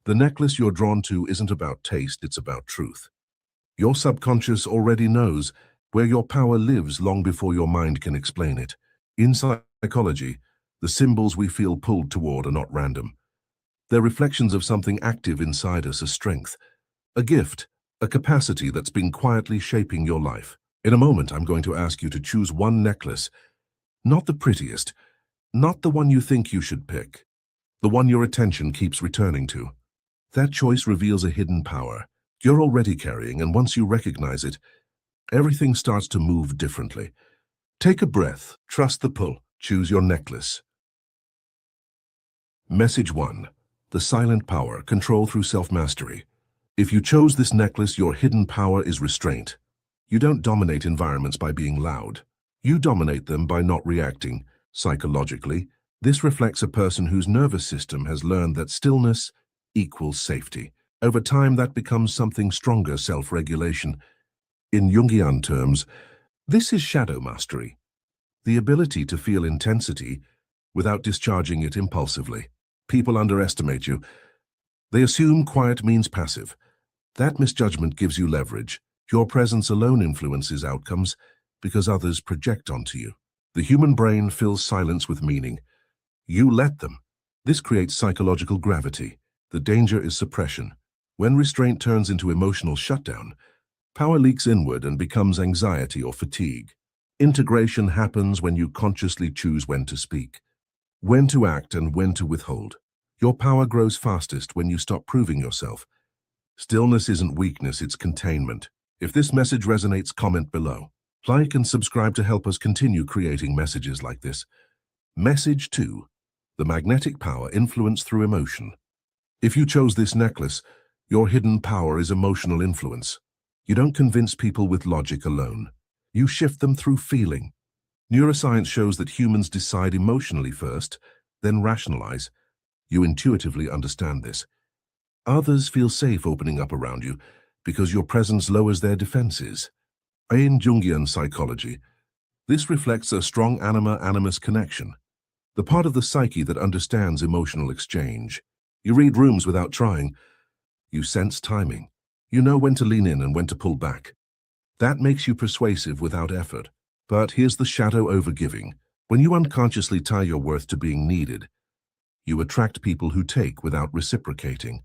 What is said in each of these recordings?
The necklace you're drawn to isn't about taste, it's about truth. Your subconscious already knows where your power lives long before your mind can explain it. In psychology, the symbols we feel pulled toward are not random. They're reflections of something active inside us, a strength, a gift, a capacity that's been quietly shaping your life. In a moment, I'm going to ask you to choose one necklace, not the prettiest, not the one you think you should pick, the one your attention keeps returning to. That choice reveals a hidden power you're already carrying, and once you recognize it, everything starts to move differently. Take a breath, trust the pull, choose your necklace. Message 1. The silent power, control through self-mastery. If you chose this necklace, your hidden power is restraint. You don't dominate environments by being loud. You dominate them by not reacting. Psychologically, this reflects a person whose nervous system has learned that stillness equals safety. Over time, that becomes something stronger, self-regulation. In Jungian terms, this is shadow mastery, the ability to feel intensity without discharging it impulsively. People underestimate you. They assume quiet means passive. That misjudgment gives you leverage. Your presence alone influences outcomes because others project onto you. The human brain fills silence with meaning. You let them. This creates psychological gravity. The danger is suppression. When restraint turns into emotional shutdown, power leaks inward and becomes anxiety or fatigue. Integration happens when you consciously choose when to speak, when to act, and when to withhold. Your power grows fastest when you stop proving yourself. Stillness isn't weakness, it's containment. If this message resonates, comment below. Like and subscribe to help us continue creating messages like this. Message 2. The magnetic power, influence through emotion. If you chose this necklace, your hidden power is emotional influence. You don't convince people with logic alone. You shift them through feeling. Neuroscience shows that humans decide emotionally first, then rationalize. You intuitively understand this. Others feel safe opening up around you because your presence lowers their defenses. In Jungian psychology, this reflects a strong anima-animus connection, the part of the psyche that understands emotional exchange. You read rooms without trying. You sense timing. You know when to lean in and when to pull back. That makes you persuasive without effort. But here's the shadow overgiving. When you unconsciously tie your worth to being needed, you attract people who take without reciprocating.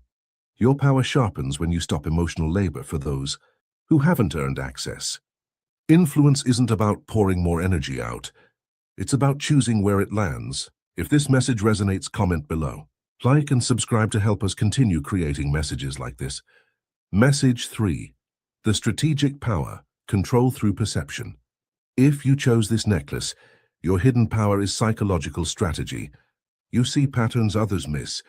Your power sharpens when you stop emotional labor for those who haven't earned access. Influence isn't about pouring more energy out. It's about choosing where it lands. If this message resonates, comment below. Like and subscribe to help us continue creating messages like this. Message 3. The strategic power, control through perception. If you chose this necklace, your hidden power is psychological strategy. You see patterns others miss.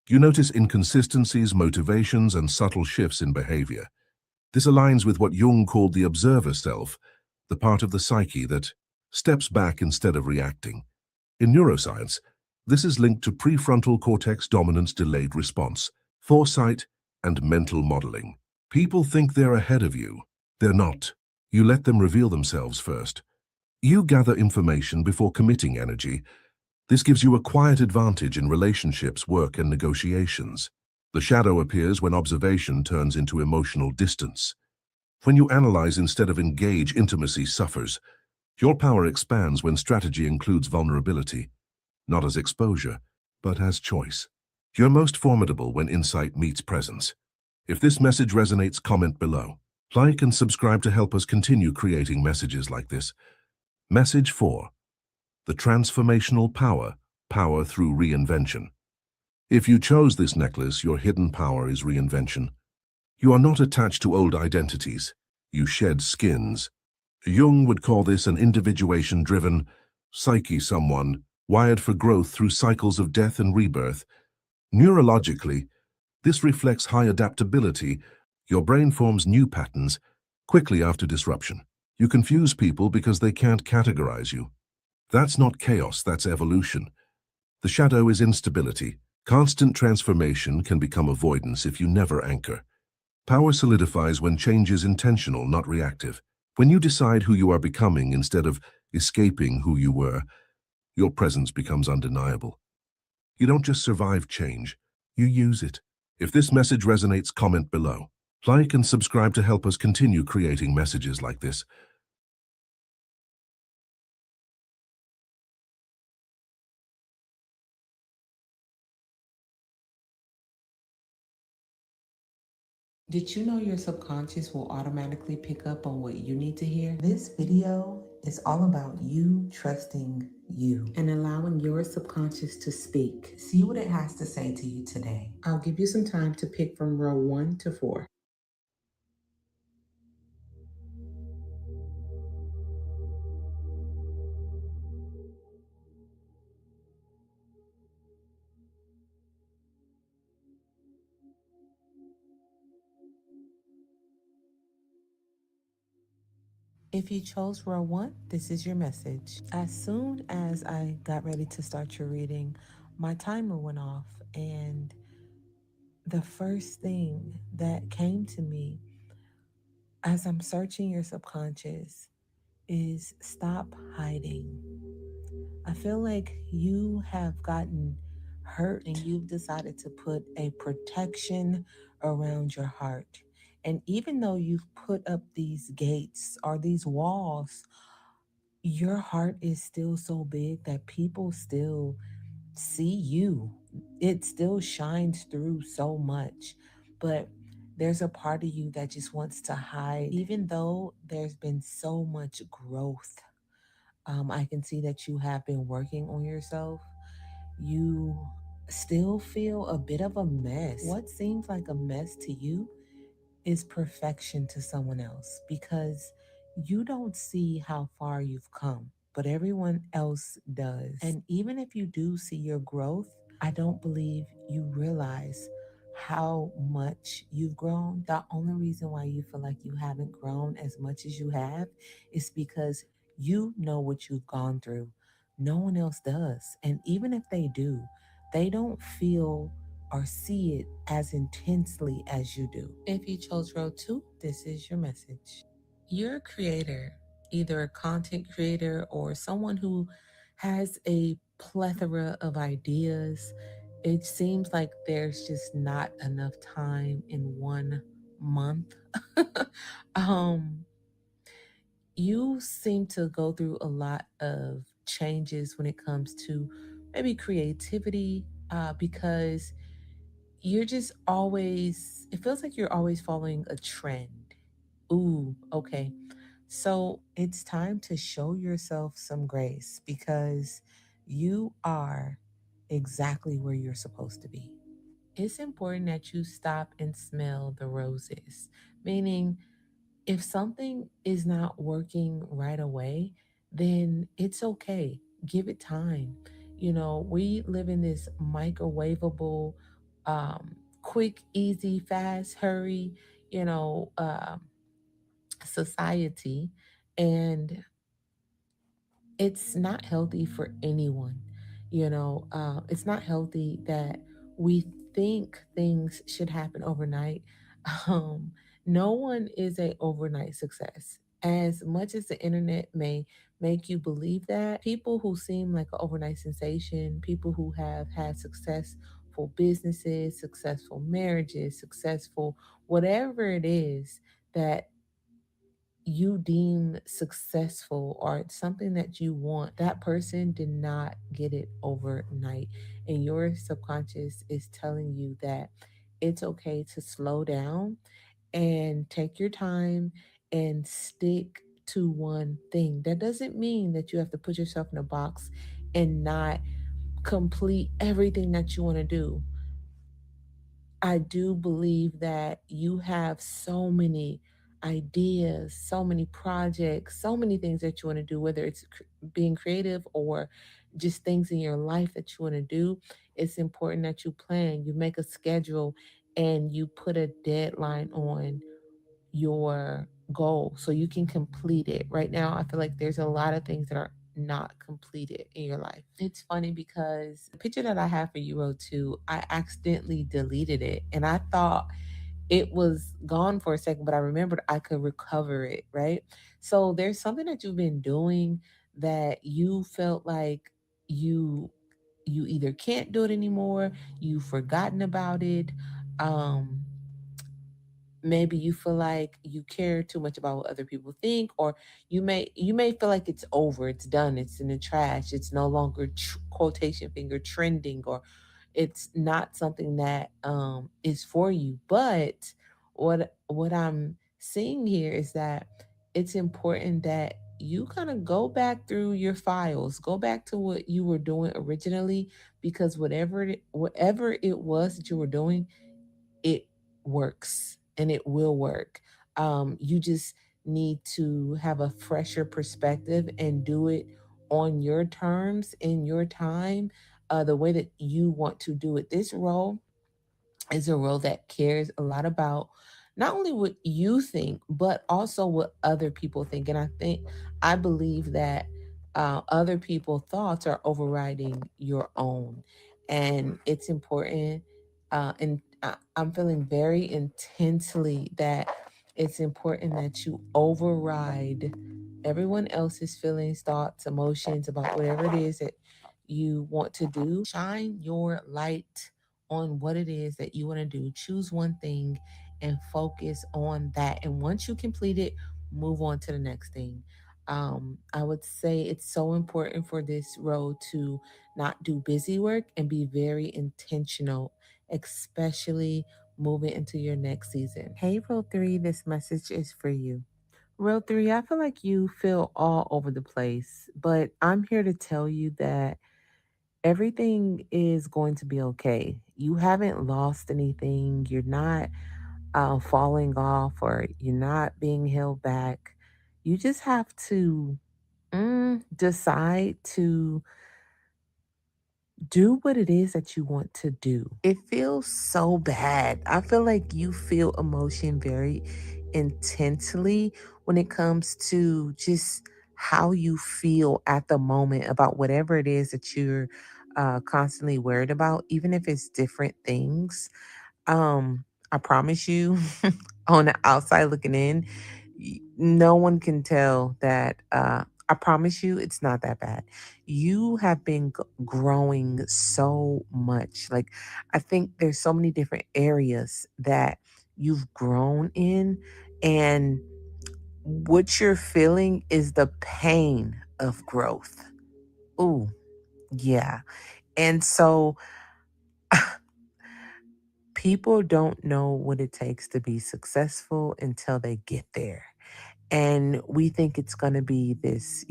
You notice inconsistencies, motivations, and subtle shifts in behavior. This aligns with what Jung called the observer self, the part of the psyche that steps back instead of reacting. In neuroscience, this is linked to prefrontal cortex dominance, delayed response, foresight, and mental modeling. People think they're ahead of you. They're not. You let them reveal themselves first. You gather information before committing energy. This gives you a quiet advantage in relationships, work, and negotiations. The shadow appears when observation turns into emotional distance. When you analyze instead of engage, intimacy suffers. Your power expands when strategy includes vulnerability, not as exposure, but as choice. You're most formidable when insight meets presence. If this message resonates, comment below. Like and subscribe to help us continue creating messages like this. Message 4. The transformational power, power through reinvention. If you chose this necklace, your hidden power is reinvention. You are not attached to old identities. You shed skins. Jung would call this an individuation-driven psyche, someone wired for growth through cycles of death and rebirth. Neurologically, this reflects high adaptability. Your brain forms new patterns quickly after disruption. You confuse people because they can't categorize you. That's not chaos, that's evolution. The shadow is instability. Constant transformation can become avoidance if you never anchor. Power solidifies when change is intentional, not reactive. When you decide who you are becoming instead of escaping who you were, your presence becomes undeniable. You don't just survive change, you use it. If this message resonates, comment below. Like and subscribe to help us continue creating messages like this. Did you know your subconscious will automatically pick up on what you need to hear? This video is all about you trusting you and allowing your subconscious to speak. See what it has to say to you today. I'll give you some time to pick from row 1 to 4. If you chose row 1, this is your message. As soon as I got ready to start your reading, my timer went off, and the first thing that came to me as I'm searching your subconscious is stop hiding. I feel like you have gotten hurt and you've decided to put a protection around your heart. And even though you've put up these gates or these walls, your heart is still so big that people still see you. It still shines through so much. But there's a part of you that just wants to hide, even though there's been so much growth. I can see that you have been working on yourself. You still feel a bit of a mess. What seems like a mess to you is perfection to someone else because you don't see how far you've come, but everyone else does. And even if you do see your growth, I don't believe you realize how much you've grown. The only reason why you feel like you haven't grown as much as you have is because you know what you've gone through. No one else does. And even if they do, they don't feel or see it as intensely as you do. If you chose row 2, this is your message. You're a creator, either a content creator or someone who has a plethora of ideas. It seems like there's just not enough time in 1 month. um, you seem to go through a lot of changes when it comes to maybe creativity, because you're just always, it feels like you're always following a trend. Ooh, okay. So it's time to show yourself some grace because you are exactly where you're supposed to be. It's important that you stop and smell the roses, meaning if something is not working right away, then it's okay. Give it time. You know, we live in this microwavable, quick, easy, fast, hurry, you know, society. And it's not healthy for anyone. It's not healthy that we think things should happen overnight. Um, no one is a overnight success. As much as the internet may make you believe that, people who seem like an overnight sensation, people who have had successful businesses, successful marriages, successful whatever it is that you deem successful or something that you want, that person did not get it overnight. And your subconscious is telling you that it's okay to slow down and take your time and stick to one thing. That doesn't mean that you have to put yourself in a box and not complete everything that you want to do. I do believe that you have so many ideas, so many projects, so many things that you want to do, whether it's being creative or just things in your life that you want to do. It's important that you plan, you make a schedule, and you put a deadline on your goal so you can complete it. Right now, I feel like there's a lot of things that are not completed in your life. It's funny because the picture that I have for Euro 2, I accidentally deleted it and I thought it was gone for a second, but I remembered I could recover it, right? So there's something that you've been doing that you felt like you you either can't do it anymore, you've forgotten about it, um maybe you feel like you care too much about what other people think, or you may feel like it's over, it's done, it's in the trash, it's no longer quotation finger trending, or it's not something that is for you. But what I'm seeing here is that it's important that you kind of go back through your files, go back to what you were doing originally, because whatever it was that you were doing, it works and it will work. You just need to have a fresher perspective and do it on your terms, in your time, the way that you want to do it. This role is a role that cares a lot about not only what you think, but also what other people think. And I believe that other people's thoughts are overriding your own. And it's important. I'm feeling very intensely that it's important that you override everyone else's feelings, thoughts, emotions about whatever it is that you want to do. Shine your light on what it is that you want to do. Choose one thing and focus on that. And once you complete it, move on to the next thing. I would say it's so important for this role to not do busy work and be very intentional, especially moving into your next season. Hey, Row 3, this message is for you. Row 3, I feel like you feel all over the place, but I'm here to tell you that everything is going to be okay. You haven't lost anything. You're not falling off, or you're not being held back. You just have to decide to do what it is that you want to do. It feels so bad. I feel like you feel emotion very intensely when it comes to just how you feel at the moment about whatever it is that you're constantly worried about, even if it's different things. I promise you, on the outside looking in, no one can tell that. I promise you, it's not that bad. You have been growing so much. Like, I think there's so many different areas that you've grown in, and what you're feeling is the pain of growth. Ooh, yeah. And so people don't know what it takes to be successful until they get there. And we think it's going to be this,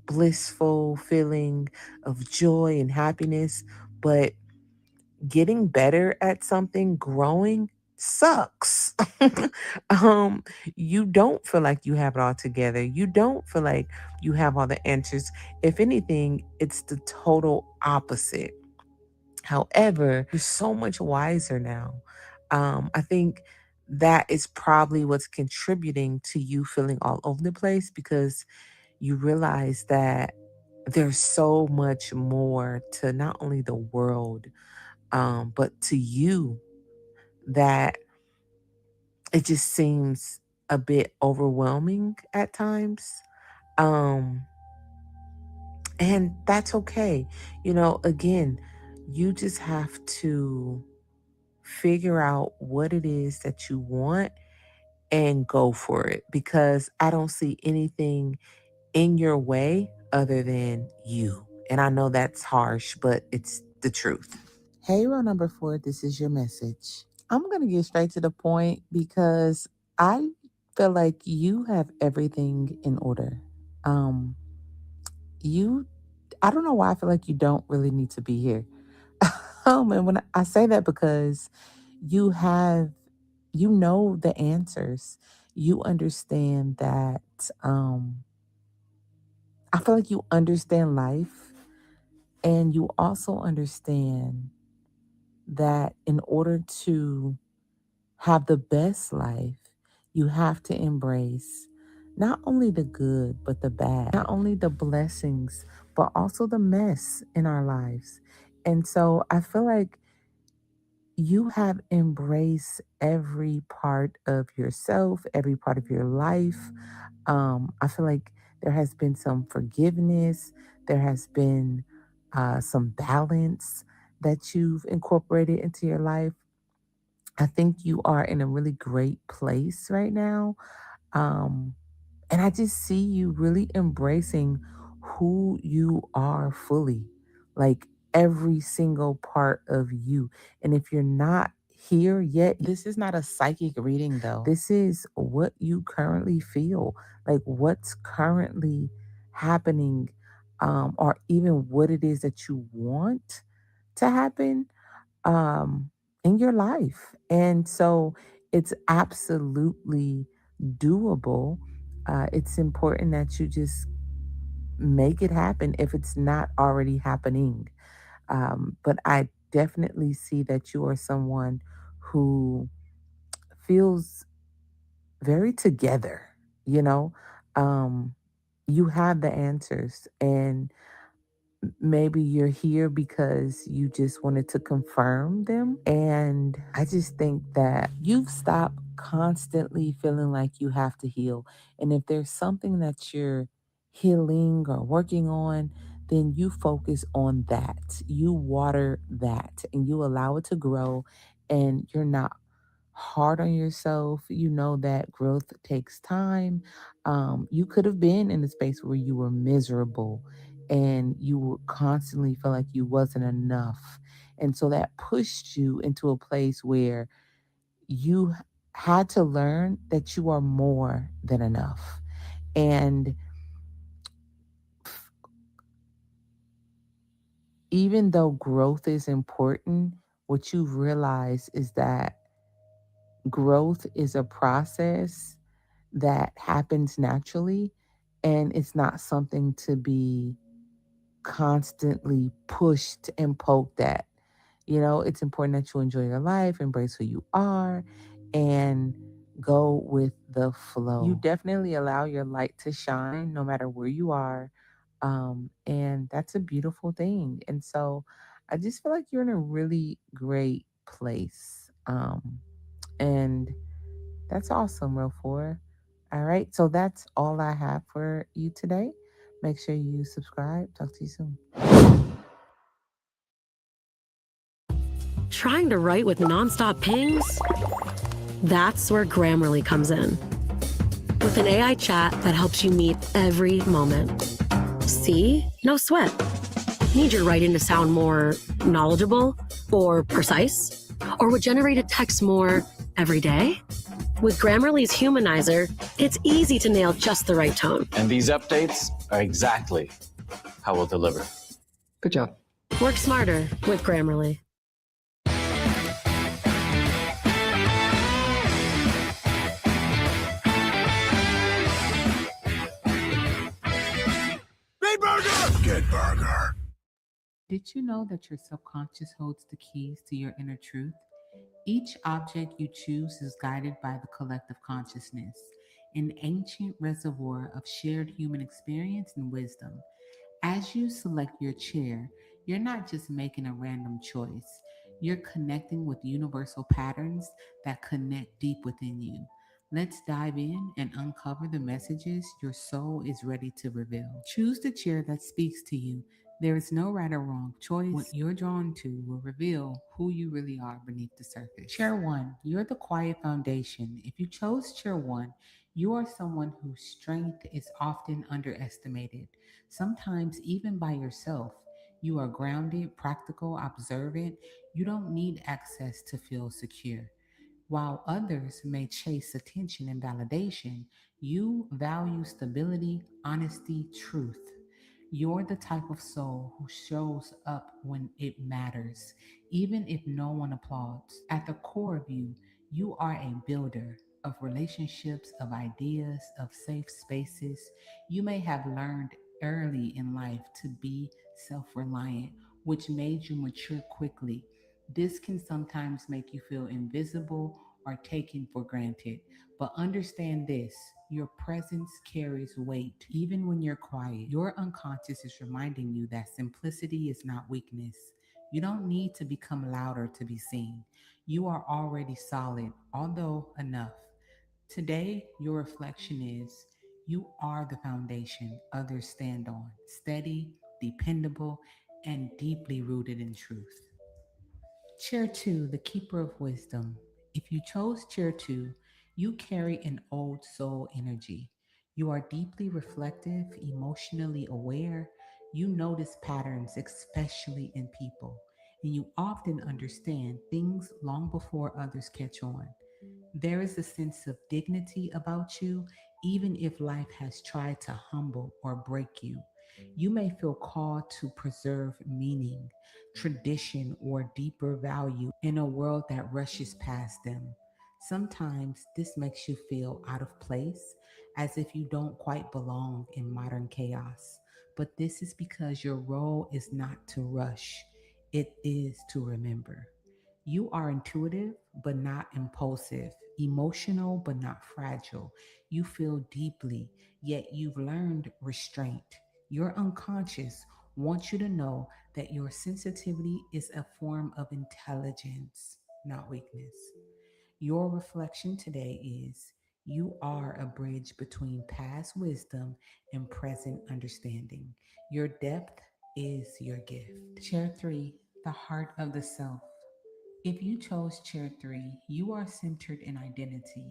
blissful feeling of joy and happiness. But getting better at something, growing, sucks. um, you don't feel like you have it all together. You don't feel like you have all the answers. If anything, it's the total opposite. However, you're so much wiser now. I think that is probably what's contributing to you feeling all over the place, because you realize that there's so much more to not only the world, but to you, that it just seems a bit overwhelming at times. Um, and that's okay. Again, you just have to figure out what it is that you want and go for it, because I don't see anything in your way other than you. And I know that's harsh, but it's the truth. Hey, row number 4, this is your message. I'm going to get straight to the point because I feel like you have everything in order. Um, you, I don't know why I feel like you don't really need to be here. And when I say that, because you have, the answers. You understand that. I feel like you understand life, and you also understand that in order to have the best life, you have to embrace not only the good, but the bad, not only the blessings, but also the mess in our lives. And so I feel like you have embraced every part of yourself, every part of your life. I feel like there has been some forgiveness, there has been some balance that you've incorporated into your life. I think you are in a really great place right now. Um, and I just see you really embracing who you are fully, like every single part of you. And if you're not here yet, this is not a psychic reading though. This is what you currently feel, like what's currently happening, or even what it is that you want to happen um, in your life. And so it's absolutely doable. It's important that you just make it happen if it's not already happening. But I definitely see that you are someone who feels very together, you know? Um, you have the answers, and maybe you're here because you just wanted to confirm them. And I just think that you've stopped constantly feeling like you have to heal. And if there's something that you're healing or working on, then you focus on that. You water that and you allow it to grow, and you're not hard on yourself. You know that growth takes time. You could have been in a space where you were miserable and you would constantly feel like you wasn't enough. And so that pushed you into a place where you had to learn that you are more than enough. And even though growth is important, what you've realized is that growth is a process that happens naturally, and it's not something to be constantly pushed and poked at. You know, it's important that you enjoy your life, embrace who you are, and go with the flow. You definitely allow your light to shine no matter where you are. And that's a beautiful thing. And so I just feel like you're in a really great place. And that's awesome, Real 4. All right. So that's all I have for you today. Make sure you subscribe. Talk to you soon. Trying to write with nonstop pings? That's where Grammarly comes in. With an AI chat that helps you meet every moment. See? No sweat. Need your writing to sound more knowledgeable or precise? Or would generated text more every day? With Grammarly's Humanizer, it's easy to nail just the right tone. And these updates are exactly how we'll deliver. Good job. Work smarter with Grammarly. Get burger. Did you know that your subconscious holds the keys to your inner truth? Each object you choose is guided by the collective consciousness, an ancient reservoir of shared human experience and wisdom. As you select your chair, you're not just making a random choice, you're connecting with universal patterns that connect deep within you. Let's dive in and uncover the messages your soul is ready to reveal. Choose the chair that speaks to you. There is no right or wrong choice. What you're drawn to will reveal who you really are beneath the surface. Chair 1, you're the quiet foundation. If you chose Chair 1, you are someone whose strength is often underestimated. Sometimes, even by yourself, you are grounded, practical, observant. You don't need access to feel secure. While others may chase attention and validation, you value stability, honesty, truth. You're the type of soul who shows up when it matters, even if no one applauds. At the core of you, you are a builder of relationships, of ideas, of safe spaces. You may have learned early in life to be self reliant, which made you mature quickly. This can sometimes make you feel invisible or taken for granted. But understand this, your presence carries weight, even when you're quiet. Your unconscious is reminding you that simplicity is not weakness. You don't need to become louder to be seen. You are already solid, although enough. Today, your reflection is you are the foundation others stand on, steady, dependable, and deeply rooted in truth. Chair 2, the keeper of wisdom. If you chose chair 2, you carry an old soul energy. You are deeply reflective, emotionally aware. You notice patterns, especially in people, and you often understand things long before others catch on. There is a sense of dignity about you, even if life has tried to humble or break you. You may feel called to preserve meaning, tradition, or deeper value in a world that rushes past them. Sometimes this makes you feel out of place, as if you don't quite belong in modern chaos. But this is because your role is not to rush, it is to remember. You are intuitive, but not impulsive, emotional, but not fragile. You feel deeply, yet you've learned restraint. Your unconscious wants you to know that your sensitivity is a form of intelligence, not weakness. Your reflection today is you are a bridge between past wisdom and present understanding. Your depth is your gift. Chair 3, the heart of the self. If you chose chair 3, you are centered in identity.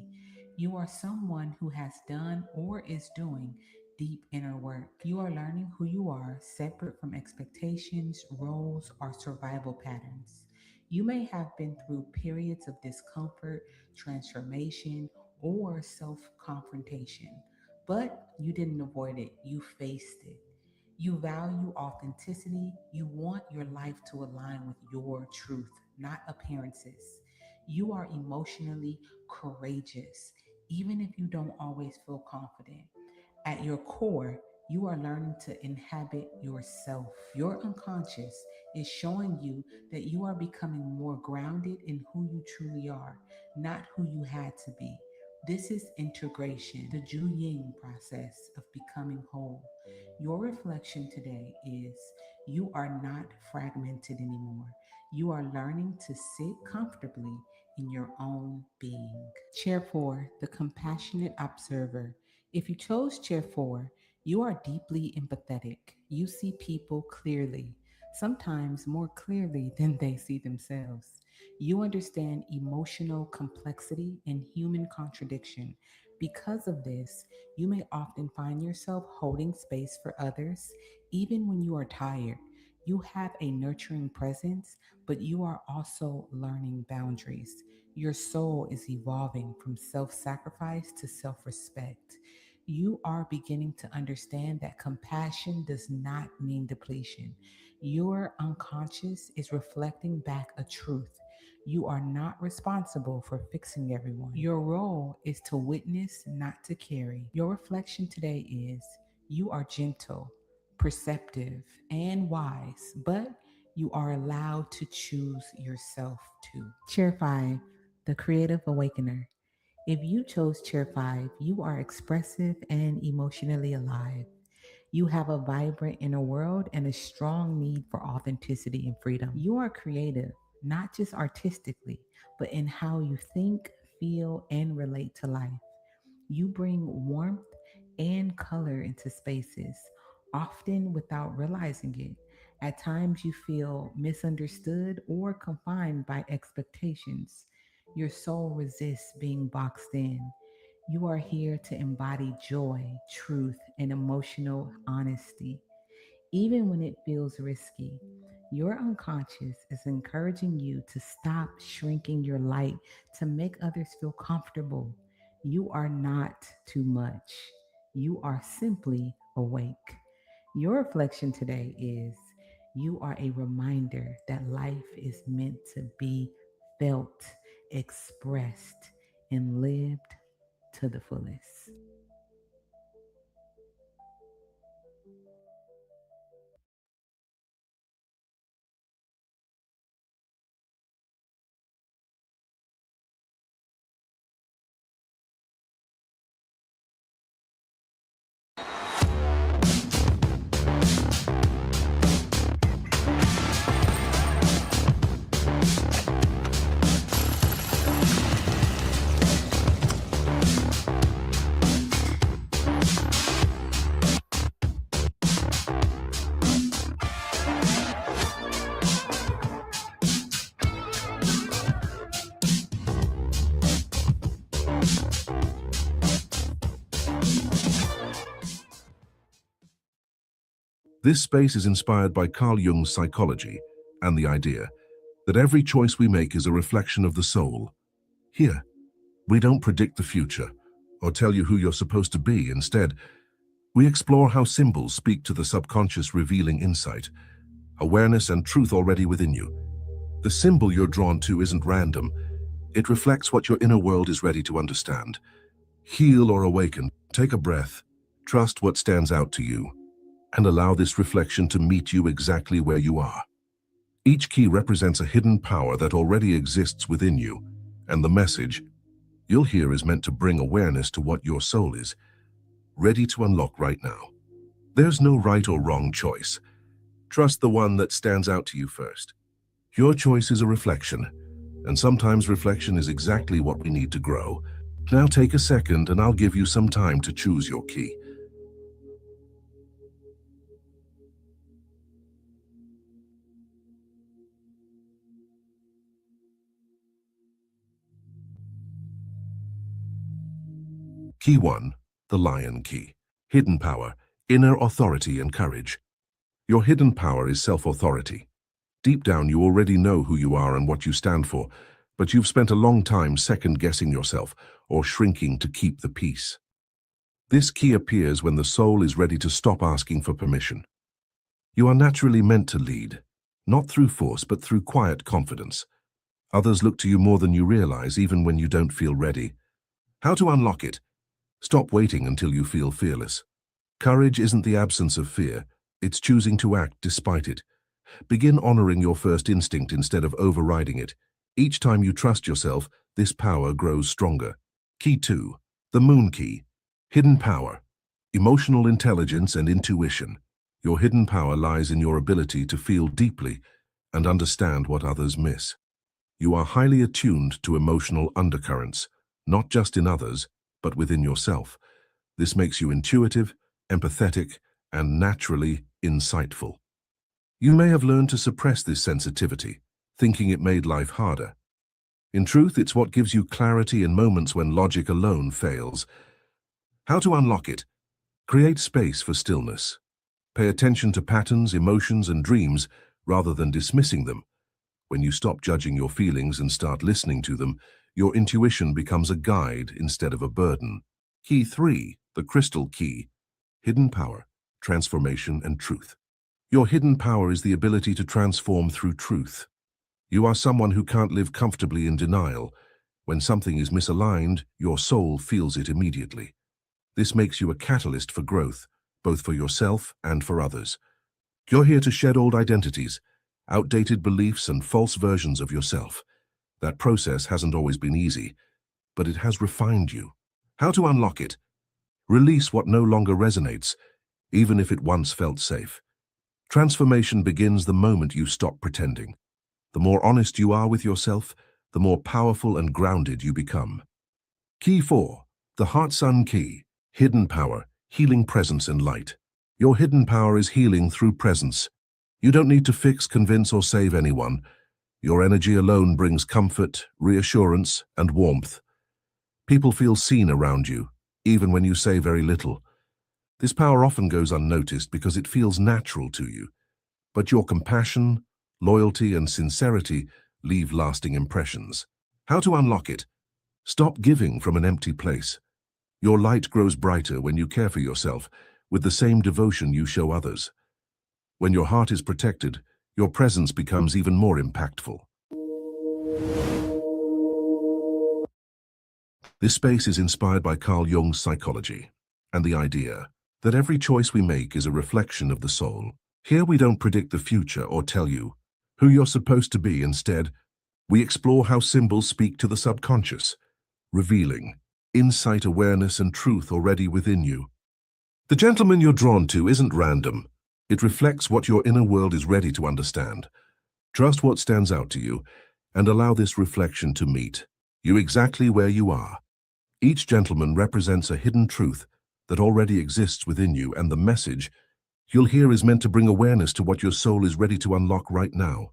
You are someone who has done or is doing deep inner work. You are learning who you are separate from expectations, roles, or survival patterns. You may have been through periods of discomfort, transformation, or self confrontation, but you didn't avoid it, you faced it. You value authenticity. You want your life to align with your truth, not appearances. You are emotionally courageous, even if you don't always feel confident. At your core, you are learning to inhabit yourself. Your unconscious is showing you that you are becoming more grounded in who you truly are, not who you had to be. This is integration, the Jungian process of becoming whole. Your reflection today is you are not fragmented anymore. You are learning to sit comfortably in your own being. Chair 4, the compassionate observer. If you chose chair 4, you are deeply empathetic. You see people clearly, sometimes more clearly than they see themselves. You understand emotional complexity and human contradiction. Because of this, you may often find yourself holding space for others, even when you are tired. You have a nurturing presence, but you are also learning boundaries. Your soul is evolving from self sacrifice to self respect. You are beginning to understand that compassion does not mean depletion. Your unconscious is reflecting back a truth. You are not responsible for fixing everyone. Your role is to witness, not to carry. Your reflection today is you are gentle, perceptive, and wise, but you are allowed to choose yourself too. Chair 5, the creative awakener. If you chose chair 5, you are expressive and emotionally alive. You have a vibrant inner world and a strong need for authenticity and freedom. You are creative, not just artistically, but in how you think, feel, and relate to life. You bring warmth and color into spaces, often without realizing it. At times, you feel misunderstood or confined by expectations. Your soul resists being boxed in. You are here to embody joy, truth, and emotional honesty. Even when it feels risky, your unconscious is encouraging you to stop shrinking your light to make others feel comfortable. You are not too much. You are simply awake. Your reflection today is you are a reminder that life is meant to be felt, expressed, and lived to the fullest. This space is inspired by Carl Jung's psychology and the idea that every choice we make is a reflection of the soul. Here, we don't predict the future or tell you who you're supposed to be. Instead, we explore how symbols speak to the subconscious, revealing insight, awareness, and truth already within you. The symbol you're drawn to isn't random. It reflects what your inner world is ready to understand. Heal or awaken. Take a breath. Trust what stands out to you, and allow this reflection to meet you exactly where you are. Each key represents a hidden power that already exists within you, and the message you'll hear is meant to bring awareness to what your soul is ready to unlock right now. There's no right or wrong choice. Trust the one that stands out to you first. Your choice is a reflection, and sometimes reflection is exactly what we need to grow. Now take a second and I'll give you some time to choose your key. Key 1, the Lion Key. Hidden power, inner authority and courage. Your hidden power is self-authority. Deep down, you already know who you are and what you stand for, but you've spent a long time second-guessing yourself or shrinking to keep the peace. This key appears when the soul is ready to stop asking for permission. You are naturally meant to lead, not through force, but through quiet confidence. Others look to you more than you realize, even when you don't feel ready. How to unlock it? Stop waiting until you feel fearless. Courage isn't the absence of fear, it's choosing to act despite it. Begin honoring your first instinct instead of overriding it. Each time you trust yourself, this power grows stronger. Key 2, the Moon Key. Hidden power, emotional intelligence and intuition. Your hidden power lies in your ability to feel deeply and understand what others miss. You are highly attuned to emotional undercurrents, not just in others, but within yourself. This makes you intuitive, empathetic, and naturally insightful. You may have learned to suppress this sensitivity, thinking it made life harder. In truth, it's what gives you clarity in moments when logic alone fails. How to unlock it? Create space for stillness. Pay attention to patterns, emotions, and dreams rather than dismissing them. When you stop judging your feelings and start listening to them, your intuition becomes a guide instead of a burden. Key 3, the Crystal Key. Hidden power, transformation, and truth. Your hidden power is the ability to transform through truth. You are someone who can't live comfortably in denial. When something is misaligned, your soul feels it immediately. This makes you a catalyst for growth, both for yourself and for others. You're here to shed old identities, outdated beliefs, and false versions of yourself. That process hasn't always been easy, but it has refined you. How to unlock it? Release what no longer resonates, even if it once felt safe. Transformation begins the moment you stop pretending. The more honest you are with yourself, the more powerful and grounded you become. Key 4, the Heart Sun Key. Hidden power, healing presence and light. Your hidden power is healing through presence. You don't need to fix, convince, or save anyone. Your energy alone brings comfort, reassurance, and warmth. People feel seen around you, even when you say very little. This power often goes unnoticed because it feels natural to you. But your compassion, loyalty, and sincerity leave lasting impressions. How to unlock it? Stop giving from an empty place. Your light grows brighter when you care for yourself with the same devotion you show others. When your heart is protected, your presence becomes even more impactful. This space is inspired by Carl Jung's psychology and the idea that every choice we make is a reflection of the soul. Here we don't predict the future or tell you who you're supposed to be. Instead, we explore how symbols speak to the subconscious, revealing insight, awareness, and truth already within you. The gentleman you're drawn to isn't random. It reflects what your inner world is ready to understand. Trust what stands out to you and allow this reflection to meet you exactly where you are. Each gentleman represents a hidden truth that already exists within you, and the message you'll hear is meant to bring awareness to what your soul is ready to unlock right now.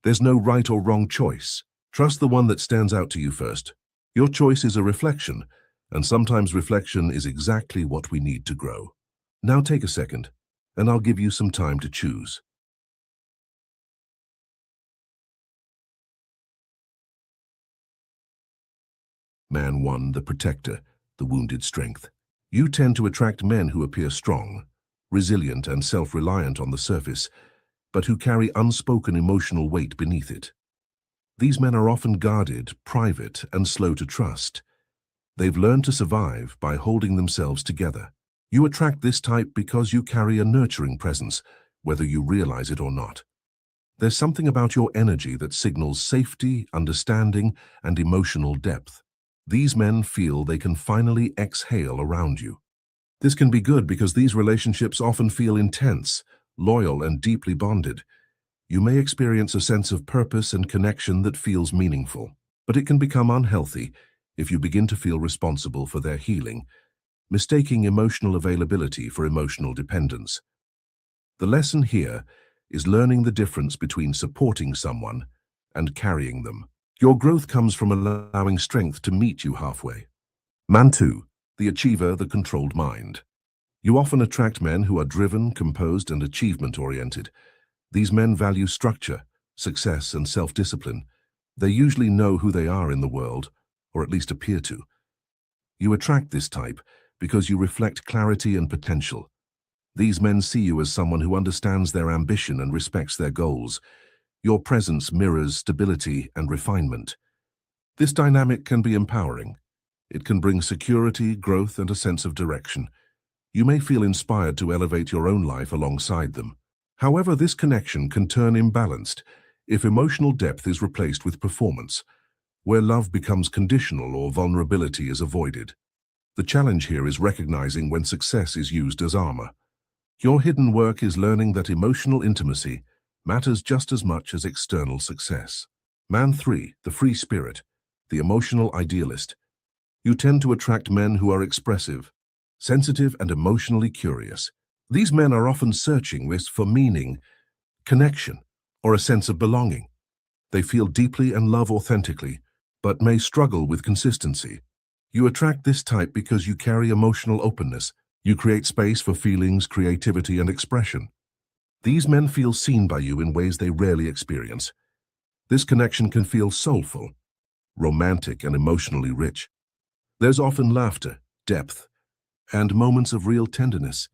There's no right or wrong choice. Trust the one that stands out to you first. Your choice is a reflection, and sometimes reflection is exactly what we need to grow. Now take a second and I'll give you some time to choose. Man 1, the protector, the wounded strength. You tend to attract men who appear strong, resilient and self-reliant on the surface, but who carry unspoken emotional weight beneath it. These men are often guarded, private, and slow to trust. They've learned to survive by holding themselves together. You attract this type because you carry a nurturing presence, whether you realize it or not. There's something about your energy that signals safety, understanding, and emotional depth. These men feel they can finally exhale around you. This can be good because these relationships often feel intense, loyal, and deeply bonded. You may experience a sense of purpose and connection that feels meaningful, but it can become unhealthy if you begin to feel responsible for their healing, mistaking emotional availability for emotional dependence. The lesson here is learning the difference between supporting someone and carrying them. Your growth comes from allowing strength to meet you halfway. Man 2, the achiever, the controlled mind. You often attract men who are driven, composed, and achievement-oriented. These men value structure, success, and self-discipline. They usually know who they are in the world, or at least appear to. You attract this type because you reflect clarity and potential. These men see you as someone who understands their ambition and respects their goals. Your presence mirrors stability and refinement. This dynamic can be empowering. It can bring security, growth, and a sense of direction. You may feel inspired to elevate your own life alongside them. However, this connection can turn imbalanced if emotional depth is replaced with performance, where love becomes conditional or vulnerability is avoided. The challenge here is recognizing when success is used as armor. Your hidden work is learning that emotional intimacy matters just as much as external success. Man 3, the free spirit, the emotional idealist. You tend to attract men who are expressive, sensitive, and emotionally curious. These men are often searching for meaning, connection, or a sense of belonging. They feel deeply and love authentically, but may struggle with consistency. You attract this type because you carry emotional openness. You create space for feelings, creativity, and expression. These men feel seen by you in ways they rarely experience. This connection can feel soulful, romantic, and emotionally rich. There's often laughter, depth, and moments of real tenderness,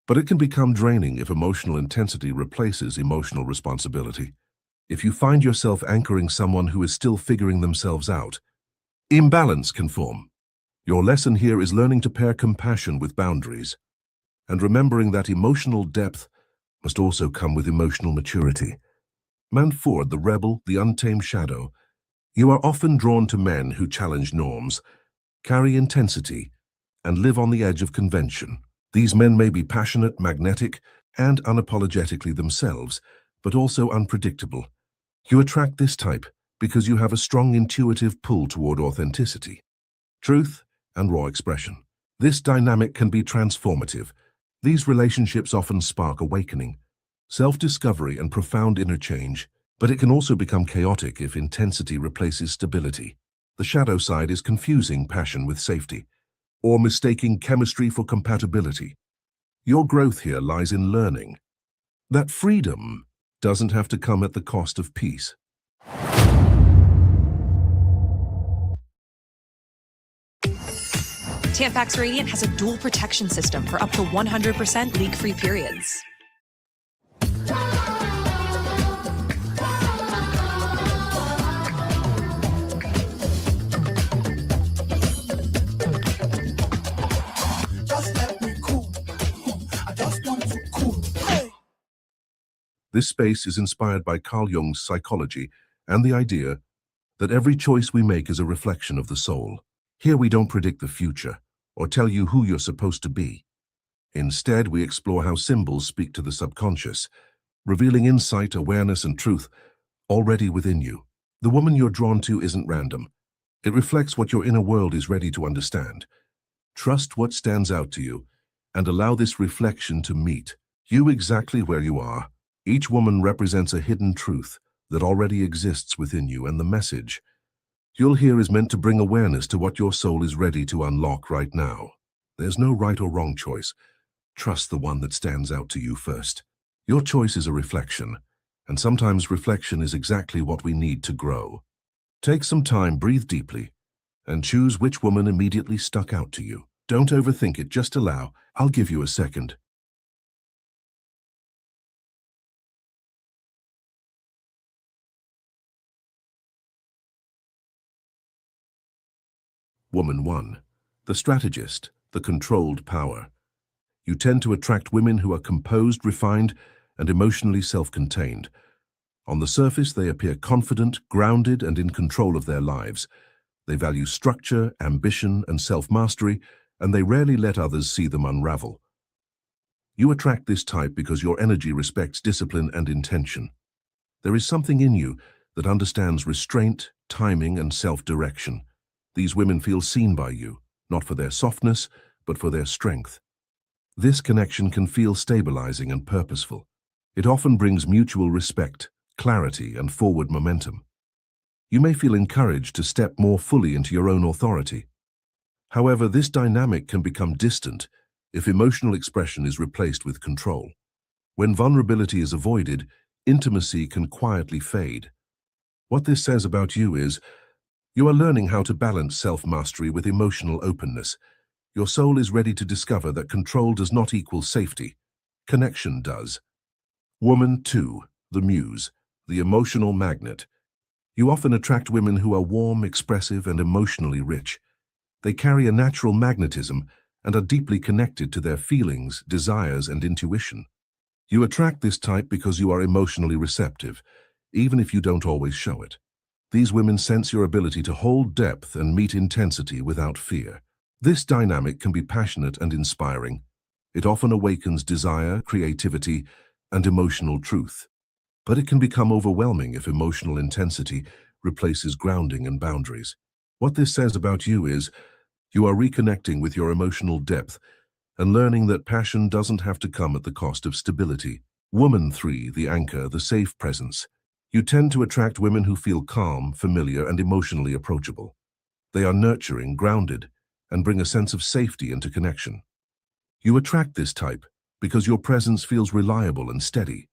but it can become draining if emotional intensity replaces emotional responsibility. If you find yourself anchoring someone who is still figuring themselves out, imbalance can form. Your lesson here is learning to pair compassion with boundaries, and remembering that emotional depth must also come with emotional maturity. Man 4, the rebel, the untamed shadow. You are often drawn to men who challenge norms, carry intensity, and live on the edge of convention. These men may be passionate, magnetic, and unapologetically themselves, but also unpredictable. You attract this type because you have a strong intuitive pull toward authenticity, truth, and raw expression. This dynamic can be transformative. These relationships often spark awakening, self-discovery, and profound inner change, but it can also become chaotic if intensity replaces stability. The shadow side is confusing passion with safety, or mistaking chemistry for compatibility. Your growth here lies in learning that freedom doesn't have to come at the cost of peace. Tampax Radiant has a dual protection system for up to 100% leak-free periods. This space is inspired by Carl Jung's psychology and the idea that every choice we make is a reflection of the soul. Here we don't predict the future or tell you who you're supposed to be. Instead, we explore how symbols speak to the subconscious, revealing insight, awareness, and truth already within you. The woman you're drawn to isn't random. It reflects what your inner world is ready to understand. Trust what stands out to you and allow this reflection to meet you exactly where you are. Each woman represents a hidden truth that already exists within you, and the message you'll hear is meant to bring awareness to what your soul is ready to unlock right now. There's no right or wrong choice, Trust the one that stands out to you first. Your choice is a reflection, and sometimes reflection is exactly what we need to grow. Take some time, breathe deeply, and choose which woman immediately stuck out to you. Don't overthink it, just allow. I'll give you a second. Woman 1. The strategist, the controlled power. You tend to attract women who are composed, refined, and emotionally self-contained. On the surface, they appear confident, grounded, and in control of their lives. They value structure, ambition, and self-mastery, and they rarely let others see them unravel. You attract this type because your energy respects discipline and intention. There is something in you that understands restraint, timing, and self-direction. These women feel seen by you, not for their softness, but for their strength. This connection can feel stabilizing and purposeful. It often brings mutual respect, clarity, and forward momentum. You may feel encouraged to step more fully into your own authority. However, this dynamic can become distant if emotional expression is replaced with control. When vulnerability is avoided, intimacy can quietly fade. What this says about you is, you are learning how to balance self-mastery with emotional openness. Your soul is ready to discover that control does not equal safety. Connection does. Woman 2, the muse, the emotional magnet. You often attract women who are warm, expressive, and emotionally rich. They carry a natural magnetism and are deeply connected to their feelings, desires, and intuition. You attract this type because you are emotionally receptive, even if you don't always show it. These women sense your ability to hold depth and meet intensity without fear. This dynamic can be passionate and inspiring. It often awakens desire, creativity, and emotional truth. But it can become overwhelming if emotional intensity replaces grounding and boundaries. What this says about you is, you are reconnecting with your emotional depth and learning that passion doesn't have to come at the cost of stability. Woman 3, the anchor, the safe presence. You tend to attract women who feel calm, familiar, and emotionally approachable. They are nurturing, grounded, and bring a sense of safety into connection. You attract this type because your presence feels reliable and steady.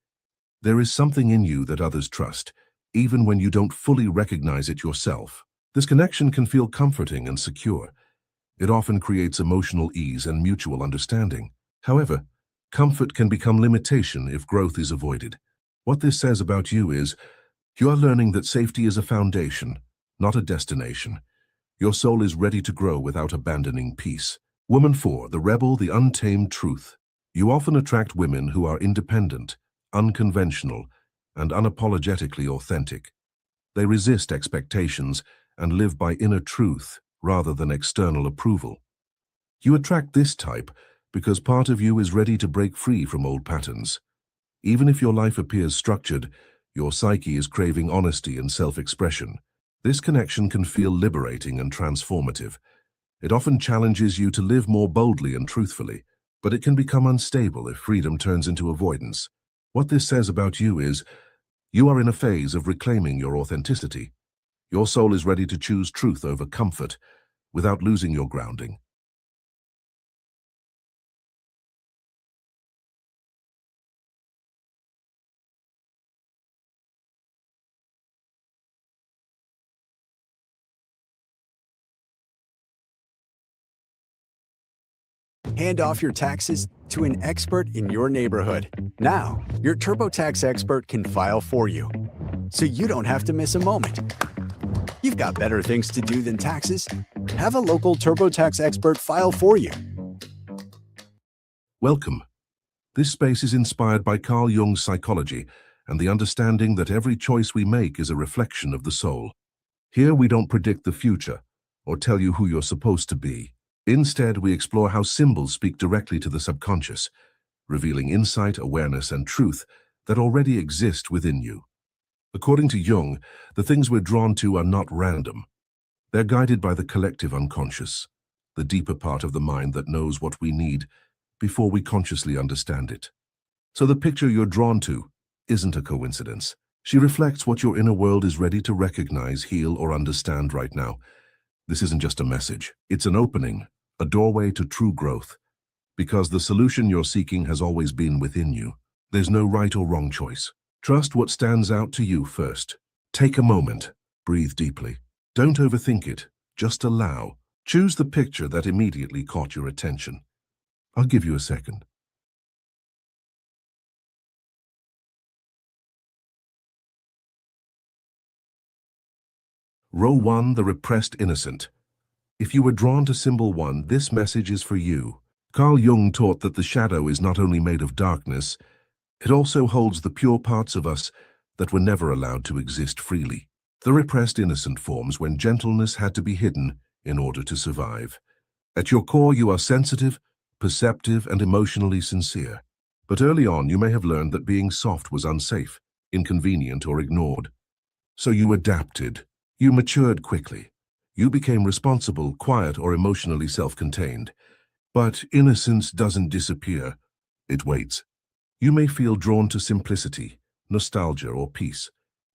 There is something in you that others trust, even when you don't fully recognize it yourself. This connection can feel comforting and secure. It often creates emotional ease and mutual understanding. However, comfort can become limitation if growth is avoided. What this says about you is, you are learning that safety is a foundation, not a destination. Your soul is ready to grow without abandoning peace. Woman 4, the rebel, the untamed truth. You often attract women who are independent, unconventional, and unapologetically authentic. They resist expectations and live by inner truth rather than external approval. You attract this type because part of you is ready to break free from old patterns. Even if your life appears structured, your psyche is craving honesty and self-expression. This connection can feel liberating and transformative. It often challenges you to live more boldly and truthfully, but it can become unstable if freedom turns into avoidance. What this says about you is, you are in a phase of reclaiming your authenticity. Your soul is ready to choose truth over comfort without losing your grounding. Hand off your taxes to an expert in your neighborhood. Now, your TurboTax expert can file for you, so you don't have to miss a moment. You've got better things to do than taxes. Have a local TurboTax expert file for you. Welcome. This space is inspired by Carl Jung's psychology and the understanding that every choice we make is a reflection of the soul. Here we don't predict the future or tell you who you're supposed to be. Instead, we explore how symbols speak directly to the subconscious, revealing insight, awareness, and truth that already exist within you. According to Jung, the things we're drawn to are not random. They're guided by the collective unconscious, the deeper part of the mind that knows what we need before we consciously understand it. So the picture you're drawn to isn't a coincidence. She reflects what your inner world is ready to recognize, heal, or understand right now. This isn't just a message. It's an opening, a doorway to true growth. Because the solution you're seeking has always been within you. There's no right or wrong choice. Trust what stands out to you first. Take a moment. Breathe deeply. Don't overthink it. Just allow. Choose the picture that immediately caught your attention. I'll give you a second. Row 1, the repressed innocent. If you were drawn to symbol 1, this message is for you. Carl Jung taught that the shadow is not only made of darkness, it also holds the pure parts of us that were never allowed to exist freely. The repressed innocent forms when gentleness had to be hidden in order to survive. At your core, you are sensitive, perceptive, and emotionally sincere. But early on, you may have learned that being soft was unsafe, inconvenient, or ignored. So you adapted. You matured quickly. You became responsible, quiet, or emotionally self-contained. But innocence doesn't disappear. It waits. You may feel drawn to simplicity, nostalgia, or peace.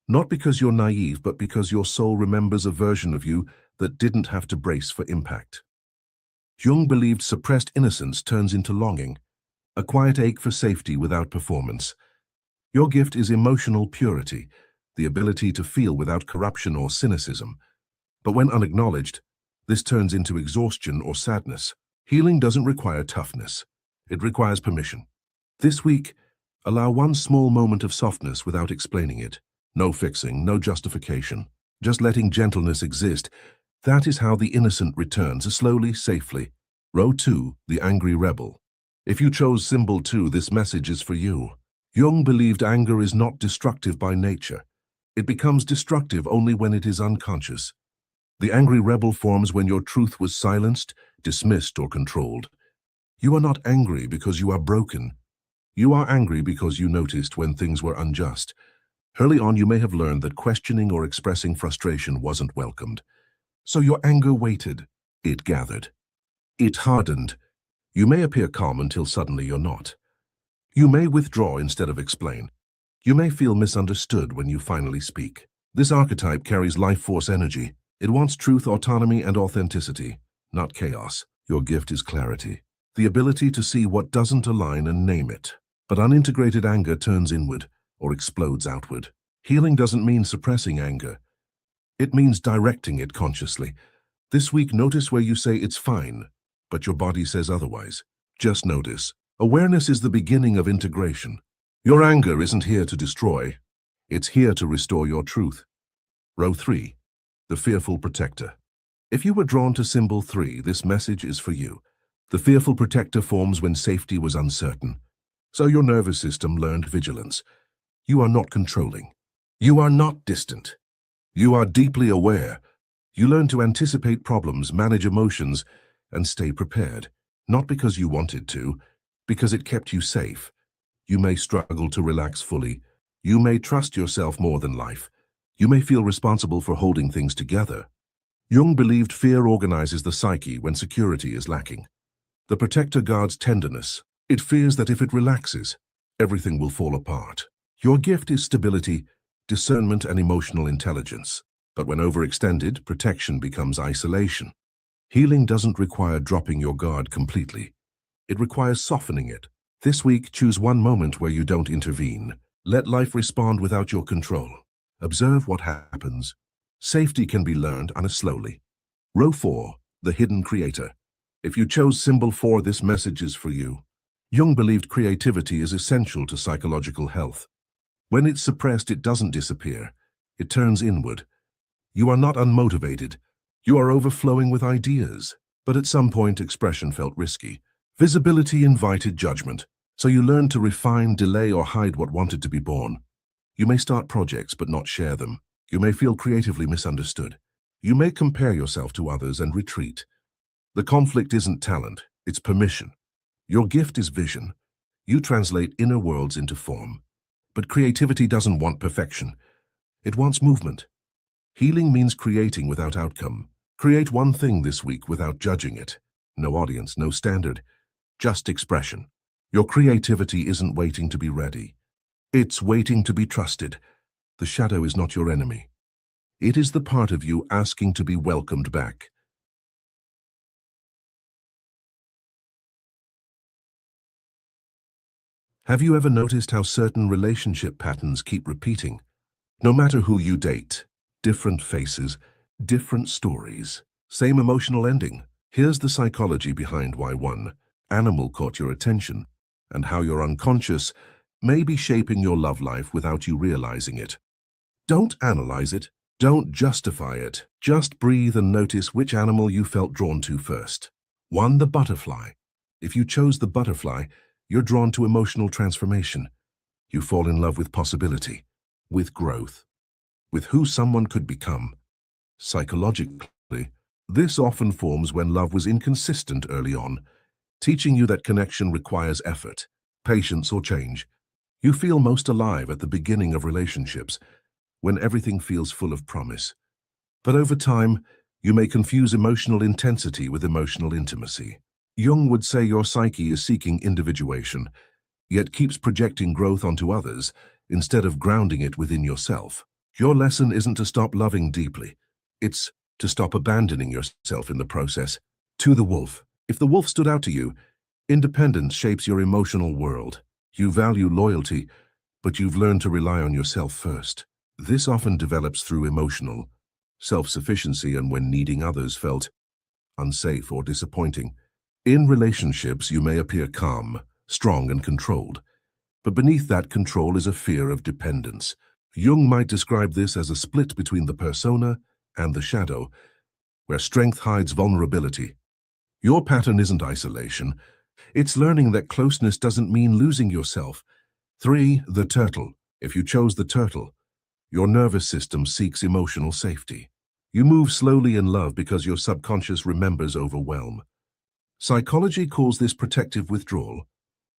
Not because you're naive, but because your soul remembers a version of you that didn't have to brace for impact. Jung believed suppressed innocence turns into longing, a quiet ache for safety without performance. Your gift is emotional purity, the ability to feel without corruption or cynicism. But when unacknowledged, this turns into exhaustion or sadness. Healing doesn't require toughness. It requires permission. This week, allow one small moment of softness without explaining it. No fixing, no justification. Just letting gentleness exist. That is how the innocent returns, slowly, safely. Row 2, the angry rebel. If you chose symbol 2, this message is for you. Jung believed anger is not destructive by nature. It becomes destructive only when it is unconscious. The angry rebel forms when your truth was silenced, dismissed, or controlled. You are not angry because you are broken. You are angry because you noticed when things were unjust. Early on, you may have learned that questioning or expressing frustration wasn't welcomed. So your anger waited. It gathered. It hardened. You may appear calm until suddenly you're not. You may withdraw instead of explain. You may feel misunderstood when you finally speak. This archetype carries life force energy. It wants truth, autonomy, and authenticity, not chaos. Your gift is clarity, the ability to see what doesn't align and name it. But unintegrated anger turns inward or explodes outward. Healing doesn't mean suppressing anger. It means directing it consciously. This week, notice where you say it's fine, but your body says otherwise. Just notice. Awareness is the beginning of integration. Your anger isn't here to destroy. It's here to restore your truth. Row 3, the fearful protector. If you were drawn to symbol 3, this message is for you. The fearful protector forms when safety was uncertain. So your nervous system learned vigilance. You are not controlling. You are not distant. You are deeply aware. You learn to anticipate problems, manage emotions, and stay prepared. Not because you wanted to, because it kept you safe. You may struggle to relax fully. You may trust yourself more than life. You may feel responsible for holding things together. Jung believed fear organizes the psyche when security is lacking. The protector guards tenderness. It fears that if it relaxes, everything will fall apart. Your gift is stability, discernment, and emotional intelligence. But when overextended, protection becomes isolation. Healing doesn't require dropping your guard completely. It requires softening it. This week, choose one moment where you don't intervene. Let life respond without your control. Observe what happens. Safety can be learned slowly. Row 4, the hidden creator. If you chose symbol 4, this message is for you. Jung believed creativity is essential to psychological health. When it's suppressed, it doesn't disappear. It turns inward. You are not unmotivated. You are overflowing with ideas. But at some point, expression felt risky. Visibility invited judgment. So you learned to refine, delay, or hide what wanted to be born. You may start projects but not share them. You may feel creatively misunderstood. You may compare yourself to others and retreat. The conflict isn't talent, it's permission. Your gift is vision. You translate inner worlds into form. But creativity doesn't want perfection. It wants movement. Healing means creating without outcome. Create one thing this week without judging it. No audience, no standard, just expression. Your creativity isn't waiting to be ready. It's waiting to be trusted. The shadow is not your enemy. It is the part of you asking to be welcomed back. Have you ever noticed how certain relationship patterns keep repeating? No matter who you date, different faces, different stories, same emotional ending. Here's the psychology behind why one animal caught your attention and how your unconscious may be shaping your love life without you realizing it. Don't analyze it. Don't justify it. Just breathe and notice which animal you felt drawn to first. 1. The butterfly. If you chose the butterfly, you're drawn to emotional transformation. You fall in love with possibility, with growth, with who someone could become. Psychologically, this often forms when love was inconsistent early on, teaching you that connection requires effort, patience, or change. You feel most alive at the beginning of relationships, when everything feels full of promise. But over time, you may confuse emotional intensity with emotional intimacy. Jung would say your psyche is seeking individuation, yet keeps projecting growth onto others instead of grounding it within yourself. Your lesson isn't to stop loving deeply. It's to stop abandoning yourself in the process. To the wolf. If the wolf stood out to you, independence shapes your emotional world. You value loyalty, but you've learned to rely on yourself first. This often develops through emotional self-sufficiency and when needing others felt unsafe or disappointing. In relationships, you may appear calm, strong, and controlled, but beneath that control is a fear of dependence. Jung might describe this as a split between the persona and the shadow, where strength hides vulnerability. Your pattern isn't isolation. It's learning that closeness doesn't mean losing yourself. 3. The turtle. If you chose the turtle, your nervous system seeks emotional safety. You move slowly in love because your subconscious remembers overwhelm. Psychology calls this protective withdrawal,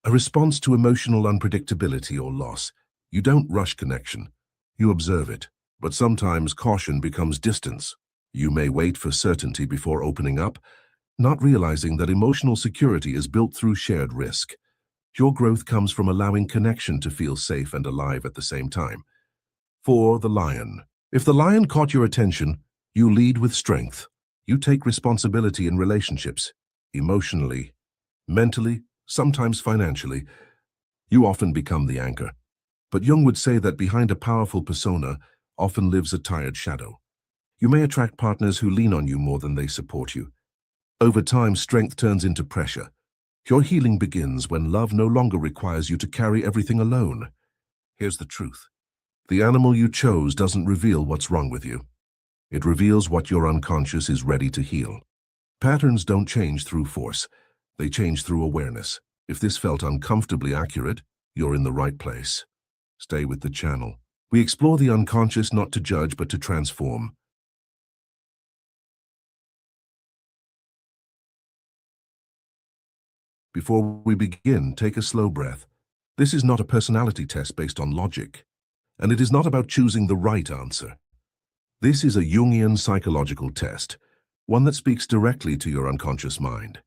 a response to emotional unpredictability or loss. You don't rush connection. You observe it, but sometimes caution becomes distance. You may wait for certainty before opening up, not realizing that emotional security is built through shared risk. Your growth comes from allowing connection to feel safe and alive at the same time. 4. The lion. If the lion caught your attention, you lead with strength. You take responsibility in relationships, emotionally, mentally, sometimes financially. You often become the anchor. But Jung would say that behind a powerful persona often lives a tired shadow. You may attract partners who lean on you more than they support you. Over time, strength turns into pressure. Your healing begins when love no longer requires you to carry everything alone. Here's the truth. The animal you chose doesn't reveal what's wrong with you. It reveals what your unconscious is ready to heal. Patterns don't change through force. They change through awareness. If this felt uncomfortably accurate, you're in the right place. Stay with the channel. We explore the unconscious not to judge but to transform. Before we begin, take a slow breath. This is not a personality test based on logic, and it is not about choosing the right answer. This is a Jungian psychological test, one that speaks directly to your unconscious mind.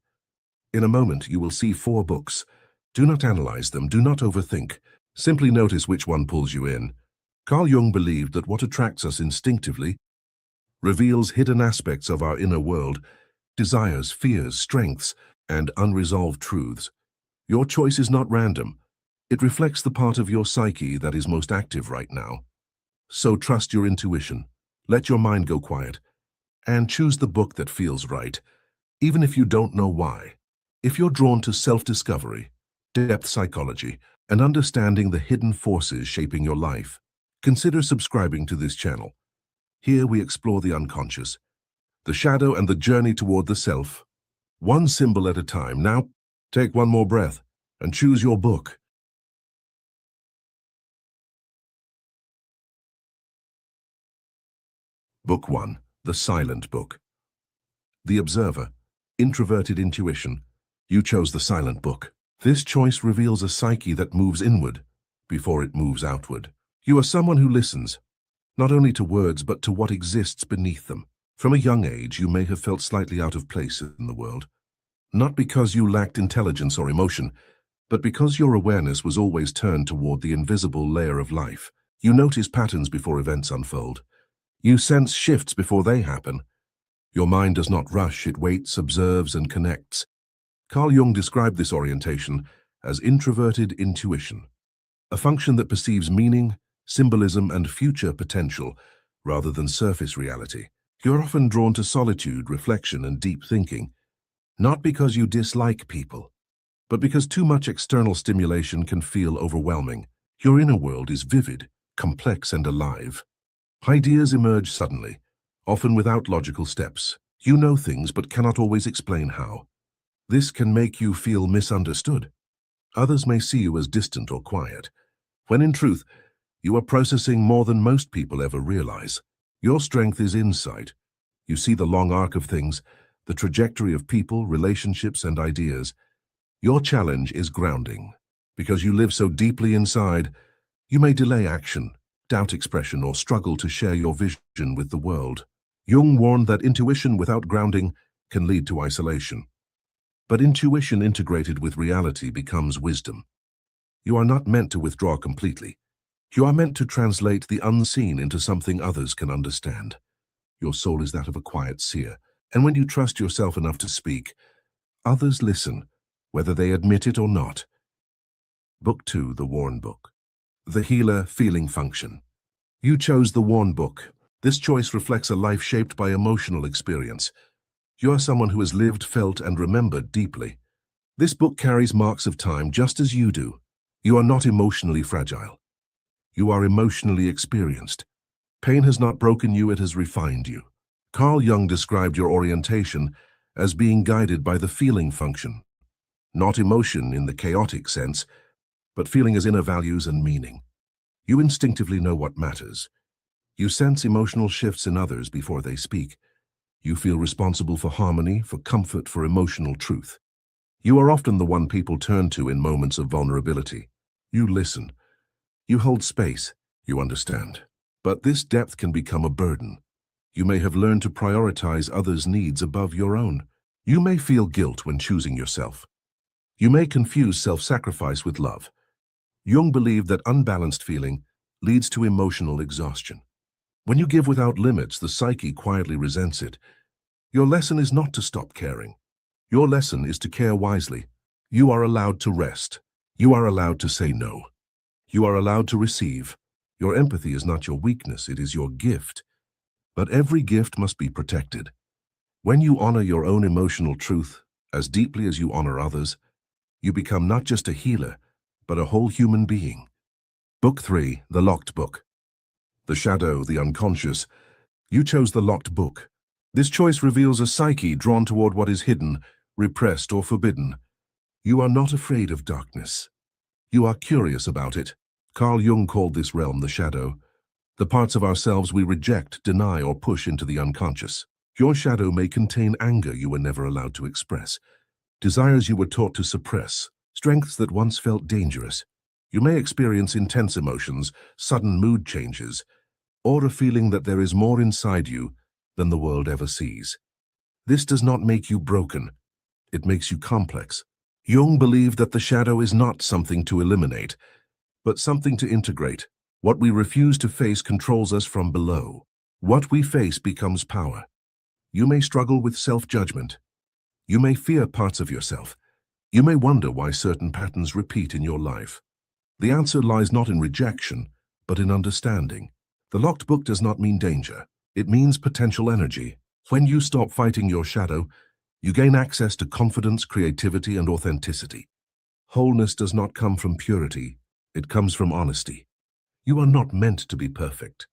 In a moment, you will see 4 books. Do not analyze them, do not overthink. Simply notice which one pulls you in. Carl Jung believed that what attracts us instinctively reveals hidden aspects of our inner world, desires, fears, strengths, and unresolved truths. Your choice is not random. It reflects the part of your psyche that is most active right now. So trust your intuition. Let your mind go quiet, and choose the book that feels right, even if you don't know why. If you're drawn to self-discovery, depth psychology, and understanding the hidden forces shaping your life, consider subscribing to this channel. Here we explore the unconscious, the shadow, and the journey toward the self, one symbol at a time. Now, take one more breath and choose your book. Book 1, The Silent Book. The Observer, Introverted Intuition. You chose the silent book. This choice reveals a psyche that moves inward before it moves outward. You are someone who listens, not only to words but to what exists beneath them. From a young age, you may have felt slightly out of place in the world. Not because you lacked intelligence or emotion, but because your awareness was always turned toward the invisible layer of life. You notice patterns before events unfold. You sense shifts before they happen. Your mind does not rush, it waits, observes, and connects. Carl Jung described this orientation as introverted intuition, a function that perceives meaning, symbolism, and future potential rather than surface reality. You're often drawn to solitude, reflection, and deep thinking, not because you dislike people, but because too much external stimulation can feel overwhelming. Your inner world is vivid, complex, and alive. Ideas emerge suddenly, often without logical steps. You know things but cannot always explain how. This can make you feel misunderstood. Others may see you as distant or quiet, when in truth, you are processing more than most people ever realize. Your strength is insight. You see the long arc of things, the trajectory of people, relationships, and ideas. Your challenge is grounding. Because you live so deeply inside, you may delay action, doubt expression, or struggle to share your vision with the world. Jung warned that intuition without grounding can lead to isolation. But intuition integrated with reality becomes wisdom. You are not meant to withdraw completely. You are meant to translate the unseen into something others can understand. Your soul is that of a quiet seer, and when you trust yourself enough to speak, others listen, whether they admit it or not. Book 2, The Worn Book. The Healer Feeling Function. You chose the worn book. This choice reflects a life shaped by emotional experience. You are someone who has lived, felt, and remembered deeply. This book carries marks of time just as you do. You are not emotionally fragile. You are emotionally experienced. Pain has not broken you, it has refined you. Carl Jung described your orientation as being guided by the feeling function. Not emotion in the chaotic sense, but feeling as inner values and meaning. You instinctively know what matters. You sense emotional shifts in others before they speak. You feel responsible for harmony, for comfort, for emotional truth. You are often the one people turn to in moments of vulnerability. You listen. You hold space. You understand. But this depth can become a burden. You may have learned to prioritize others' needs above your own. You may feel guilt when choosing yourself. You may confuse self-sacrifice with love. Jung believed that unbalanced feeling leads to emotional exhaustion. When you give without limits, the psyche quietly resents it. Your lesson is not to stop caring. Your lesson is to care wisely. You are allowed to rest. You are allowed to say no. You are allowed to receive. Your empathy is not your weakness, it is your gift. But every gift must be protected. When you honor your own emotional truth as deeply as you honor others, you become not just a healer, but a whole human being. Book 3, The Locked Book. The Shadow, the Unconscious. You chose the locked book. This choice reveals a psyche drawn toward what is hidden, repressed, or forbidden. You are not afraid of darkness. You are curious about it. Carl Jung called this realm the shadow. The parts of ourselves we reject, deny, or push into the unconscious. Your shadow may contain anger you were never allowed to express, desires you were taught to suppress, strengths that once felt dangerous. You may experience intense emotions, sudden mood changes, or a feeling that there is more inside you than the world ever sees. This does not make you broken. It makes you complex. Jung believed that the shadow is not something to eliminate, but something to integrate. What we refuse to face controls us from below. What we face becomes power. You may struggle with self-judgment. You may fear parts of yourself. You may wonder why certain patterns repeat in your life. The answer lies not in rejection, but in understanding. The locked book does not mean danger. It means potential energy. When you stop fighting your shadow, you gain access to confidence, creativity, and authenticity. Wholeness does not come from purity. It comes from honesty. You are not meant to be perfect.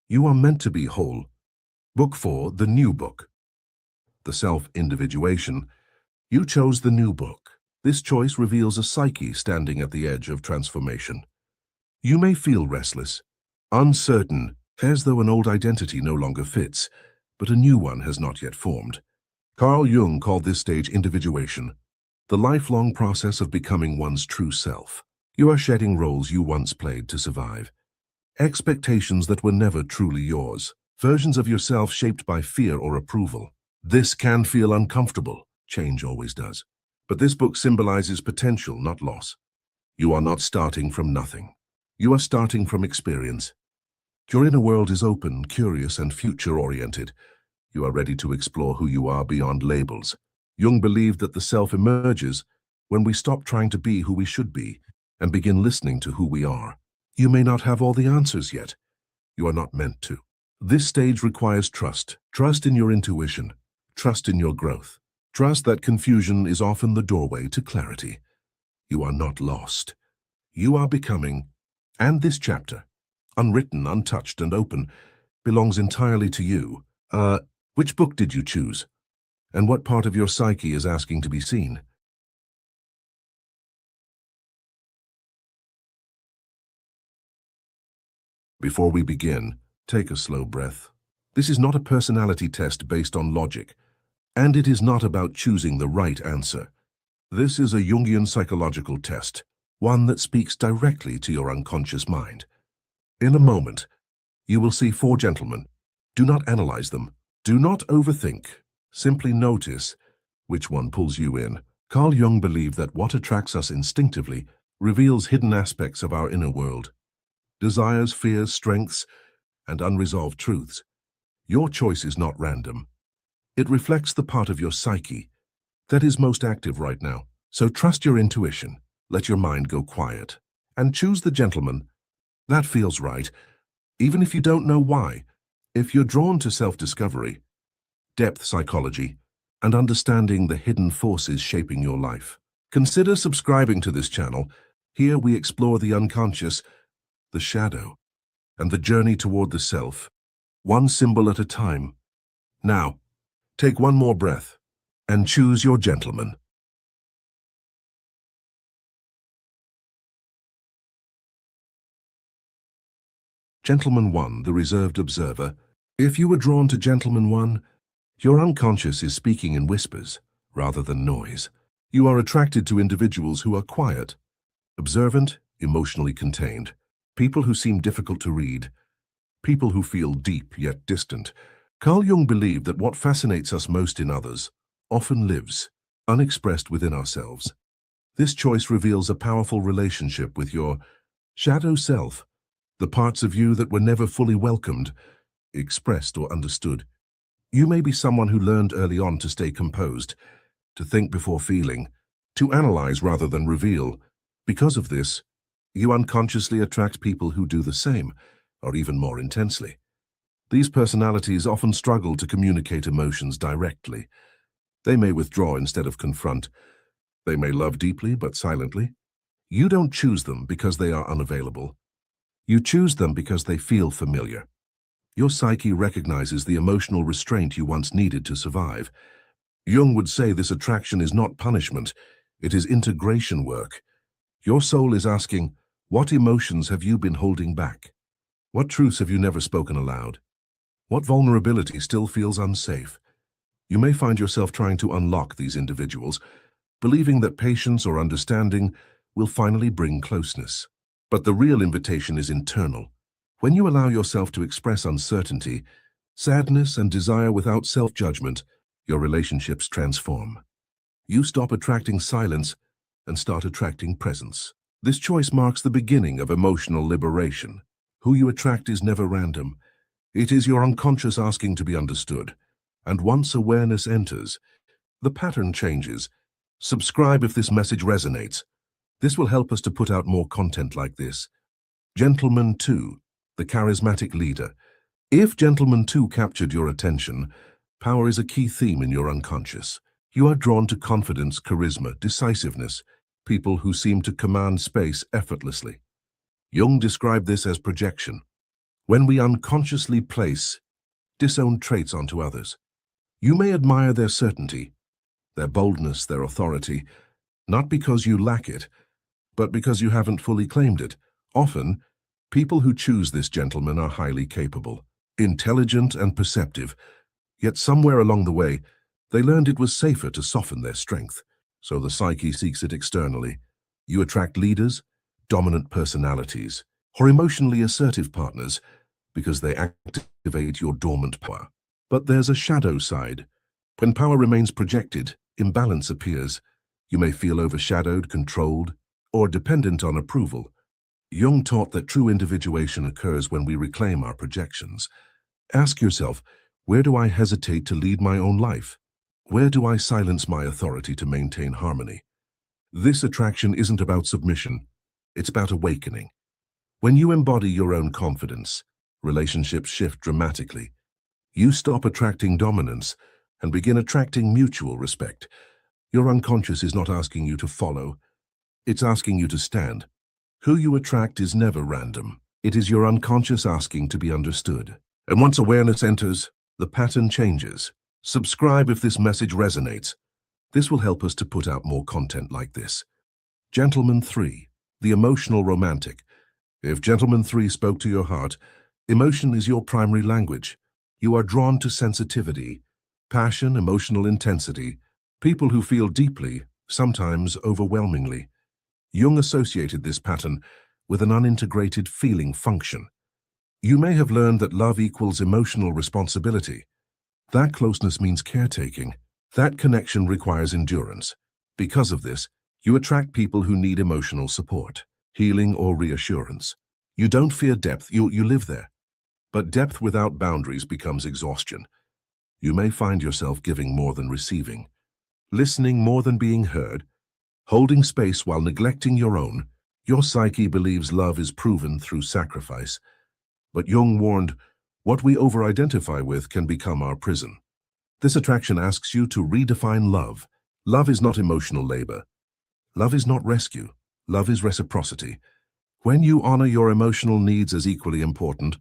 You are meant to be whole. Book 4, The New Book. The Self-Individuation. You chose the new book. This choice reveals a psyche standing at the edge of transformation. You may feel restless, uncertain, as though an old identity no longer fits, but a new one has not yet formed. Carl Jung called this stage individuation, the lifelong process of becoming one's true self. You are shedding roles you once played to survive, expectations that were never truly yours, versions of yourself shaped by fear or approval. This can feel uncomfortable. Change always does. But this book symbolizes potential, not loss. You are not starting from nothing. You are starting from experience. Your inner world is open, curious, and future-oriented. You are ready to explore who you are beyond labels. Jung believed that the self emerges when we stop trying to be who we should be and begin listening to who we are. You may not have all the answers yet. You are not meant to. This stage requires trust. Trust in your intuition. Trust in your growth. Trust that confusion is often the doorway to clarity. You are not lost. You are becoming, and this chapter, unwritten, untouched, and open, belongs entirely to you. Which book did you choose? And what part of your psyche is asking to be seen? Before we begin, take a slow breath. This is not a personality test based on logic, and it is not about choosing the right answer. This is a Jungian psychological test, one that speaks directly to your unconscious mind. In a moment, you will see 4 gentlemen. Do not analyze them. Do not overthink. Simply notice which one pulls you in. Carl Jung believed that what attracts us instinctively reveals hidden aspects of our inner world. Desires, fears, strengths, and unresolved truths. Your choice is not random. It reflects the part of your psyche that is most active right now. So trust your intuition, let your mind go quiet, and choose the gentleman that feels right, even if you don't know why. If you're drawn to self-discovery, depth psychology, and understanding the hidden forces shaping your life, consider subscribing to this channel. Here we explore the unconscious, the shadow, and the journey toward the self, one symbol at a time. Now, take one more breath and choose your gentleman. Gentleman 1, the reserved observer. If you were drawn to Gentleman 1, your unconscious is speaking in whispers rather than noise. You are attracted to individuals who are quiet, observant, emotionally contained. People who seem difficult to read, people who feel deep yet distant. Carl Jung believed that what fascinates us most in others often lives unexpressed within ourselves. This choice reveals a powerful relationship with your shadow self, the parts of you that were never fully welcomed, expressed, or understood. You may be someone who learned early on to stay composed, to think before feeling, to analyze rather than reveal. Because of this, you unconsciously attract people who do the same, or even more intensely. These personalities often struggle to communicate emotions directly. They may withdraw instead of confront. They may love deeply but silently. You don't choose them because they are unavailable. You choose them because they feel familiar. Your psyche recognizes the emotional restraint you once needed to survive. Jung would say this attraction is not punishment, it is integration work. Your soul is asking, what emotions have you been holding back? What truths have you never spoken aloud? What vulnerability still feels unsafe? You may find yourself trying to unlock these individuals, believing that patience or understanding will finally bring closeness. But the real invitation is internal. When you allow yourself to express uncertainty, sadness, and desire without self-judgment, your relationships transform. You stop attracting silence and start attracting presence. This choice marks the beginning of emotional liberation. Who you attract is never random. It is your unconscious asking to be understood. And once awareness enters, the pattern changes. Subscribe if this message resonates. This will help us to put out more content like this. Gentleman 2, the charismatic leader. If Gentleman 2 captured your attention, power is a key theme in your unconscious. You are drawn to confidence, charisma, decisiveness, people who seem to command space effortlessly. Jung described this as projection. When we unconsciously place disowned traits onto others, you may admire their certainty, their boldness, their authority, not because you lack it, but because you haven't fully claimed it. Often, people who choose this gentleman are highly capable, intelligent, and perceptive, yet somewhere along the way, they learned it was safer to soften their strength, so the psyche seeks it externally. You attract leaders, dominant personalities, or emotionally assertive partners because they activate your dormant power. But there's a shadow side. When power remains projected, imbalance appears. You may feel overshadowed, controlled, or dependent on approval. Jung taught that true individuation occurs when we reclaim our projections. Ask yourself, where do I hesitate to lead my own life? Where do I silence my authority to maintain harmony? This attraction isn't about submission. It's about awakening. When you embody your own confidence, relationships shift dramatically. You stop attracting dominance and begin attracting mutual respect. Your unconscious is not asking you to follow. It's asking you to stand. Who you attract is never random. It is your unconscious asking to be understood. And once awareness enters, the pattern changes. Subscribe if this message resonates. This will help us to put out more content like this. Gentleman 3, the emotional romantic. If Gentleman 3 spoke to your heart, emotion is your primary language. You are drawn to sensitivity, passion, emotional intensity, people who feel deeply, sometimes overwhelmingly. Jung associated this pattern with an unintegrated feeling function. You may have learned that love equals emotional responsibility. That closeness means caretaking. That connection requires endurance. Because of this, you attract people who need emotional support, healing, or reassurance. You don't fear depth, you live there. But depth without boundaries becomes exhaustion. You may find yourself giving more than receiving, listening more than being heard, holding space while neglecting your own. Your psyche believes love is proven through sacrifice. But Jung warned, what we over-identify with can become our prison. This attraction asks you to redefine love. Love is not emotional labor. Love is not rescue. Love is reciprocity. When you honor your emotional needs as equally important,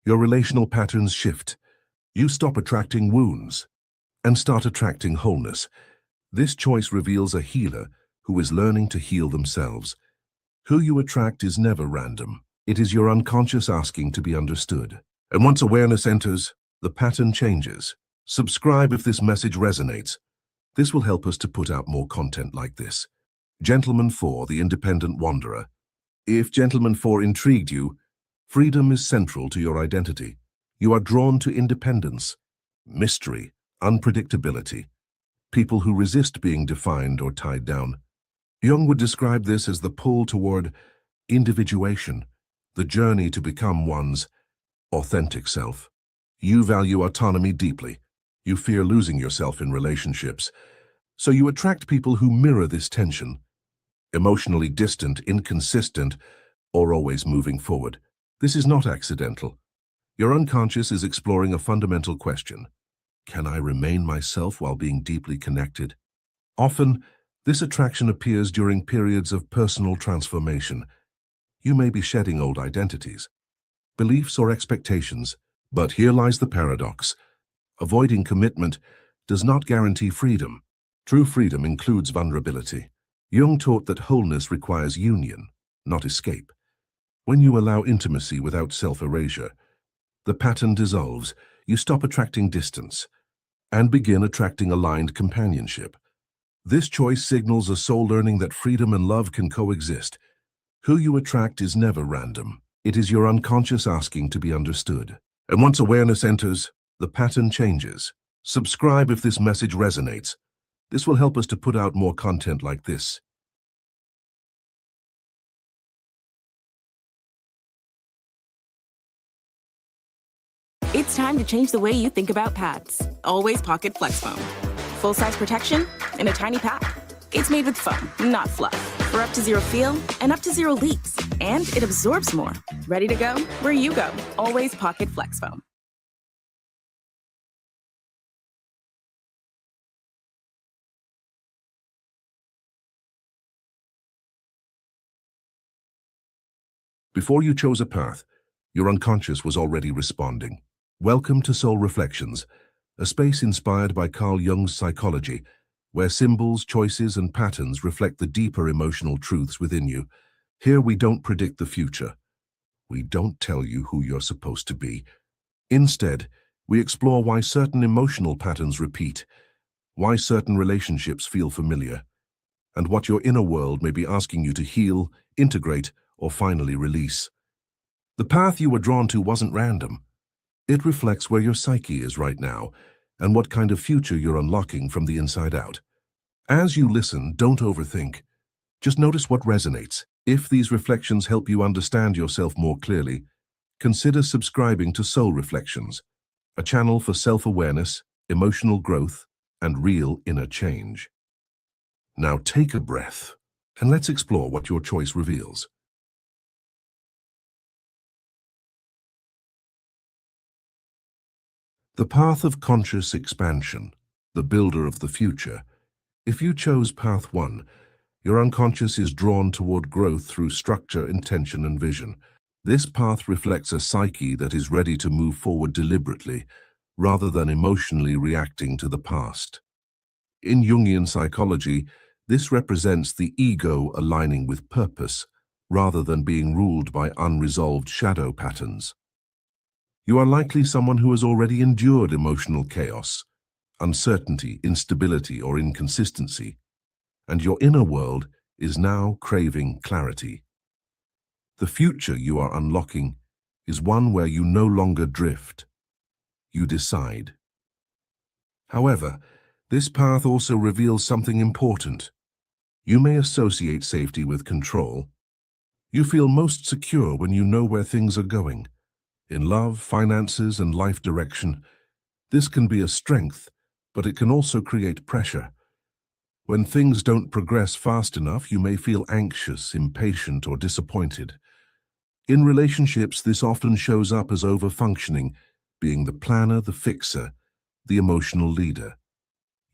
your relational patterns shift. You stop attracting wounds and start attracting wholeness. This choice reveals a healer who is learning to heal themselves. Who you attract is never random. It is your unconscious asking to be understood. And once awareness enters, the pattern changes. Subscribe if this message resonates. This will help us to put out more content like this. Gentleman 4, the independent wanderer. If Gentleman 4 intrigued you, freedom is central to your identity. You are drawn to independence, mystery, unpredictability, people who resist being defined or tied down. Jung would describe this as the pull toward individuation, the journey to become one's authentic self. You value autonomy deeply. You fear losing yourself in relationships. So you attract people who mirror this tension, emotionally distant, inconsistent, or always moving forward. This is not accidental. Your unconscious is exploring a fundamental question. Can I remain myself while being deeply connected? Often, this attraction appears during periods of personal transformation. You may be shedding old identities, beliefs, or expectations, but here lies the paradox. Avoiding commitment does not guarantee freedom. True freedom includes vulnerability. Jung taught that wholeness requires union, not escape. When you allow intimacy without self-erasure, the pattern dissolves. You stop attracting distance and begin attracting aligned companionship. This choice signals a soul learning that freedom and love can coexist. Who you attract is never random. It is your unconscious asking to be understood. And once awareness enters, the pattern changes. Subscribe if this message resonates. This will help us to put out more content like this. It's time to change the way you think about pads. Always Pocket Flex Foam. Full-size protection in a tiny pack. It's made with foam, not fluff, for up to zero feel and up to zero leaks. And it absorbs more. Ready to go where you go. Always Pocket Flex Foam. Before you chose a path, your unconscious was already responding. Welcome to Soul Reflections, a space inspired by Carl Jung's psychology, where symbols, choices, and patterns reflect the deeper emotional truths within you. Here we don't predict the future. We don't tell you who you're supposed to be. Instead, we explore why certain emotional patterns repeat, why certain relationships feel familiar, and what your inner world may be asking you to heal, integrate, or finally release. The path you were drawn to wasn't random. It reflects where your psyche is right now and what kind of future you're unlocking from the inside out. As you listen, don't overthink. Just notice what resonates. If these reflections help you understand yourself more clearly, consider subscribing to Soul Reflections, a channel for self-awareness, emotional growth, and real inner change. Now take a breath, and let's explore what your choice reveals. The path of conscious expansion, the builder of the future. If you chose path 1, your unconscious is drawn toward growth through structure, intention, and vision. This path reflects a psyche that is ready to move forward deliberately, rather than emotionally reacting to the past. In Jungian psychology, this represents the ego aligning with purpose, rather than being ruled by unresolved shadow patterns. You are likely someone who has already endured emotional chaos, uncertainty, instability, or inconsistency, and your inner world is now craving clarity. The future you are unlocking is one where you no longer drift. You decide. However, this path also reveals something important. You may associate safety with control. You feel most secure when you know where things are going. In love, finances, and life direction, this can be a strength, but it can also create pressure. When things don't progress fast enough, you may feel anxious, impatient, or disappointed. In relationships, this often shows up as overfunctioning, being the planner, the fixer, the emotional leader.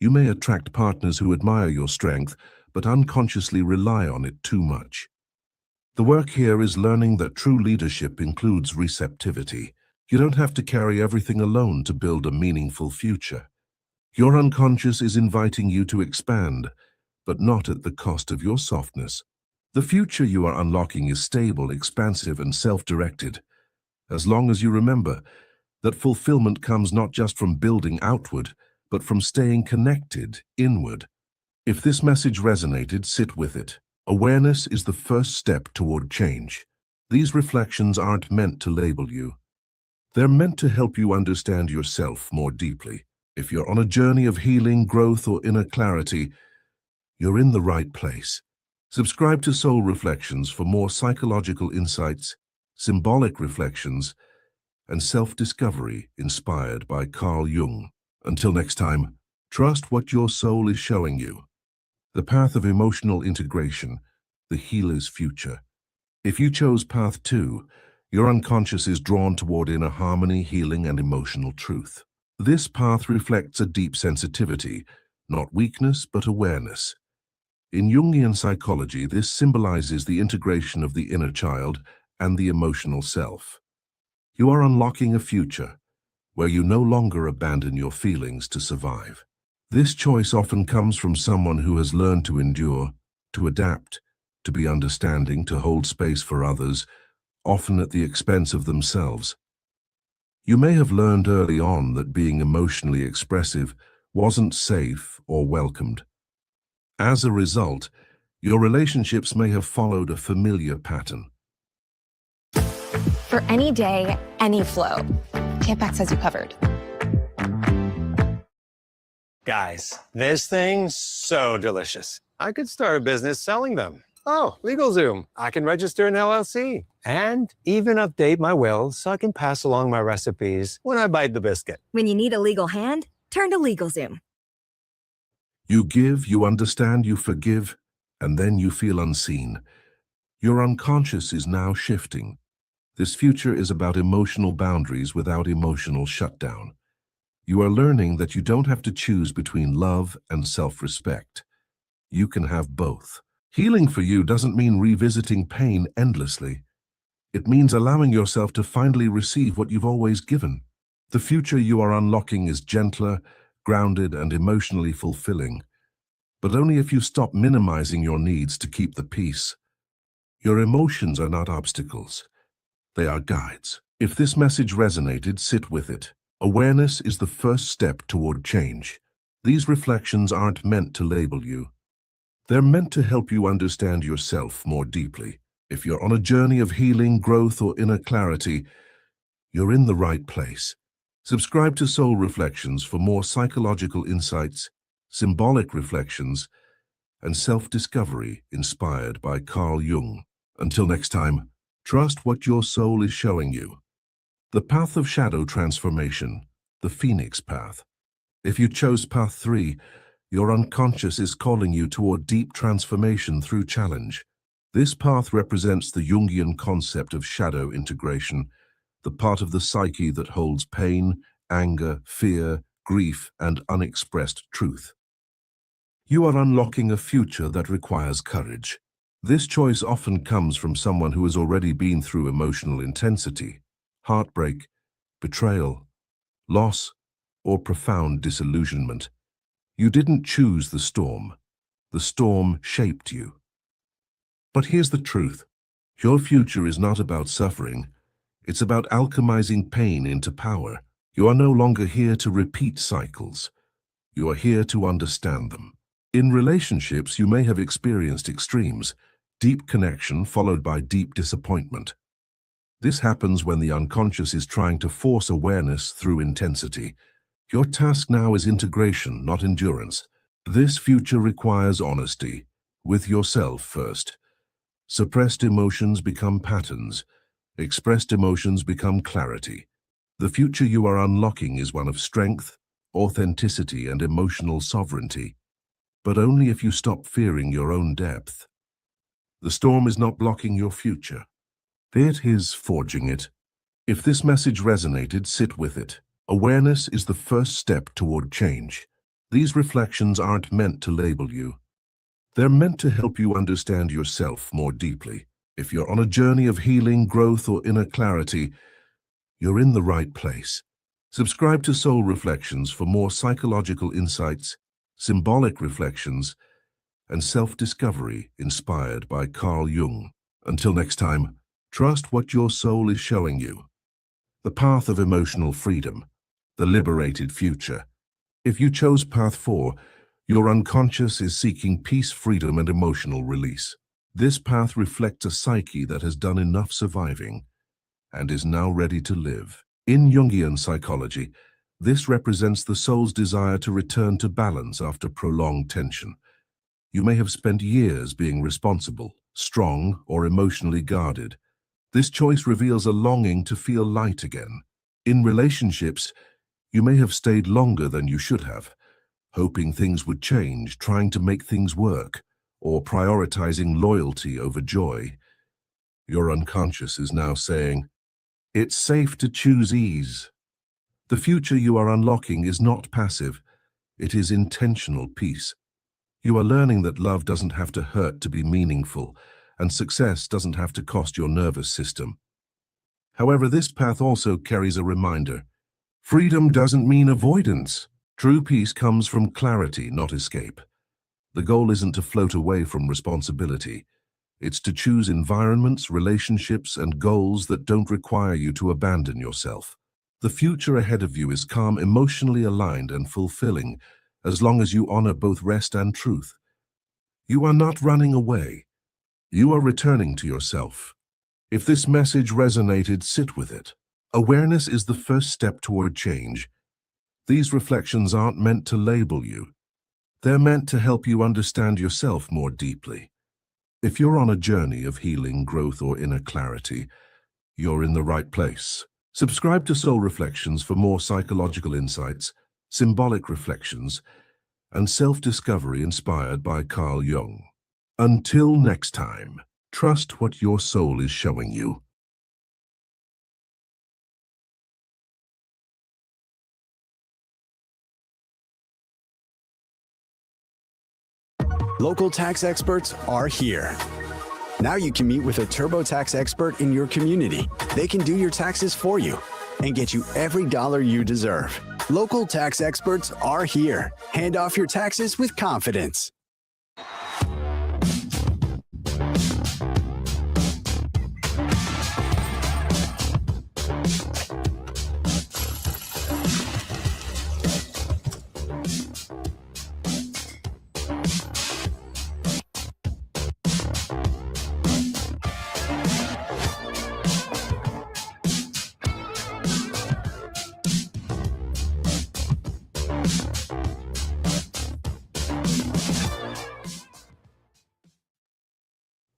You may attract partners who admire your strength, but unconsciously rely on it too much. The work here is learning that true leadership includes receptivity. You don't have to carry everything alone to build a meaningful future. Your unconscious is inviting you to expand, but not at the cost of your softness. The future you are unlocking is stable, expansive, and self-directed, as long as you remember that fulfillment comes not just from building outward, but from staying connected inward. If this message resonated, sit with it. Awareness is the first step toward change. These reflections aren't meant to label you. They're meant to help you understand yourself more deeply. If you're on a journey of healing, growth, or inner clarity, you're in the right place. Subscribe to Soul Reflections for more psychological insights, symbolic reflections, and self-discovery inspired by Carl Jung. Until next time, trust what your soul is showing you. The path of emotional integration, the healer's future. If you chose path 2, your unconscious is drawn toward inner harmony, healing, and emotional truth. This path reflects a deep sensitivity, not weakness, but awareness. In Jungian psychology, this symbolizes the integration of the inner child and the emotional self. You are unlocking a future where you no longer abandon your feelings to survive. This choice often comes from someone who has learned to endure, to adapt, to be understanding, to hold space for others, often at the expense of themselves. You may have learned early on that being emotionally expressive wasn't safe or welcomed. As a result, your relationships may have followed a familiar pattern. For any day, any flow. Campax has you covered. Guys, this thing's so delicious. I could start a business selling them. Oh, LegalZoom. I can register an LLC and even update my will so I can pass along my recipes when I bite the biscuit. When you need a legal hand, turn to LegalZoom. You give, you understand, you forgive, and then you feel unseen. Your unconscious is now shifting. This future is about emotional boundaries without emotional shutdown. You are learning that you don't have to choose between love and self-respect. You can have both. Healing for you doesn't mean revisiting pain endlessly. It means allowing yourself to finally receive what you've always given. The future you are unlocking is gentler, grounded, and emotionally fulfilling. But only if you stop minimizing your needs to keep the peace. Your emotions are not obstacles. They are guides. If this message resonated, sit with it. Awareness is the first step toward change. These reflections aren't meant to label you. They're meant to help you understand yourself more deeply. If you're on a journey of healing, growth, or inner clarity, you're in the right place. Subscribe to Soul Reflections for more psychological insights, symbolic reflections, and self-discovery inspired by Carl Jung. Until next time, trust what your soul is showing you. The path of shadow transformation, the Phoenix path. If you chose path 3, Your unconscious is calling you toward deep transformation through challenge. This path represents the Jungian concept of shadow integration, the part of the psyche that holds pain, anger, fear, grief, and unexpressed truth. You are unlocking a future that requires courage. This choice often comes from someone who has already been through emotional intensity, heartbreak, betrayal, loss, or profound disillusionment. You didn't choose the storm shaped you. But here's the truth. Your future is not about suffering. It's about alchemizing pain into power. You are no longer here to repeat cycles. You are here to understand them. In relationships, you may have experienced extremes, deep connection followed by deep disappointment. This happens when the unconscious is trying to force awareness through intensity. Your task now is integration, not endurance. This future requires honesty, with yourself first. Suppressed emotions become patterns. Expressed emotions become clarity. The future you are unlocking is one of strength, authenticity, and emotional sovereignty. But only if you stop fearing your own depth. The storm is not blocking your future. It is forging it. If this message resonated, sit with it. Awareness is the first step toward change. These reflections aren't meant to label you. They're meant to help you understand yourself more deeply. If you're on a journey of healing, growth, or inner clarity, you're in the right place. Subscribe to Soul Reflections for more psychological insights, symbolic reflections, and self-discovery inspired by Carl Jung. Until next time, trust what your soul is showing you. The path of emotional freedom, the liberated future. If you chose Path 4, your unconscious is seeking peace, freedom, and emotional release. This path reflects a psyche that has done enough surviving and is now ready to live. In Jungian psychology, this represents the soul's desire to return to balance after prolonged tension. You may have spent years being responsible, strong, or emotionally guarded. This choice reveals a longing to feel light again. In relationships, you may have stayed longer than you should have, hoping things would change, trying to make things work, or prioritizing loyalty over joy. Your unconscious is now saying, it's safe to choose ease. The future you are unlocking is not passive, it is intentional peace. You are learning that love doesn't have to hurt to be meaningful, and success doesn't have to cost your nervous system. However, this path also carries a reminder. Freedom doesn't mean avoidance. True peace comes from clarity, not escape. The goal isn't to float away from responsibility. It's to choose environments, relationships, and goals that don't require you to abandon yourself. The future ahead of you is calm, emotionally aligned, and fulfilling, as long as you honor both rest and truth. You are not running away. You are returning to yourself. If this message resonated, sit with it. Awareness is the first step toward change. These reflections aren't meant to label you. They're meant to help you understand yourself more deeply. If you're on a journey of healing, growth, or inner clarity, you're in the right place. Subscribe to Soul Reflections for more psychological insights, symbolic reflections, and self-discovery inspired by Carl Jung. Until next time, trust what your soul is showing you. Local tax experts are here. Now you can meet with a TurboTax expert in your community. They can do your taxes for you and get you every dollar you deserve. Local tax experts are here. Hand off your taxes with confidence.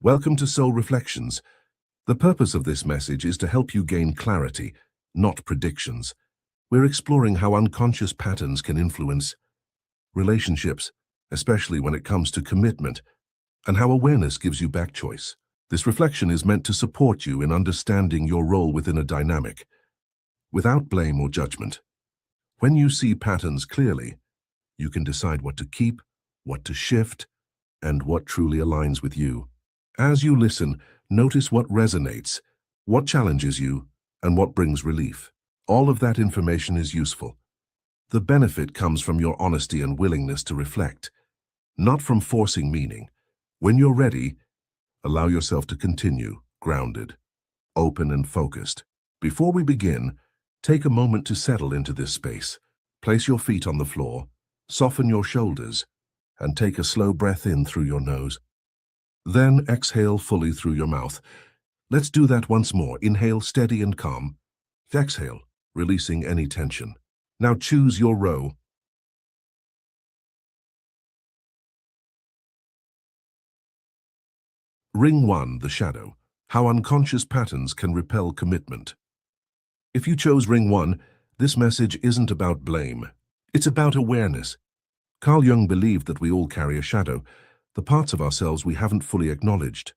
Welcome to Soul Reflections. The purpose of this message is to help you gain clarity, not predictions. We're exploring how unconscious patterns can influence relationships, especially when it comes to commitment, and how awareness gives you back choice. This reflection is meant to support you in understanding your role within a dynamic, without blame or judgment. When you see patterns clearly, you can decide what to keep, what to shift, and what truly aligns with you. As you listen, notice what resonates, what challenges you, and what brings relief. All of that information is useful. The benefit comes from your honesty and willingness to reflect, not from forcing meaning. When you're ready, allow yourself to continue, grounded, open, and focused. Before we begin, take a moment to settle into this space. Place your feet on the floor, soften your shoulders, and take a slow breath in through your nose. Then exhale fully through your mouth. Let's do that once more. Inhale steady and calm. Exhale, releasing any tension. Now choose your row. Ring 1, the shadow. How unconscious patterns can repel commitment. If you chose Ring 1, this message isn't about blame. It's about awareness. Carl Jung believed that we all carry a shadow, the parts of ourselves we haven't fully acknowledged.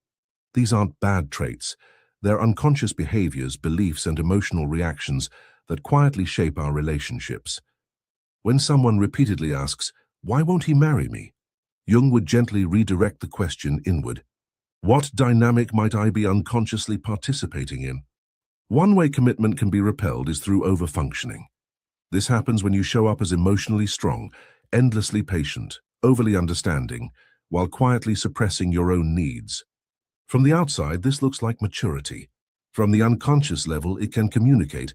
These aren't bad traits. They're unconscious behaviors, beliefs, and emotional reactions that quietly shape our relationships. When someone repeatedly asks, "Why won't he marry me?" Jung would gently redirect the question inward. What dynamic might I be unconsciously participating in? One way commitment can be repelled is through overfunctioning. This happens when you show up as emotionally strong, endlessly patient, overly understanding, while quietly suppressing your own needs. From the outside, this looks like maturity. From the unconscious level, it can communicate,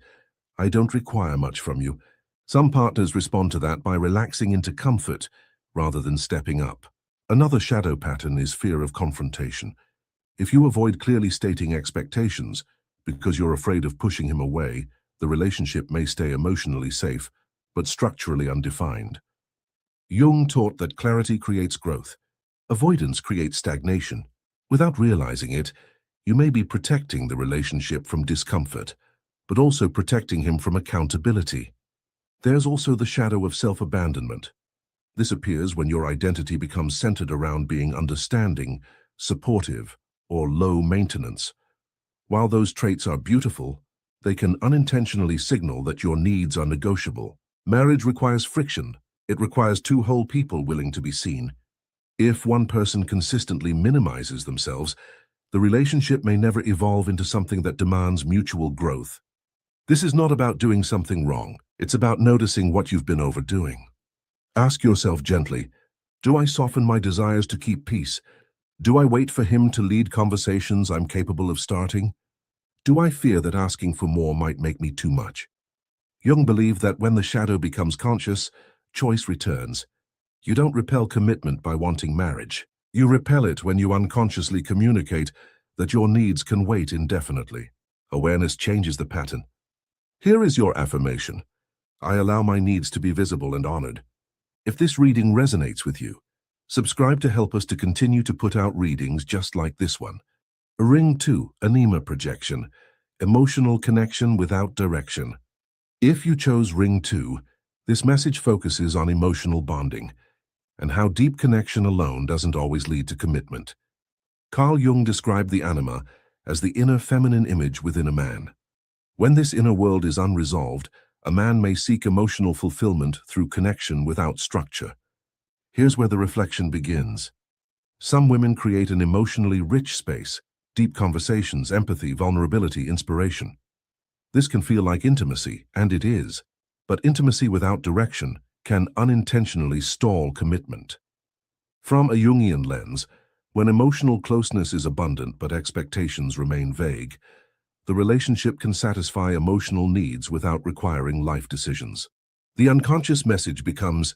"I don't require much from you." Some partners respond to that by relaxing into comfort rather than stepping up. Another shadow pattern is fear of confrontation. If you avoid clearly stating expectations because you're afraid of pushing him away, the relationship may stay emotionally safe, but structurally undefined. Jung taught that clarity creates growth. Avoidance creates stagnation. Without realizing it, you may be protecting the relationship from discomfort, but also protecting him from accountability. There's also the shadow of self-abandonment. This appears when your identity becomes centered around being understanding, supportive, or low maintenance. While those traits are beautiful, they can unintentionally signal that your needs are negotiable. Marriage requires friction. It requires two whole people willing to be seen. If one person consistently minimizes themselves, the relationship may never evolve into something that demands mutual growth. This is not about doing something wrong. It's about noticing what you've been overdoing. Ask yourself gently, do I soften my desires to keep peace? Do I wait for him to lead conversations I'm capable of starting? Do I fear that asking for more might make me too much? Jung believed that when the shadow becomes conscious, choice returns. You don't repel commitment by wanting marriage. You repel it when you unconsciously communicate that your needs can wait indefinitely. Awareness changes the pattern. Here is your affirmation. I allow my needs to be visible and honored. If this reading resonates with you, subscribe to help us to continue to put out readings just like this one. Ring 2, Anima Projection, Emotional Connection Without Direction. If you chose Ring 2, this message focuses on emotional bonding and how deep connection alone doesn't always lead to commitment. Carl Jung described the anima as the inner feminine image within a man. When this inner world is unresolved, a man may seek emotional fulfillment through connection without structure. Here's where the reflection begins. Some women create an emotionally rich space, deep conversations, empathy, vulnerability, inspiration. This can feel like intimacy, and it is, but intimacy without direction can unintentionally stall commitment. From a Jungian lens, when emotional closeness is abundant but expectations remain vague, the relationship can satisfy emotional needs without requiring life decisions. The unconscious message becomes,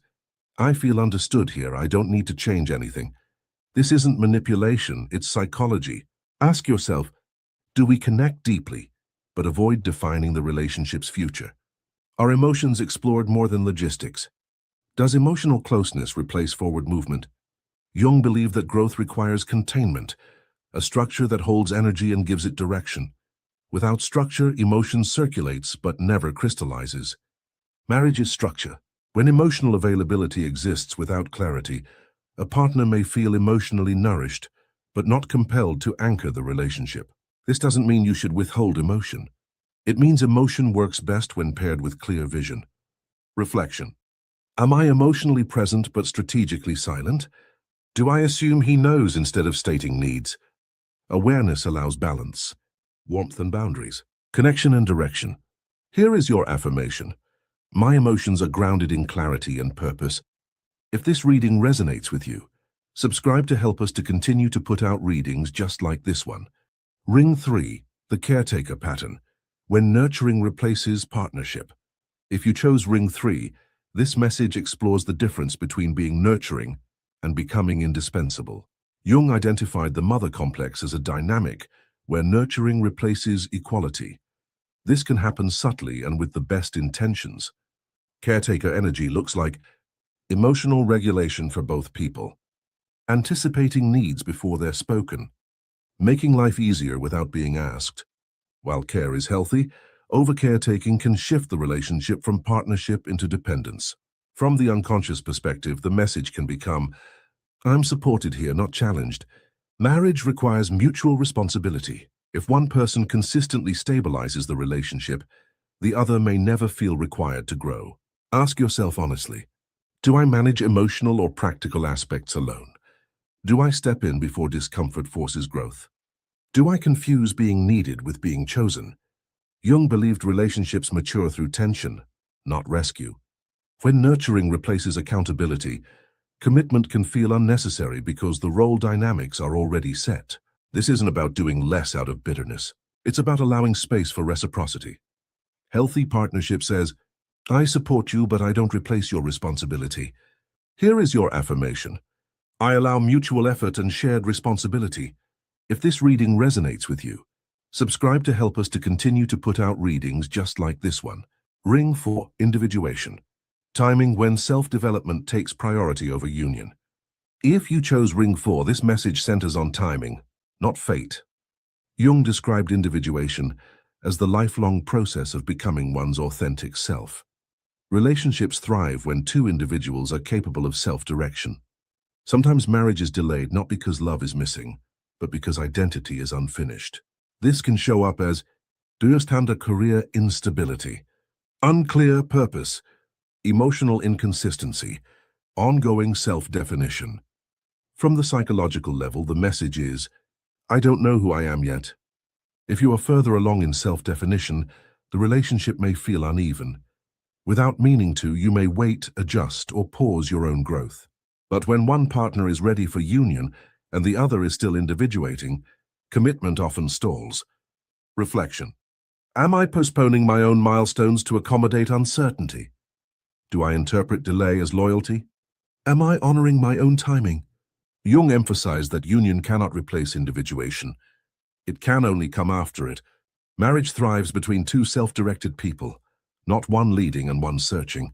I feel understood here, I don't need to change anything. This isn't manipulation, it's psychology. Ask yourself, do we connect deeply, but avoid defining the relationship's future? Are emotions explored more than logistics? Does emotional closeness replace forward movement? Jung believed that growth requires containment, a structure that holds energy and gives it direction. Without structure, emotion circulates but never crystallizes. Marriage is structure. When emotional availability exists without clarity, A partner may feel emotionally nourished, but not compelled to anchor the relationship. This doesn't mean you should withhold emotion. It means emotion works best when paired with clear vision. Reflection. Am I emotionally present but strategically silent? Do I assume he knows instead of stating needs? Awareness allows balance, warmth and boundaries, connection and direction. Here is your affirmation. My emotions are grounded in clarity and purpose. If this reading resonates with you, subscribe to help us to continue to put out readings just like this one. Ring 3, the caretaker pattern, when nurturing replaces partnership. If you chose Ring 3, this message explores the difference between being nurturing and becoming indispensable. Jung identified the mother complex as a dynamic where nurturing replaces equality. This can happen subtly and with the best intentions. Caretaker energy looks like emotional regulation for both people, anticipating needs before they're spoken, making life easier without being asked. While care is healthy, over-caretaking can shift the relationship from partnership into dependence. From the unconscious perspective, the message can become, I'm supported here, not challenged. Marriage requires mutual responsibility. If one person consistently stabilizes the relationship, the other may never feel required to grow. Ask yourself honestly, do I manage emotional or practical aspects alone? Do I step in before discomfort forces growth? Do I confuse being needed with being chosen? Jung believed relationships mature through tension, not rescue. When nurturing replaces accountability, commitment can feel unnecessary because the role dynamics are already set. This isn't about doing less out of bitterness. It's about allowing space for reciprocity. Healthy partnership says, I support you, but I don't replace your responsibility. Here is your affirmation. I allow mutual effort and shared responsibility. If this reading resonates with you, subscribe to help us to continue to put out readings just like this one. Ring 4, individuation. Timing when self-development takes priority over union. If you chose Ring 4, this message centers on timing, not fate. Jung described individuation as the lifelong process of becoming one's authentic self. Relationships thrive when two individuals are capable of self-direction. Sometimes marriage is delayed not because love is missing, but because identity is unfinished. This can show up as career instability, unclear purpose, emotional inconsistency, ongoing self-definition. From the psychological level, the message is, I don't know who I am yet. If you are further along in self-definition, the relationship may feel uneven. Without meaning to, you may wait, adjust, or pause your own growth. But when one partner is ready for union and the other is still individuating, commitment often stalls. Reflection. Am I postponing my own milestones to accommodate uncertainty? Do I interpret delay as loyalty? Am I honoring my own timing? Jung emphasized that union cannot replace individuation. It can only come after it. Marriage thrives between two self-directed people, not one leading and one searching.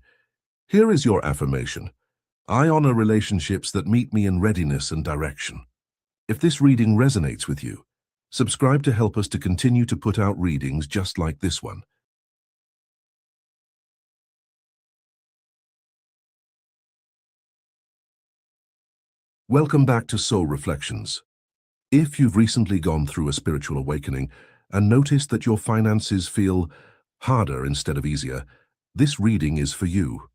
Here is your affirmation. I honor relationships that meet me in readiness and direction. If this reading resonates with you, subscribe to help us to continue to put out readings just like this one. Welcome back to Soul Reflections. If you've recently gone through a spiritual awakening and noticed that your finances feel harder instead of easier, this reading is for you.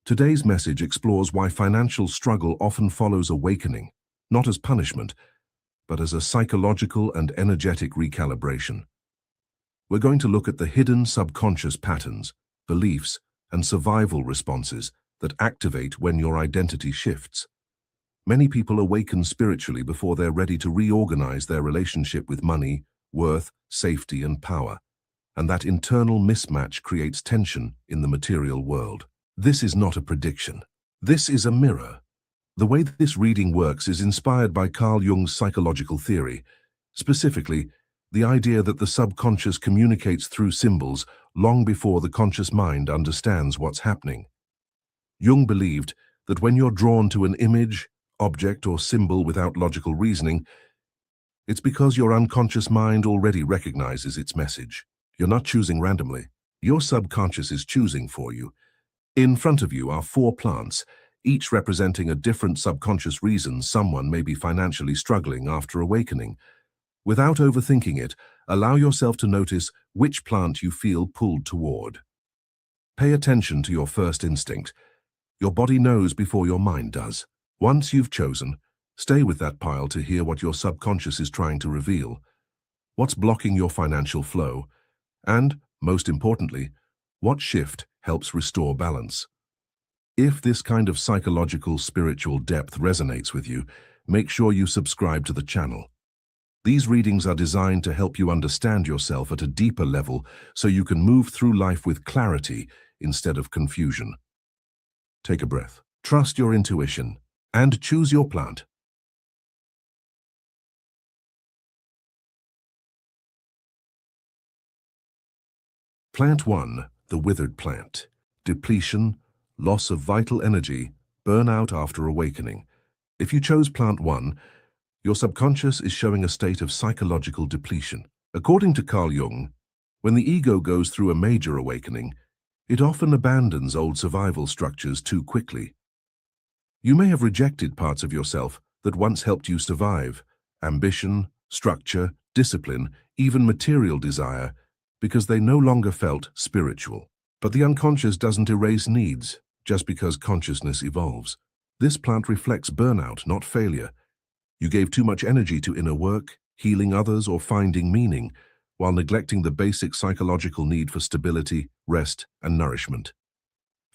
Today's message explores why financial struggle often follows awakening, not as punishment, but as a psychological and energetic recalibration. We're going to look at the hidden subconscious patterns, beliefs, and survival responses that activate when your identity shifts. Many people awaken spiritually before they're ready to reorganize their relationship with money, worth, safety, and power. And that internal mismatch creates tension in the material world. This is not a prediction. This is a mirror. The way this reading works is inspired by Carl Jung's psychological theory, specifically the idea that the subconscious communicates through symbols long before the conscious mind understands what's happening. Jung believed that when you're drawn to an image, object, or symbol without logical reasoning, it's because your unconscious mind already recognizes its message. You're not choosing randomly. Your subconscious is choosing for you. In front of you are 4 plants, each representing a different subconscious reason someone may be financially struggling after awakening. Without overthinking it, allow yourself to notice which plant you feel pulled toward. Pay attention to your first instinct. Your body knows before your mind does. Once you've chosen, stay with that pile to hear what your subconscious is trying to reveal. What's blocking your financial flow? And, most importantly, what shift helps restore balance? If this kind of psychological, spiritual depth resonates with you, make sure you subscribe to the channel. These readings are designed to help you understand yourself at a deeper level so you can move through life with clarity instead of confusion. Take a breath, trust your intuition, and choose your plant. Plant 1, the withered plant. Depletion, loss of vital energy, burnout after awakening. If you chose plant 1, your subconscious is showing a state of psychological depletion. According to Carl Jung, when the ego goes through a major awakening, it often abandons old survival structures too quickly. You may have rejected parts of yourself that once helped you survive, ambition, structure, discipline, even material desire, because they no longer felt spiritual. But the unconscious doesn't erase needs just because consciousness evolves. This plant reflects burnout, not failure. You gave too much energy to inner work, healing others, or finding meaning, while neglecting the basic psychological need for stability, rest, and nourishment.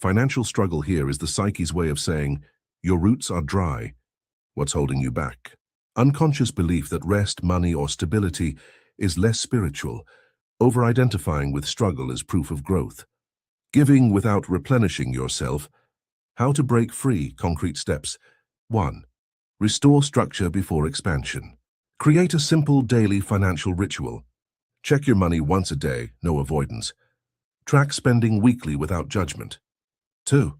Financial struggle here is the psyche's way of saying, your roots are dry. What's holding you back? Unconscious belief that rest, money, or stability is less spiritual, over-identifying with struggle as proof of growth. Giving without replenishing yourself. How to break free. Concrete steps. 1. Restore structure before expansion. Create a simple daily financial ritual. Check your money once a day, no avoidance. Track spending weekly without judgment. 2.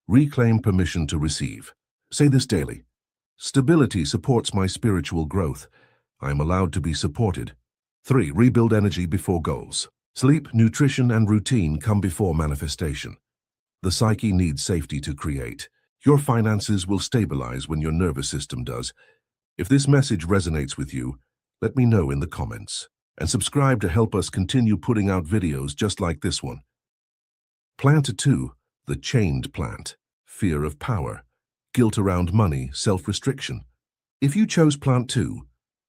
Reclaim permission to receive. Say this daily. Stability supports my spiritual growth. I am allowed to be supported. 3. Rebuild energy before goals. Sleep, nutrition, and routine come before manifestation. The psyche needs safety to create. Your finances will stabilize when your nervous system does. If this message resonates with you, let me know in the comments. And subscribe to help us continue putting out videos just like this one. Plant 2, the chained plant. Fear of power, guilt around money, self-restriction. If you chose plant 2,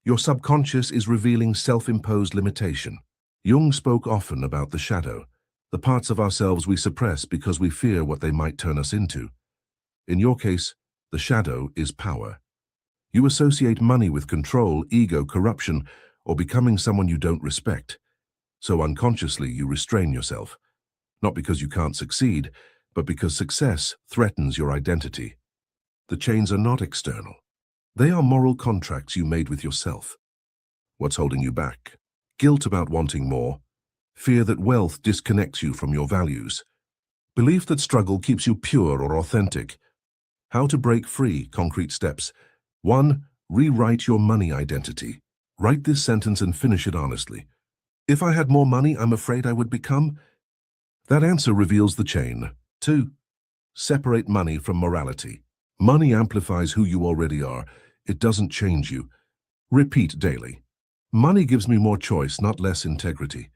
your subconscious is revealing self-imposed limitation. Jung spoke often about the shadow, the parts of ourselves we suppress because we fear what they might turn us into. In your case, the shadow is power. You associate money with control, ego, corruption, or becoming someone you don't respect. So unconsciously you restrain yourself, not because you can't succeed, but because success threatens your identity. The chains are not external. They are moral contracts you made with yourself. What's holding you back? Guilt about wanting more, fear that wealth disconnects you from your values, belief that struggle keeps you pure or authentic. How to break free. Concrete steps. 1. Rewrite your money identity. Write this sentence and finish it honestly. If I had more money, I'm afraid I would become. That answer reveals the chain. 2. Separate money from morality. Money amplifies who you already are. It doesn't change you. Repeat daily. Money gives me more choice, not less integrity.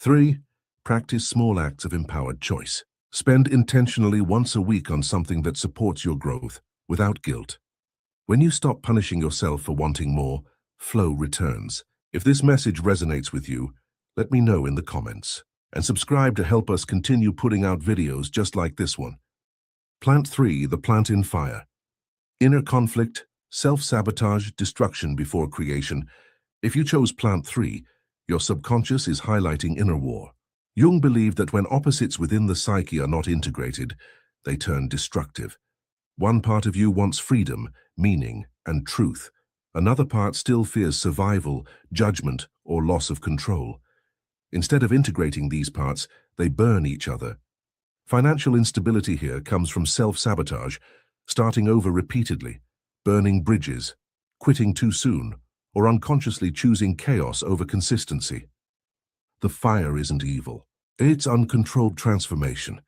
3. Practice small acts of empowered choice. Spend intentionally once a week on something that supports your growth, without guilt. When you stop punishing yourself for wanting more, flow returns. If this message resonates with you, let me know in the comments. And subscribe to help us continue putting out videos just like this one. Plant 3, the plant in fire. Inner conflict, self-sabotage, destruction before creation. If you chose plant 3, your subconscious is highlighting inner war. Jung believed that when opposites within the psyche are not integrated, they turn destructive. One part of you wants freedom, meaning, and truth. Another part still fears survival, judgment, or loss of control. Instead of integrating these parts, they burn each other. Financial instability here comes from self-sabotage, starting over repeatedly, burning bridges, quitting too soon, or unconsciously choosing chaos over consistency. The fire isn't evil. It's uncontrolled transformation.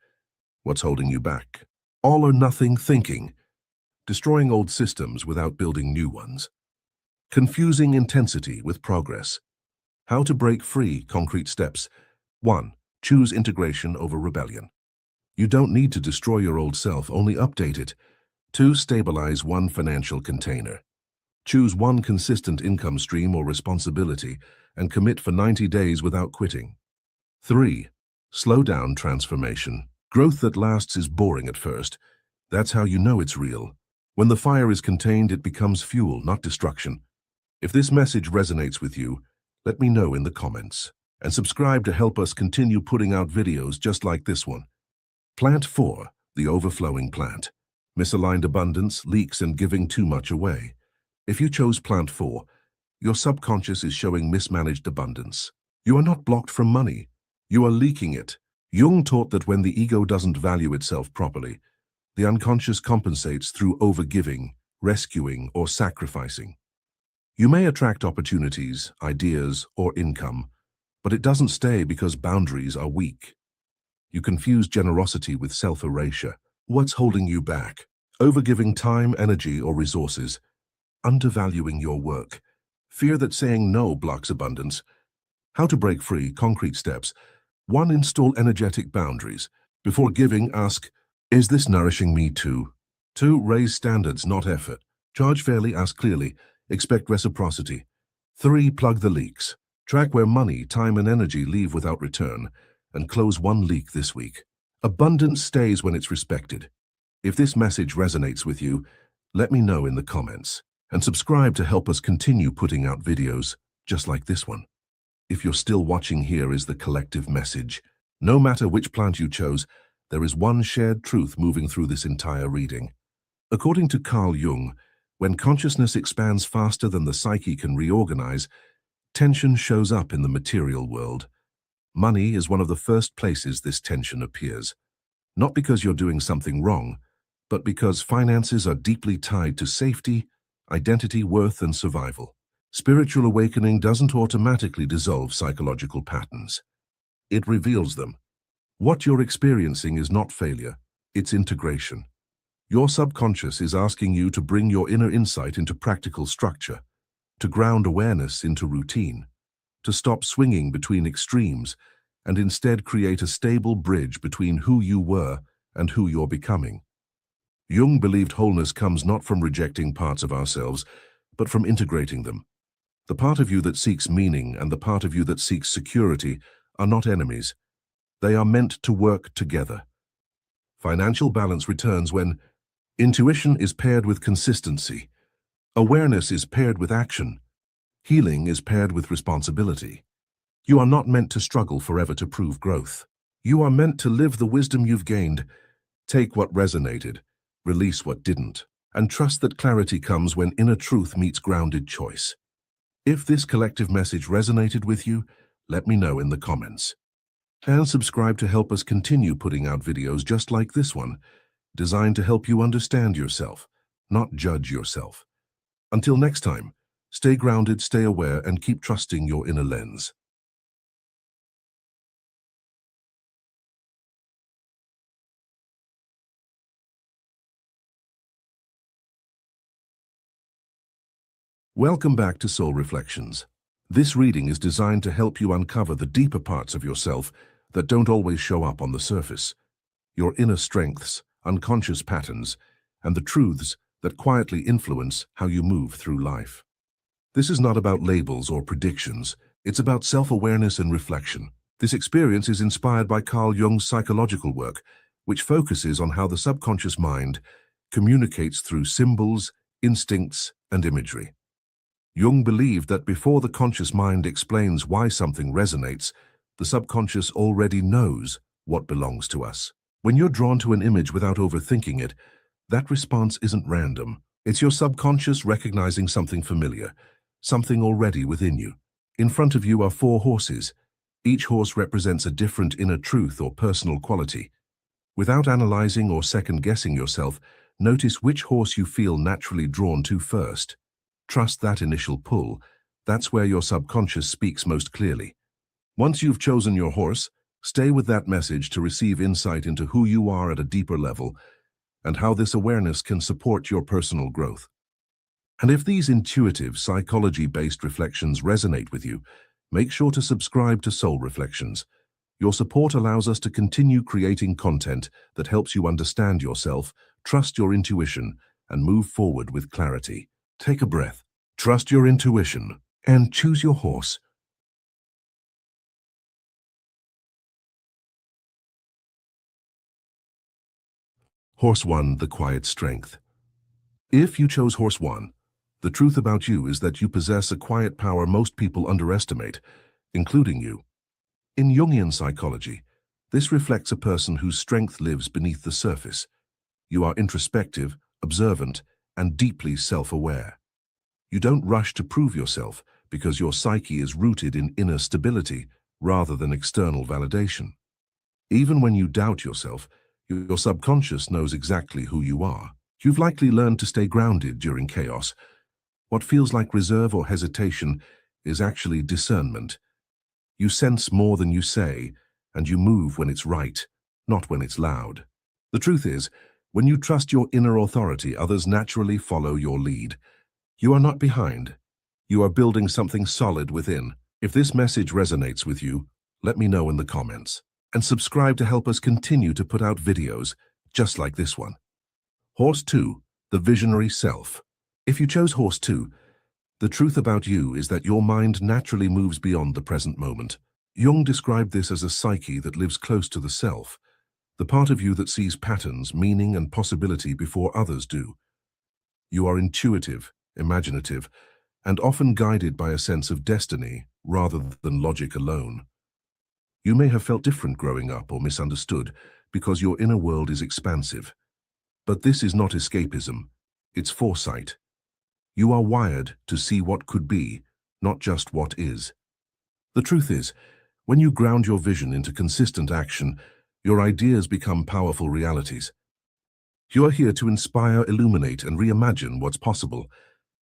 What's holding you back? All or nothing thinking, destroying old systems without building new ones. Confusing intensity with progress. How to break free, concrete steps. 1. Choose integration over rebellion. You don't need to destroy your old self, only update it. 2. Stabilize one financial container. Choose one consistent income stream or responsibility and commit for 90 days without quitting. 3. Slow down transformation. Growth that lasts is boring at first. That's how you know it's real. When the fire is contained, it becomes fuel, not destruction. If this message resonates with you, let me know in the comments. And subscribe to help us continue putting out videos just like this one. Plant 4, the overflowing plant. Misaligned abundance, leaks, and giving too much away. If you chose plant 4, your subconscious is showing mismanaged abundance. You are not blocked from money. You are leaking it. Jung taught that when the ego doesn't value itself properly, the unconscious compensates through overgiving, rescuing, or sacrificing. You may attract opportunities, ideas, or income, but it doesn't stay because boundaries are weak. You confuse generosity with self-erasure. What's holding you back? Overgiving time, energy, or resources. Undervaluing your work. Fear that saying no blocks abundance. How to break free, concrete steps. 1. Install energetic boundaries. Before giving, ask, is this nourishing me too? 2. Raise standards, not effort. Charge fairly, ask clearly. Expect reciprocity. 3. Plug the leaks. Track where money, time, and energy leave without return, and close one leak this week. Abundance stays when it's respected. If this message resonates with you, let me know in the comments, and subscribe to help us continue putting out videos just like this one. If you're still watching, here is the collective message. No matter which plant you chose, there is one shared truth moving through this entire reading. According to Carl Jung, when consciousness expands faster than the psyche can reorganize, tension shows up in the material world. Money is one of the first places this tension appears. Not because you're doing something wrong, but because finances are deeply tied to safety, identity, worth, and survival. Spiritual awakening doesn't automatically dissolve psychological patterns. It reveals them. What you're experiencing is not failure, it's integration. Your subconscious is asking you to bring your inner insight into practical structure, to ground awareness into routine, to stop swinging between extremes, and instead create a stable bridge between who you were and who you're becoming. Jung believed wholeness comes not from rejecting parts of ourselves, but from integrating them. The part of you that seeks meaning and the part of you that seeks security are not enemies. They are meant to work together. Financial balance returns when intuition is paired with consistency, awareness is paired with action, healing is paired with responsibility. You are not meant to struggle forever to prove growth. You are meant to live the wisdom you've gained. Take what resonated, release what didn't, and trust that clarity comes when inner truth meets grounded choice. If this collective message resonated with you, let me know in the comments. And subscribe to help us continue putting out videos just like this one, designed to help you understand yourself, not judge yourself. Until next time, stay grounded, stay aware, and keep trusting your inner lens. Welcome back to Soul Reflections. This reading is designed to help you uncover the deeper parts of yourself that don't always show up on the surface. Your inner strengths, unconscious patterns, and the truths that quietly influence how you move through life. This is not about labels or predictions. It's about self-awareness and reflection. This experience is inspired by Carl Jung's psychological work, which focuses on how the subconscious mind communicates through symbols, instincts, and imagery. Jung believed that before the conscious mind explains why something resonates, the subconscious already knows what belongs to us. When you're drawn to an image without overthinking it, that response isn't random. It's your subconscious recognizing something familiar, something already within you. In front of you are 4 horses. Each horse represents a different inner truth or personal quality. Without analyzing or second-guessing yourself, notice which horse you feel naturally drawn to first. Trust that initial pull. That's where your subconscious speaks most clearly. Once you've chosen your horse, stay with that message to receive insight into who you are at a deeper level. and how this awareness can support your personal growth. And if these intuitive, psychology-based reflections resonate with you, make sure to subscribe to Soul Reflections. Your support allows us to continue creating content that helps you understand yourself, trust your intuition, and move forward with clarity. Take a breath, trust your intuition, and choose your horse. Horse 1, the quiet strength. If you chose Horse 1, the truth about you is that you possess a quiet power most people underestimate, including you. In Jungian psychology, this reflects a person whose strength lives beneath the surface. You are introspective, observant, and deeply self-aware. You don't rush to prove yourself because your psyche is rooted in inner stability rather than external validation. Even when you doubt yourself, your subconscious knows exactly who you are. You've likely learned to stay grounded during chaos. What feels like reserve or hesitation is actually discernment. You sense more than you say, and you move when it's right, not when it's loud. The truth is, when you trust your inner authority, others naturally follow your lead. You are not behind. You are building something solid within. If this message resonates with you, let me know in the comments. And subscribe to help us continue to put out videos just like this one. Horse 2, the visionary self. If you chose Horse 2, the truth about you is that your mind naturally moves beyond the present moment. Jung described this as a psyche that lives close to the self, the part of you that sees patterns, meaning, and possibility before others do. You are intuitive, imaginative, and often guided by a sense of destiny rather than logic alone. You may have felt different growing up or misunderstood because your inner world is expansive. But this is not escapism, it's foresight. You are wired to see what could be, not just what is. The truth is, when you ground your vision into consistent action, your ideas become powerful realities. You are here to inspire, illuminate, and reimagine what's possible.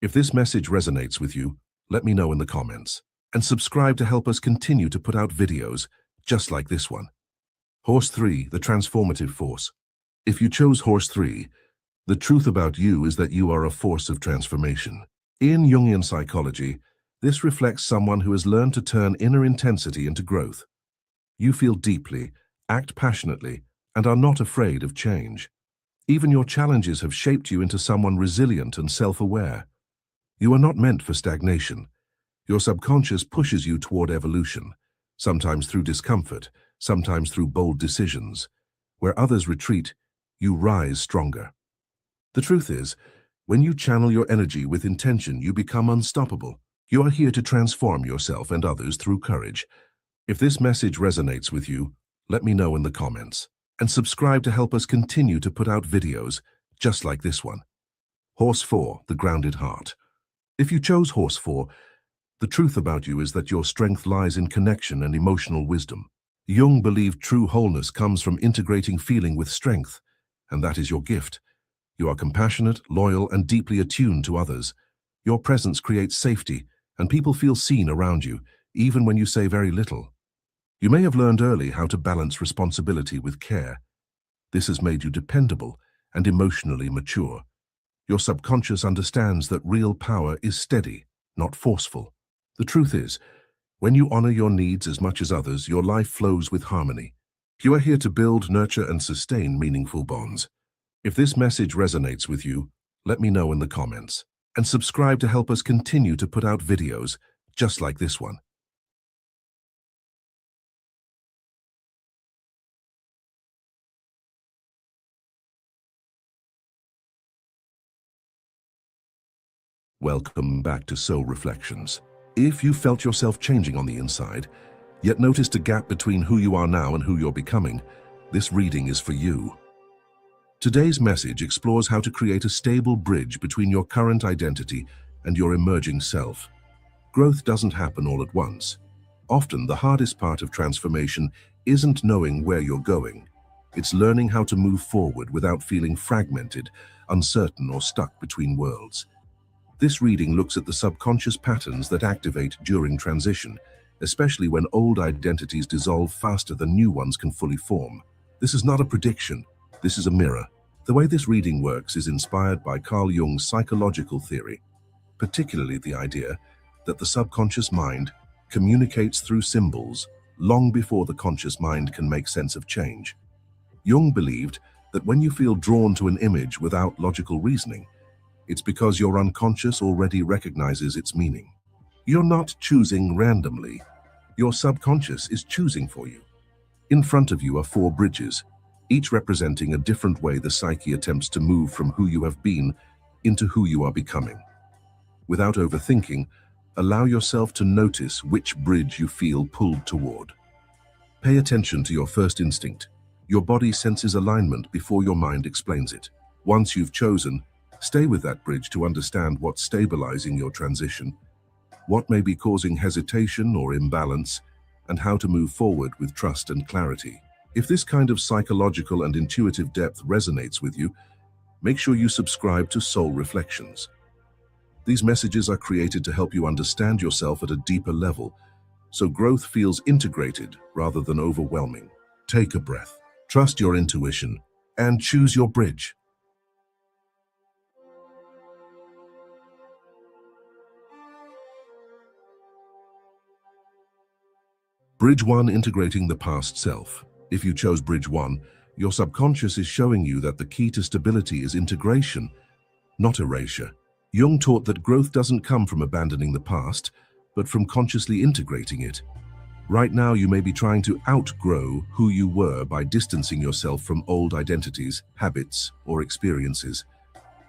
If this message resonates with you, let me know in the comments. And subscribe to help us continue to put out videos just like this one. Horse 3, the transformative force. If you chose Horse 3, the truth about you is that you are a force of transformation. In Jungian psychology, this reflects someone who has learned to turn inner intensity into growth. You feel deeply, act passionately, and are not afraid of change. Even your challenges have shaped you into someone resilient and self-aware. You are not meant for stagnation. Your subconscious pushes you toward evolution, sometimes through discomfort, sometimes through bold decisions. Where others retreat, you rise stronger. The truth is, when you channel your energy with intention, you become unstoppable. You are here to transform yourself and others through courage. If this message resonates with you, let me know in the comments. And subscribe to help us continue to put out videos just like this one. Horse 4, the grounded heart. If you chose Horse 4, the truth about you is that your strength lies in connection and emotional wisdom. Jung believed true wholeness comes from integrating feeling with strength, and that is your gift. You are compassionate, loyal, and deeply attuned to others. Your presence creates safety, and people feel seen around you, even when you say very little. You may have learned early how to balance responsibility with care. This has made you dependable and emotionally mature. Your subconscious understands that real power is steady, not forceful. The truth is, when you honor your needs as much as others, your life flows with harmony. You are here to build, nurture, and sustain meaningful bonds. If this message resonates with you, let me know in the comments. And subscribe to help us continue to put out videos just like this one. Welcome back to Soul Reflections. If you felt yourself changing on the inside, yet noticed a gap between who you are now and who you're becoming, this reading is for you. Today's message explores how to create a stable bridge between your current identity and your emerging self. Growth doesn't happen all at once. Often, the hardest part of transformation isn't knowing where you're going. It's learning how to move forward without feeling fragmented, uncertain, or stuck between worlds. This reading looks at the subconscious patterns that activate during transition, especially when old identities dissolve faster than new ones can fully form. This is not a prediction. This is a mirror. The way this reading works is inspired by Carl Jung's psychological theory, particularly the idea that the subconscious mind communicates through symbols long before the conscious mind can make sense of change. Jung believed that when you feel drawn to an image without logical reasoning, it's because your unconscious already recognizes its meaning. You're not choosing randomly. Your subconscious is choosing for you. In front of you are 4 bridges, each representing a different way the psyche attempts to move from who you have been into who you are becoming. Without overthinking, allow yourself to notice which bridge you feel pulled toward. Pay attention to your first instinct. Your body senses alignment before your mind explains it. Once you've chosen, stay with that bridge to understand what's stabilizing your transition, what may be causing hesitation or imbalance, and how to move forward with trust and clarity. If this kind of psychological and intuitive depth resonates with you, make sure you subscribe to Soul Reflections. These messages are created to help you understand yourself at a deeper level, so growth feels integrated rather than overwhelming. Take a breath, trust your intuition, and choose your bridge. Bridge 1: integrating the past self. If you chose Bridge 1, your subconscious is showing you that the key to stability is integration, not erasure. Jung taught that growth doesn't come from abandoning the past, but from consciously integrating it. Right now, you may be trying to outgrow who you were by distancing yourself from old identities, habits, or experiences.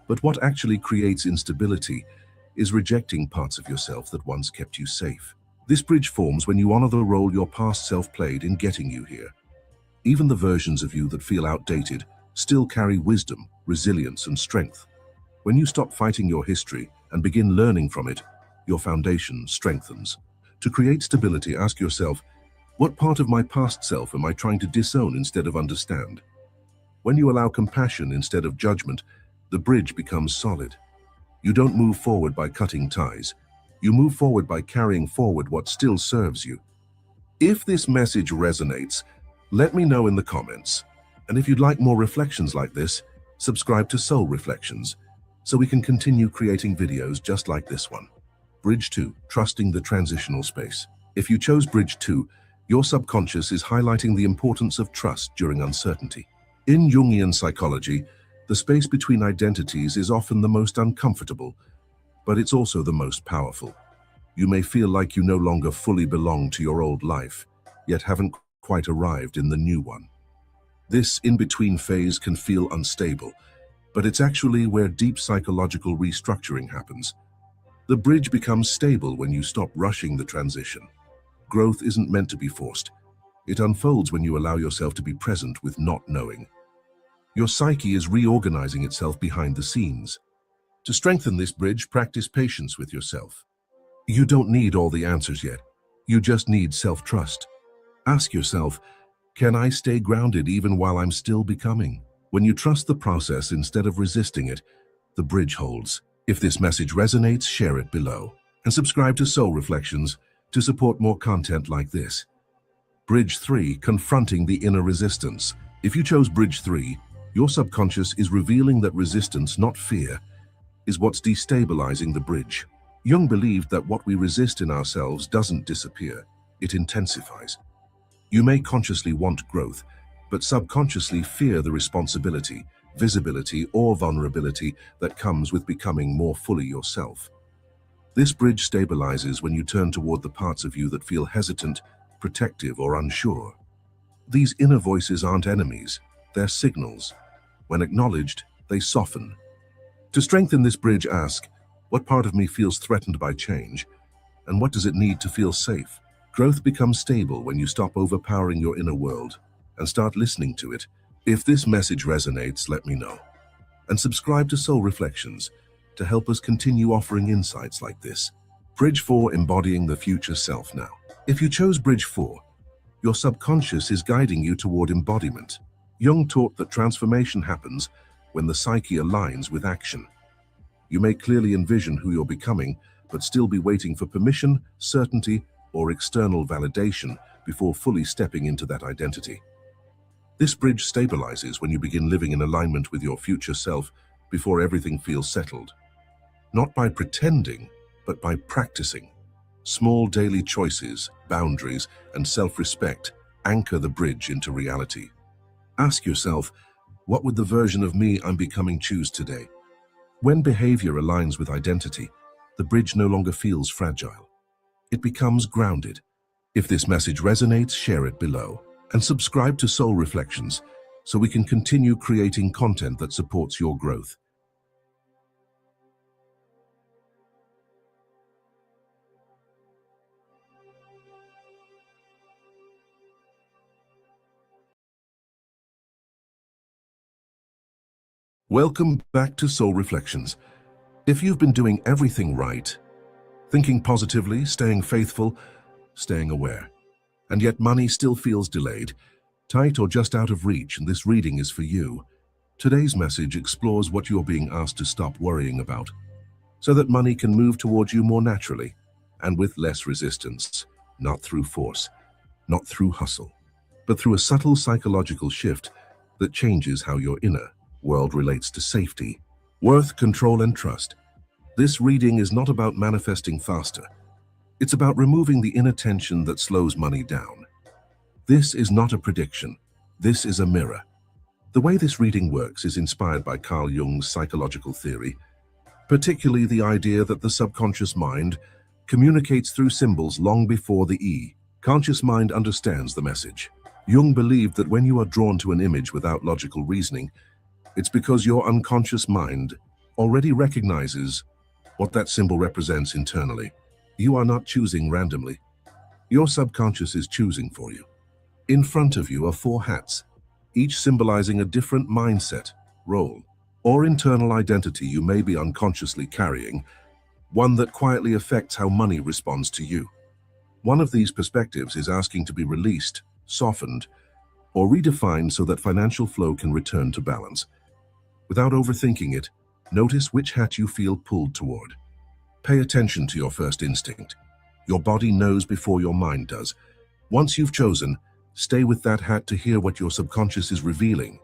But what actually creates instability is rejecting parts of yourself that once kept you safe. This bridge forms when you honor the role your past self played in getting you here. Even the versions of you that feel outdated still carry wisdom, resilience, and strength. When you stop fighting your history and begin learning from it, your foundation strengthens. To create stability, ask yourself, what part of my past self am I trying to disown instead of understand? When you allow compassion instead of judgment, the bridge becomes solid. You don't move forward by cutting ties. You move forward by carrying forward what still serves you. If this message resonates, let me know in the comments. And if you'd like more reflections like this, subscribe to Soul Reflections so we can continue creating videos just like this one. Bridge 2: trusting the transitional space. If you chose Bridge 2, your subconscious is highlighting the importance of trust during uncertainty. In Jungian psychology, the space between identities is often the most uncomfortable, but it's also the most powerful. You may feel like you no longer fully belong to your old life, yet haven't quite arrived in the new one. This in-between phase can feel unstable, but it's actually where deep psychological restructuring happens. The bridge becomes stable when you stop rushing the transition. Growth isn't meant to be forced. It unfolds when you allow yourself to be present with not knowing. Your psyche is reorganizing itself behind the scenes. To strengthen this bridge, practice patience with yourself. You don't need all the answers yet. You just need self-trust. Ask yourself, can I stay grounded even while I'm still becoming? When you trust the process instead of resisting it, the bridge holds. If this message resonates, share it below. And subscribe to Soul Reflections to support more content like this. Bridge 3: confronting the inner resistance. If you chose Bridge 3, your subconscious is revealing that resistance, not fear, is what's destabilizing the bridge. Jung believed that what we resist in ourselves doesn't disappear, it intensifies. You may consciously want growth, but subconsciously fear the responsibility, visibility, or vulnerability that comes with becoming more fully yourself. This bridge stabilizes when you turn toward the parts of you that feel hesitant, protective, or unsure. These inner voices aren't enemies, they're signals. When acknowledged, they soften. To strengthen this bridge, ask, what part of me feels threatened by change? And what does it need to feel safe? Growth becomes stable when you stop overpowering your inner world and start listening to it. If this message resonates, let me know. And subscribe to Soul Reflections to help us continue offering insights like this. Bridge 4: embodying the future self now. If you chose Bridge 4, your subconscious is guiding you toward embodiment. Jung taught that transformation happens when the psyche aligns with action. You may clearly envision who you're becoming, but still be waiting for permission, certainty, or external validation before fully stepping into that identity. This bridge stabilizes when you begin living in alignment with your future self before everything feels settled. Not by pretending, but by practicing. Small daily choices, boundaries, and self-respect anchor the bridge into reality. Ask yourself, what would the version of me I'm becoming choose today? When behavior aligns with identity, the bridge no longer feels fragile. It becomes grounded. If this message resonates, share it below. And subscribe to Soul Reflections so we can continue creating content that supports your growth. Welcome back to Soul Reflections. If you've been doing everything right, thinking positively, staying faithful, staying aware, and yet money still feels delayed, tight, or just out of reach, and this reading is for you. Today's message explores what you're being asked to stop worrying about, so that money can move towards you more naturally and with less resistance, not through force, not through hustle, but through a subtle psychological shift that changes how your inner world relates to safety, worth, control, and trust. This reading is not about manifesting faster. It's about removing the inner tension that slows money down. This is not a prediction. This is a mirror. The way this reading works is inspired by Carl Jung's psychological theory, particularly the idea that the subconscious mind communicates through symbols long before the conscious mind understands the message. Jung believed that when you are drawn to an image without logical reasoning, it's because your unconscious mind already recognizes what that symbol represents internally. You are not choosing randomly. Your subconscious is choosing for you. In front of you are 4 hats, each symbolizing a different mindset, role, or internal identity you may be unconsciously carrying, one that quietly affects how money responds to you. One of these perspectives is asking to be released, softened, or redefined so that financial flow can return to balance. Without overthinking it, notice which hat you feel pulled toward. Pay attention to your first instinct. Your body knows before your mind does. Once you've chosen, stay with that hat to hear what your subconscious is revealing,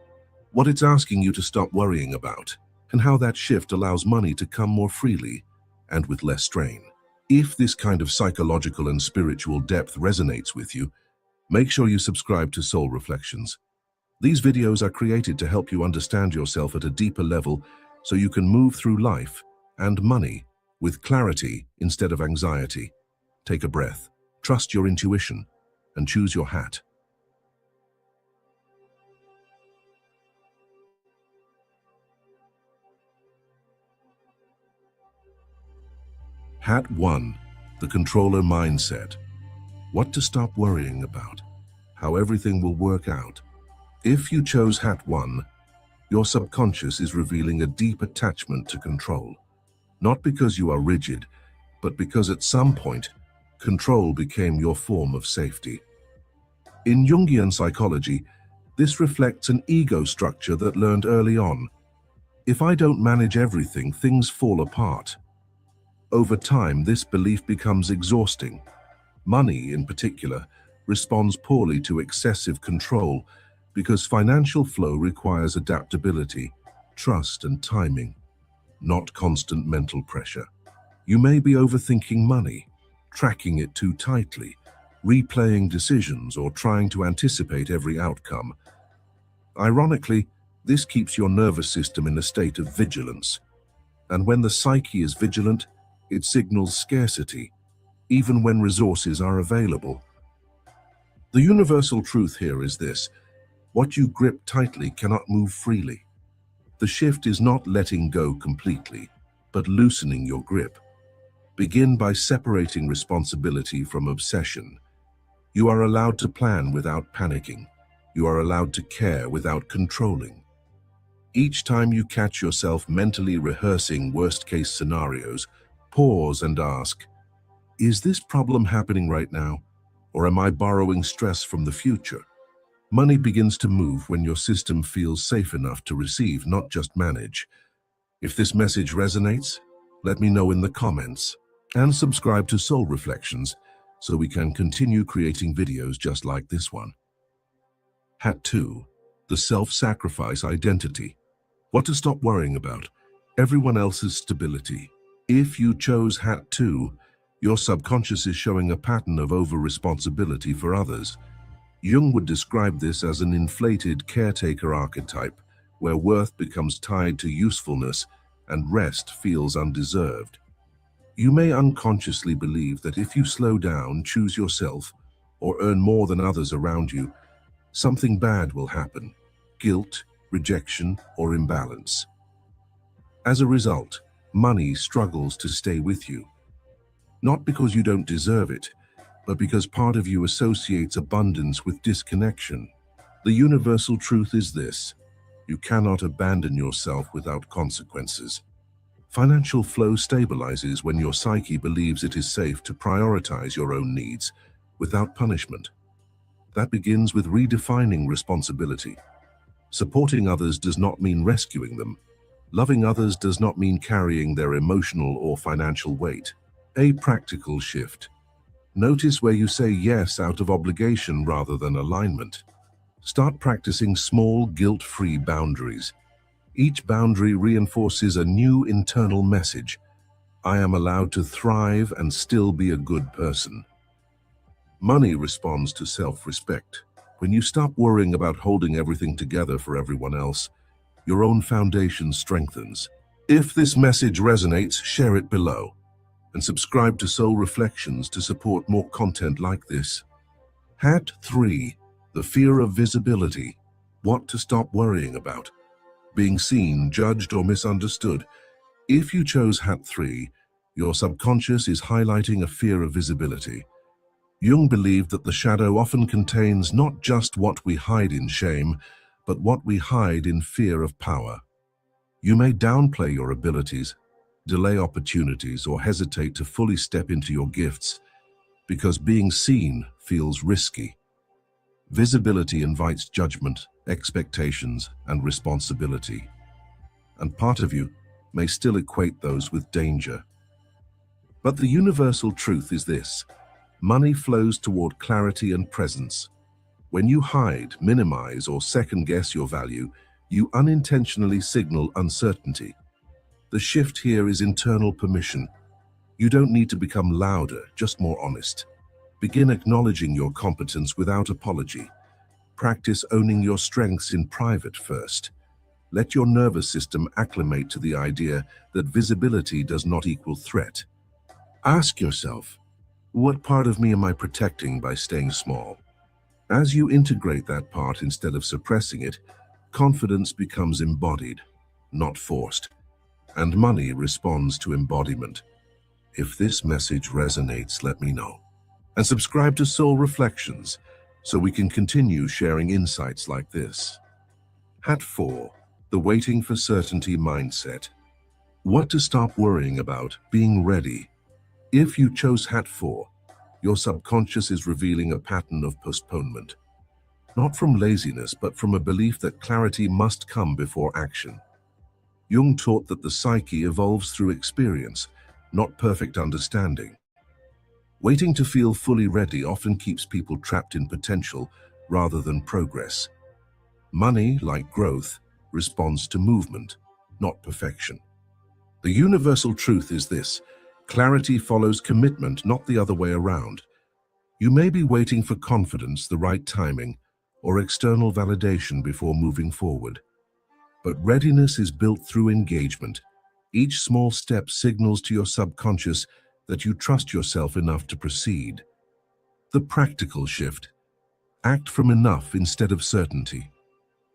what it's asking you to stop worrying about, and how that shift allows money to come more freely and with less strain. If this kind of psychological and spiritual depth resonates with you, make sure you subscribe to Soul Reflections. These videos are created to help you understand yourself at a deeper level so you can move through life and money with clarity instead of anxiety. Take a breath, trust your intuition, and choose your hat. Hat 1. The controller mindset. What to stop worrying about. How everything will work out. If you chose Hat 1, your subconscious is revealing a deep attachment to control. Not because you are rigid, but because at some point, control became your form of safety. In Jungian psychology, this reflects an ego structure that learned early on. If I don't manage everything, things fall apart. Over time, this belief becomes exhausting. Money, in particular, responds poorly to excessive control because financial flow requires adaptability, trust, and timing, not constant mental pressure. You may be overthinking money, tracking it too tightly, replaying decisions, or trying to anticipate every outcome. Ironically, this keeps your nervous system in a state of vigilance. And when the psyche is vigilant, it signals scarcity, even when resources are available. The universal truth here is this: what you grip tightly cannot move freely. The shift is not letting go completely, but loosening your grip. Begin by separating responsibility from obsession. You are allowed to plan without panicking. You are allowed to care without controlling. Each time you catch yourself mentally rehearsing worst-case scenarios, pause and ask, is this problem happening right now, or am I borrowing stress from the future? Money begins to move when your system feels safe enough to receive, not just manage. If this message resonates, let me know in the comments, and subscribe to Soul Reflections so we can continue creating videos just like this one. Hat 2. the self-sacrifice identity. What to stop worrying about? Everyone else's stability. If you chose Hat 2, your subconscious is showing a pattern of over-responsibility for others. Jung would describe this as an inflated caretaker archetype, where worth becomes tied to usefulness and rest feels undeserved. You may unconsciously believe that if you slow down, choose yourself, or earn more than others around you, something bad will happen: guilt, rejection, or imbalance. As a result, money struggles to stay with you. Not because you don't deserve it, but because part of you associates abundance with disconnection. The universal truth is this: you cannot abandon yourself without consequences. Financial flow stabilizes when your psyche believes it is safe to prioritize your own needs without punishment. That begins with redefining responsibility. Supporting others does not mean rescuing them. Loving others does not mean carrying their emotional or financial weight. A practical shift. Notice where you say yes out of obligation rather than alignment. Start practicing small, guilt-free boundaries. Each boundary reinforces a new internal message: I am allowed to thrive and still be a good person. Money responds to self-respect. When you stop worrying about holding everything together for everyone else, your own foundation strengthens. If this message resonates, share it below, and subscribe to Soul Reflections to support more content like this. Hat 3. The fear of visibility. What to stop worrying about? Being seen, judged, or misunderstood. If you chose Hat 3, your subconscious is highlighting a fear of visibility. Jung believed that the shadow often contains not just what we hide in shame, but what we hide in fear of power. You may downplay your abilities, delay opportunities, or hesitate to fully step into your gifts because being seen feels risky. Visibility invites judgment, expectations, and responsibility. And part of you may still equate those with danger. But the universal truth is this: money flows toward clarity and presence. When you hide, minimize, or second-guess your value, you unintentionally signal uncertainty. The shift here is internal permission. You don't need to become louder, just more honest. Begin acknowledging your competence without apology. Practice owning your strengths in private first. Let your nervous system acclimate to the idea that visibility does not equal threat. Ask yourself, what part of me am I protecting by staying small? As you integrate that part instead of suppressing it, confidence becomes embodied, not forced, and money responds to embodiment. If this message resonates, let me know. And subscribe to Soul Reflections so we can continue sharing insights like this. Hat 4. The waiting for certainty mindset. What to stop worrying about? Being ready. If you chose Hat 4, your subconscious is revealing a pattern of postponement. Not from laziness, but from a belief that clarity must come before action. Jung taught that the psyche evolves through experience, not perfect understanding. Waiting to feel fully ready often keeps people trapped in potential rather than progress. Money, like growth, responds to movement, not perfection. The universal truth is this: clarity follows commitment, not the other way around. You may be waiting for confidence, the right timing, or external validation before moving forward. But readiness is built through engagement. Each small step signals to your subconscious that you trust yourself enough to proceed. The practical shift. Act from enough instead of certainty.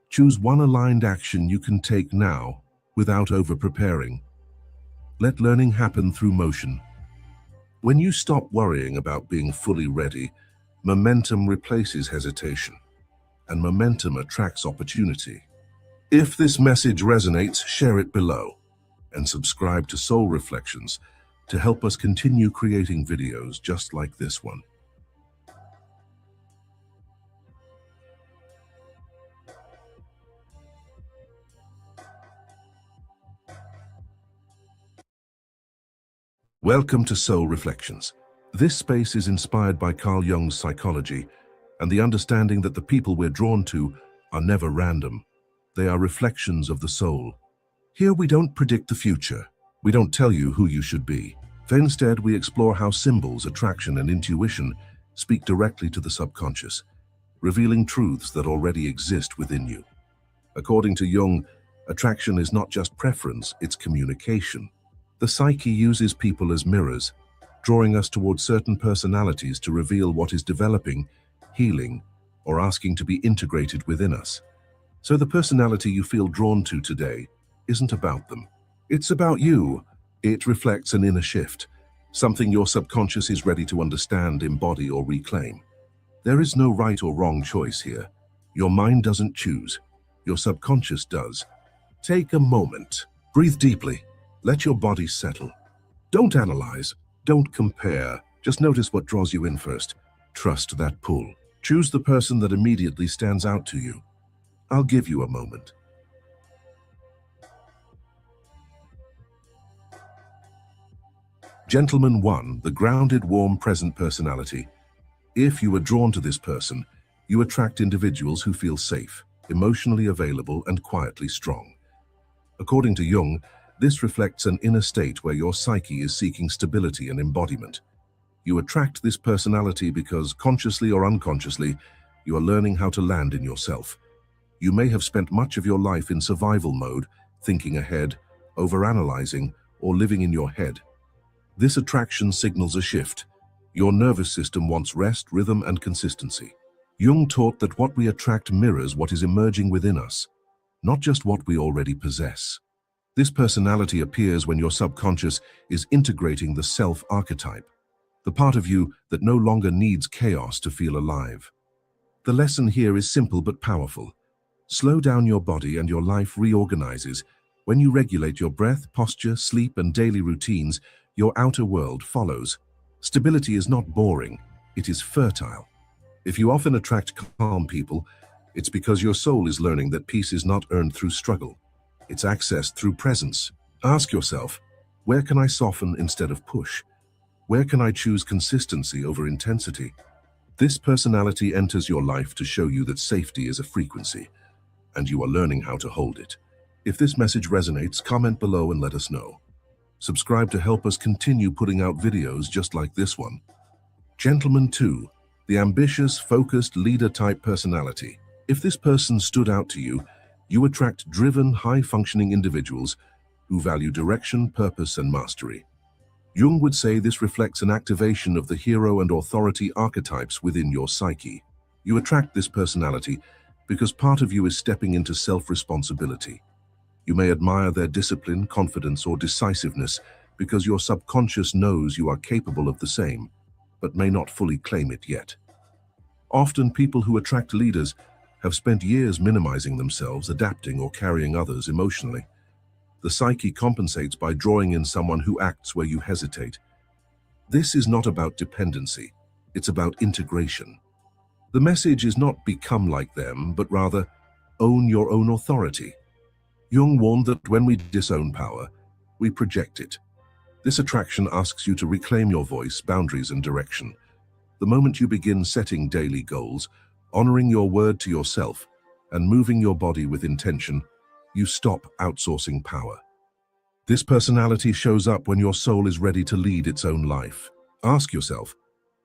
Choose one aligned action you can take now without over-preparing. Let learning happen through motion. When you stop worrying about being fully ready, momentum replaces hesitation, and momentum attracts opportunity. If this message resonates, share it below, and subscribe to Soul Reflections to help us continue creating videos just like this one. Welcome to Soul Reflections. This space is inspired by Carl Jung's psychology and the understanding that the people we're drawn to are never random. They are reflections of the soul. Here we don't predict the future. We don't tell you who you should be. Instead, we explore how symbols, attraction, and intuition speak directly to the subconscious, revealing truths that already exist within you. According to Jung, attraction is not just preference, it's communication. The psyche uses people as mirrors, drawing us towards certain personalities to reveal what is developing, healing, or asking to be integrated within us. So the personality you feel drawn to today isn't about them. It's about you. It reflects an inner shift, something your subconscious is ready to understand, embody, or reclaim. There is no right or wrong choice here. Your mind doesn't choose. Your subconscious does. Take a moment. Breathe deeply. Let your body settle. Don't analyze. Don't compare. Just notice what draws you in first. Trust that pull. Choose the person that immediately stands out to you. I'll give you a moment. Gentleman 1, the grounded, warm, present personality. If you are drawn to this person, you attract individuals who feel safe, emotionally available, and quietly strong. According to Jung, this reflects an inner state where your psyche is seeking stability and embodiment. You attract this personality because, consciously or unconsciously, you are learning how to land in yourself. You may have spent much of your life in survival mode, thinking ahead, overanalyzing, or living in your head. This attraction signals a shift. Your nervous system wants rest, rhythm, and consistency. Jung taught that what we attract mirrors what is emerging within us, not just what we already possess. This personality appears when your subconscious is integrating the self archetype, the part of you that no longer needs chaos to feel alive. The lesson here is simple but powerful. Slow down your body and your life reorganizes. When you regulate your breath, posture, sleep, and daily routines, your outer world follows. Stability is not boring, it is fertile. If you often attract calm people, it's because your soul is learning that peace is not earned through struggle. It's accessed through presence. Ask yourself, where can I soften instead of push? Where can I choose consistency over intensity? This personality enters your life to show you that safety is a frequency, and you are learning how to hold it. If this message resonates, comment below and let us know. Subscribe to help us continue putting out videos just like this one. Gentleman 2, the ambitious, focused, leader-type personality. If this person stood out to you, you attract driven, high-functioning individuals who value direction, purpose, and mastery. Jung would say this reflects an activation of the hero and authority archetypes within your psyche. You attract this personality because part of you is stepping into self-responsibility. You may admire their discipline, confidence, or decisiveness because your subconscious knows you are capable of the same, but may not fully claim it yet. Often, people who attract leaders have spent years minimizing themselves, adapting, or carrying others emotionally. The psyche compensates by drawing in someone who acts where you hesitate. This is not about dependency, it's about integration. The message is not become like them, but rather own your own authority. Jung warned that when we disown power, we project it. This attraction asks you to reclaim your voice, boundaries, and direction. The moment you begin setting daily goals, honoring your word to yourself, and moving your body with intention, you stop outsourcing power. This personality shows up when your soul is ready to lead its own life. Ask yourself,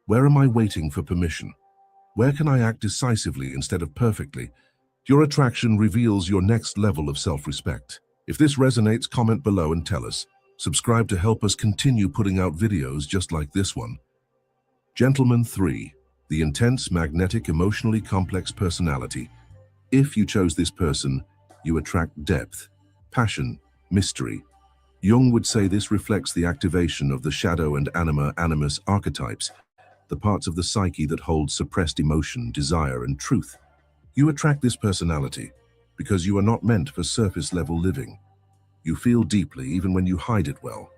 where am I waiting for permission? Where can I act decisively instead of perfectly? Your attraction reveals your next level of self-respect. If this resonates, comment below and tell us. Subscribe to help us continue putting out videos just like this one. Gentleman 3, the intense, magnetic, emotionally complex personality. If you chose this person, you attract depth, passion, mystery. Jung would say this reflects the activation of the shadow and animus archetypes, the parts of the psyche that hold suppressed emotion, desire, and truth. You attract this personality because you are not meant for surface-level living. You feel deeply even when you hide it well.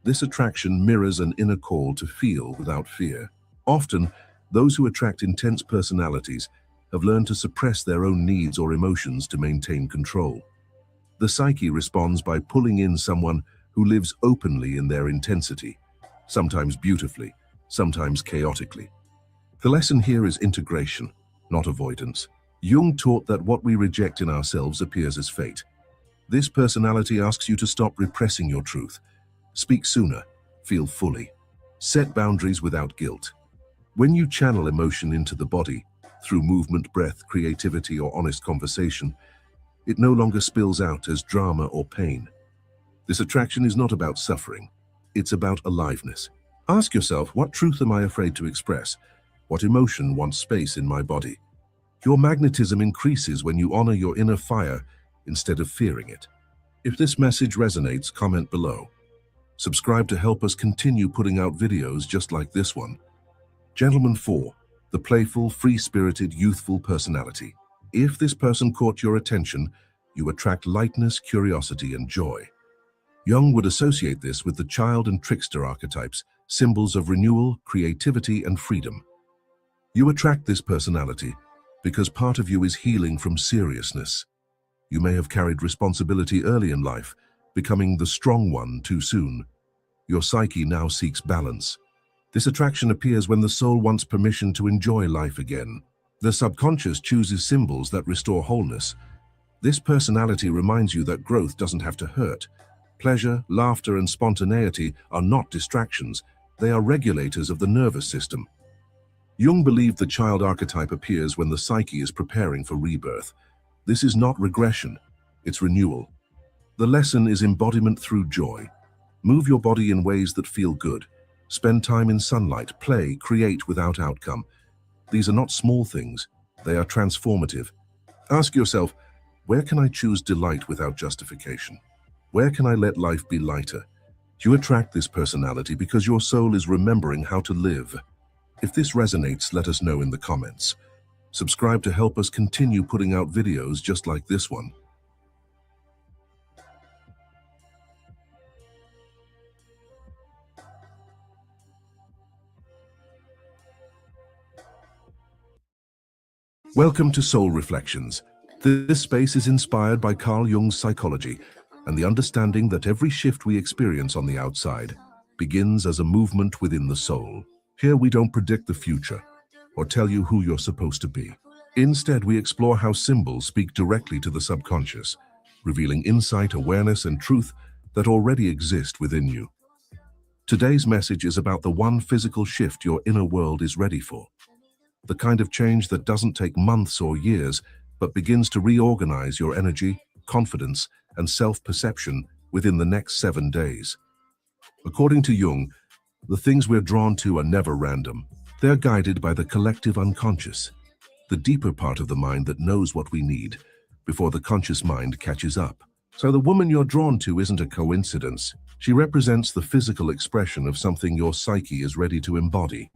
This attraction mirrors an inner call to feel without fear. Often, those who attract intense personalities have learned to suppress their own needs or emotions to maintain control. The psyche responds by pulling in someone who lives openly in their intensity, sometimes beautifully, sometimes chaotically. The lesson here is integration, not avoidance. Jung taught that what we reject in ourselves appears as fate. This personality asks you to stop repressing your truth. Speak sooner, feel fully. Set boundaries without guilt. When you channel emotion into the body, through movement, breath, creativity, or honest conversation, it no longer spills out as drama or pain. This attraction is not about suffering, it's about aliveness. Ask yourself, what truth am I afraid to express? What emotion wants space in my body? Your magnetism increases when you honor your inner fire instead of fearing it. If this message resonates, comment below. Subscribe to help us continue putting out videos just like this one. Gentleman 4, the playful, free-spirited, youthful personality. If this person caught your attention, you attract lightness, curiosity, and joy. Jung would associate this with the child and trickster archetypes, symbols of renewal, creativity, and freedom. You attract this personality because part of you is healing from seriousness. You may have carried responsibility early in life, becoming the strong one too soon. Your psyche now seeks balance. This attraction appears when the soul wants permission to enjoy life again. The subconscious chooses symbols that restore wholeness. This personality reminds you that growth doesn't have to hurt. Pleasure, laughter, and spontaneity are not distractions. They are regulators of the nervous system. Jung believed the child archetype appears when the psyche is preparing for rebirth. This is not regression, it's renewal. The lesson is embodiment through joy. Move your body in ways that feel good. Spend time in sunlight, play, create without outcome. These are not small things, they are transformative. Ask yourself, where can I choose delight without justification? Where can I let life be lighter? You attract this personality because your soul is remembering how to live. If this resonates, let us know in the comments. Subscribe to help us continue putting out videos just like this one. Welcome to Soul Reflections. This space is inspired by Carl Jung's psychology and the understanding that every shift we experience on the outside begins as a movement within the soul. Here we don't predict the future or tell you who you're supposed to be. Instead, we explore how symbols speak directly to the subconscious, revealing insight, awareness, and truth that already exist within you. Today's message is about the one physical shift your inner world is ready for. The kind of change that doesn't take months or years, but begins to reorganize your energy, confidence, and self-perception within the next 7 days. According to Jung, the things we're drawn to are never random. They're guided by the collective unconscious, the deeper part of the mind that knows what we need before the conscious mind catches up. So the woman you're drawn to isn't a coincidence. She represents the physical expression of something your psyche is ready to embody,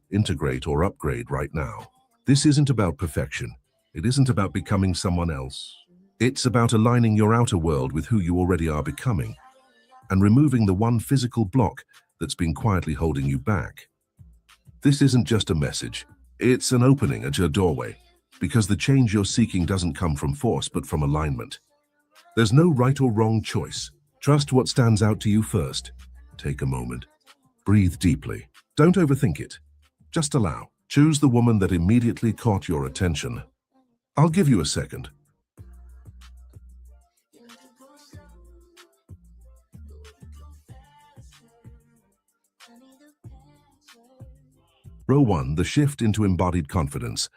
integrate, or upgrade right now. This isn't about perfection. It isn't about becoming someone else. It's about aligning your outer world with who you already are becoming and removing the one physical block that's been quietly holding you back. This isn't just a message. It's an opening at your doorway, because the change you're seeking doesn't come from force but from alignment. There's no right or wrong choice. Trust what stands out to you first. Take a moment. Breathe deeply. Don't overthink it. Just allow. Choose the woman that immediately caught your attention. I'll give you a second. Row 1, the shift into embodied confidence.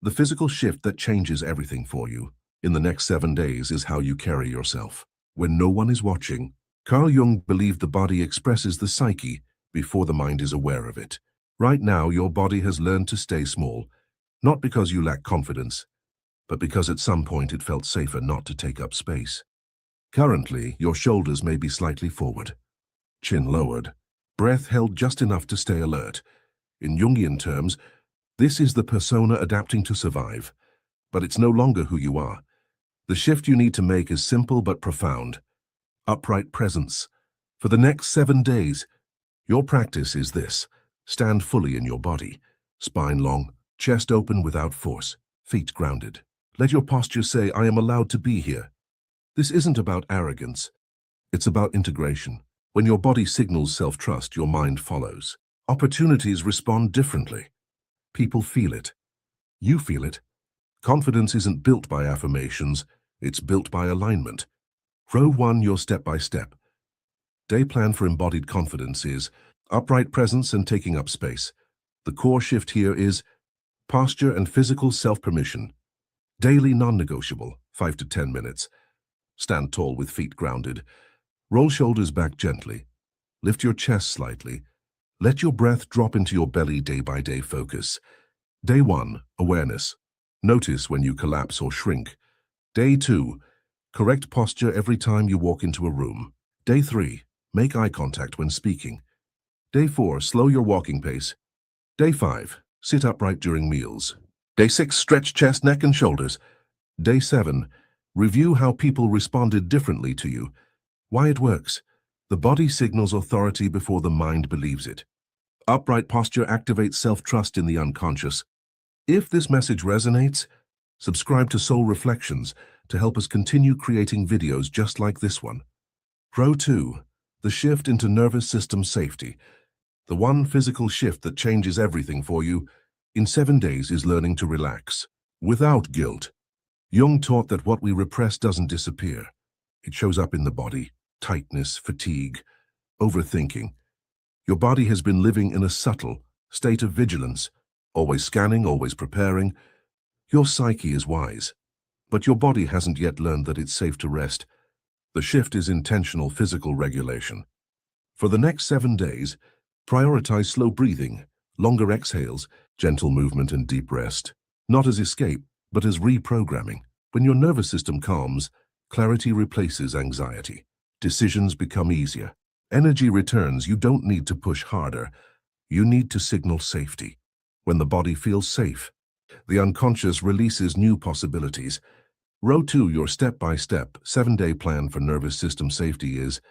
The physical shift that changes everything for you in the next 7 days is how you carry yourself. When no one is watching, Carl Jung believed the body expresses the psyche before the mind is aware of it. Right now, your body has learned to stay small, not because you lack confidence, but because at some point it felt safer not to take up space. Currently, your shoulders may be slightly forward, chin lowered, breath held just enough to stay alert. In Jungian terms, this is the persona adapting to survive, but it's no longer who you are. The shift you need to make is simple but profound. Upright presence. For the next 7 days, your practice is this. Stand fully in your body, spine long, chest open without force, feet grounded. Let your posture say, I am allowed to be here. This isn't about arrogance. It's about integration. When your body signals self-trust, your mind follows. Opportunities respond differently. People feel it. You feel it. Confidence isn't built by affirmations, it's built by alignment. Row 1, your step-by-step. Day plan for embodied confidence is upright presence and taking up space. The core shift here is posture and physical self-permission. Daily non-negotiable, 5 to 10 minutes. Stand tall with feet grounded. Roll shoulders back gently. Lift your chest slightly. Let your breath drop into your belly day by day focus. Day 1, awareness. Notice when you collapse or shrink. Day 2, correct posture every time you walk into a room. Day 3, make eye contact when speaking. Day 4, slow your walking pace. Day 5, sit upright during meals. Day 6, stretch chest, neck, and shoulders. Day 7, review how people responded differently to you. Why it works. The body signals authority before the mind believes it. Upright posture activates self-trust in the unconscious. If this message resonates, subscribe to Soul Reflections to help us continue creating videos just like this one. Row 2, the shift into nervous system safety. The one physical shift that changes everything for you in 7 days is learning to relax, without guilt. Jung taught that what we repress doesn't disappear. It shows up in the body, tightness, fatigue, overthinking. Your body has been living in a subtle state of vigilance, always scanning, always preparing. Your psyche is wise, but your body hasn't yet learned that it's safe to rest. The shift is intentional physical regulation. For the next 7 days, prioritize slow breathing, longer exhales, gentle movement, and deep rest. Not as escape, but as reprogramming. When your nervous system calms, clarity replaces anxiety. Decisions become easier. Energy returns. You don't need to push harder. You need to signal safety. When the body feels safe, the unconscious releases new possibilities. Row 2, your step-by-step, 7-day plan for nervous system safety is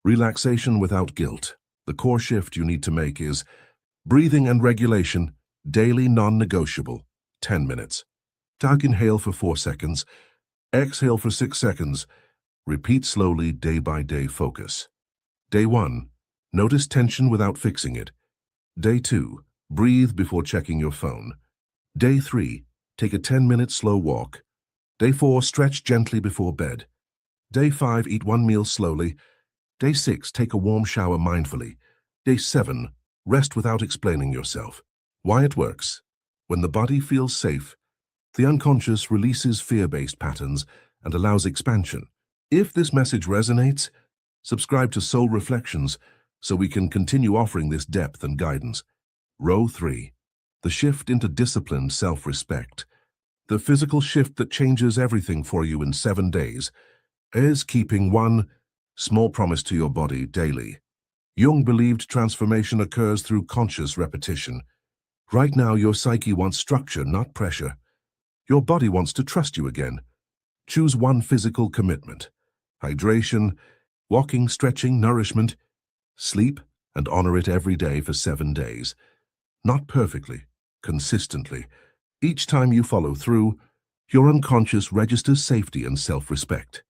relaxation without guilt. The core shift you need to make is breathing and regulation, daily non-negotiable, 10 minutes. Take inhale for 4 seconds, exhale for 6 seconds. Repeat slowly, day by day focus. Day 1, notice tension without fixing it. Day 2, breathe before checking your phone. Day 3, take a 10-minute slow walk. Day 4, stretch gently before bed. Day 5, eat 1 meal slowly. Day 6, take a warm shower mindfully. Day 7, rest without explaining yourself. Why it works. When the body feels safe, the unconscious releases fear-based patterns and allows expansion. If this message resonates, subscribe to Soul Reflections so we can continue offering this depth and guidance. Row 3, the shift into disciplined self-respect. The physical shift that changes everything for you in 7 days is keeping one small promise to your body daily. Jung believed transformation occurs through conscious repetition. Right now, your psyche wants structure, not pressure. Your body wants to trust you again. Choose one physical commitment. Hydration, walking, stretching, nourishment, sleep, and honor it every day for 7 days. Not perfectly, consistently. Each time you follow through, your unconscious registers safety and self-respect.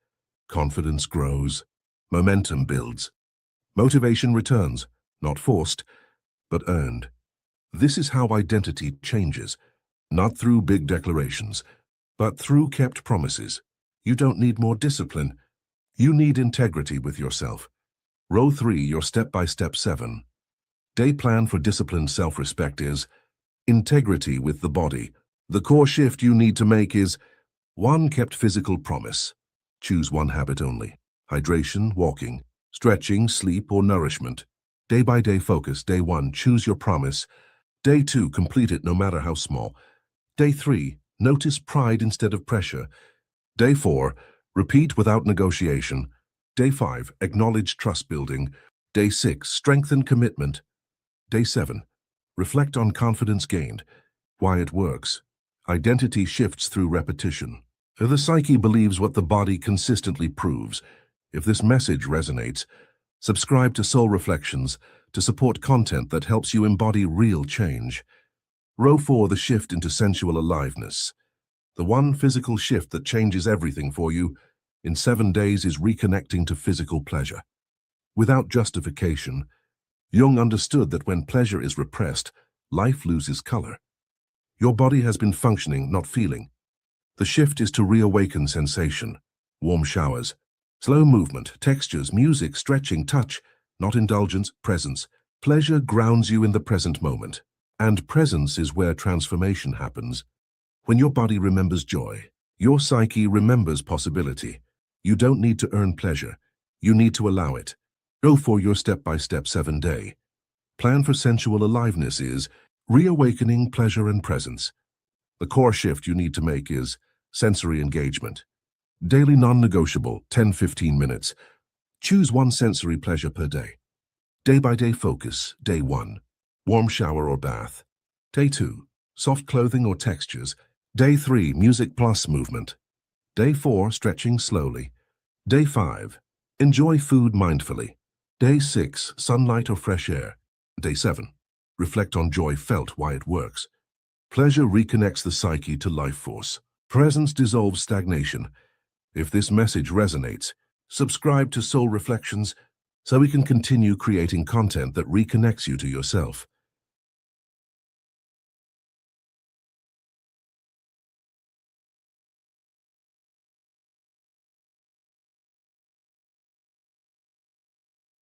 Confidence grows, momentum builds. Motivation returns, not forced, but earned. This is how identity changes, not through big declarations, but through kept promises. You don't need more discipline. You need integrity with yourself. Row 3, your step-by-step 7. Day plan for disciplined self-respect is integrity with the body. The core shift you need to make is 1 kept physical promise. Choose 1 habit only. Hydration, walking, stretching, sleep, or nourishment. Day by day focus. Day 1, choose your promise. Day 2, complete it no matter how small. Day 3, notice pride instead of pressure. Day 4, repeat without negotiation. Day 5, acknowledge trust building. Day 6, strengthen commitment. Day 7, reflect on confidence gained. Why it works. Identity shifts through repetition. The psyche believes what the body consistently proves. If this message resonates, subscribe to Soul Reflections to support content that helps you embody real change. Row 4, the shift into sensual aliveness. The one physical shift that changes everything for you in 7 days is reconnecting to physical pleasure. Without justification, Jung understood that when pleasure is repressed, life loses color. Your body has been functioning, not feeling. The shift is to reawaken sensation, warm showers, slow movement, textures, music, stretching, touch, not indulgence, presence. Pleasure grounds you in the present moment, and presence is where transformation happens. When your body remembers joy, your psyche remembers possibility. You don't need to earn pleasure. You need to allow it. Go for your step-by-step 7-day plan for sensual aliveness is reawakening pleasure and presence. The core shift you need to make is sensory engagement. Daily non-negotiable, 10-15 minutes. Choose one sensory pleasure per day. Day-by-day focus, day 1, warm shower or bath. Day 2, soft clothing or textures. Day 3, music plus movement. Day 4, stretching slowly. Day 5, enjoy food mindfully. Day 6, sunlight or fresh air. Day 7, reflect on joy felt, why it works. Pleasure reconnects the psyche to life force. Presence dissolves stagnation. If this message resonates, subscribe to Soul Reflections so we can continue creating content that reconnects you to yourself.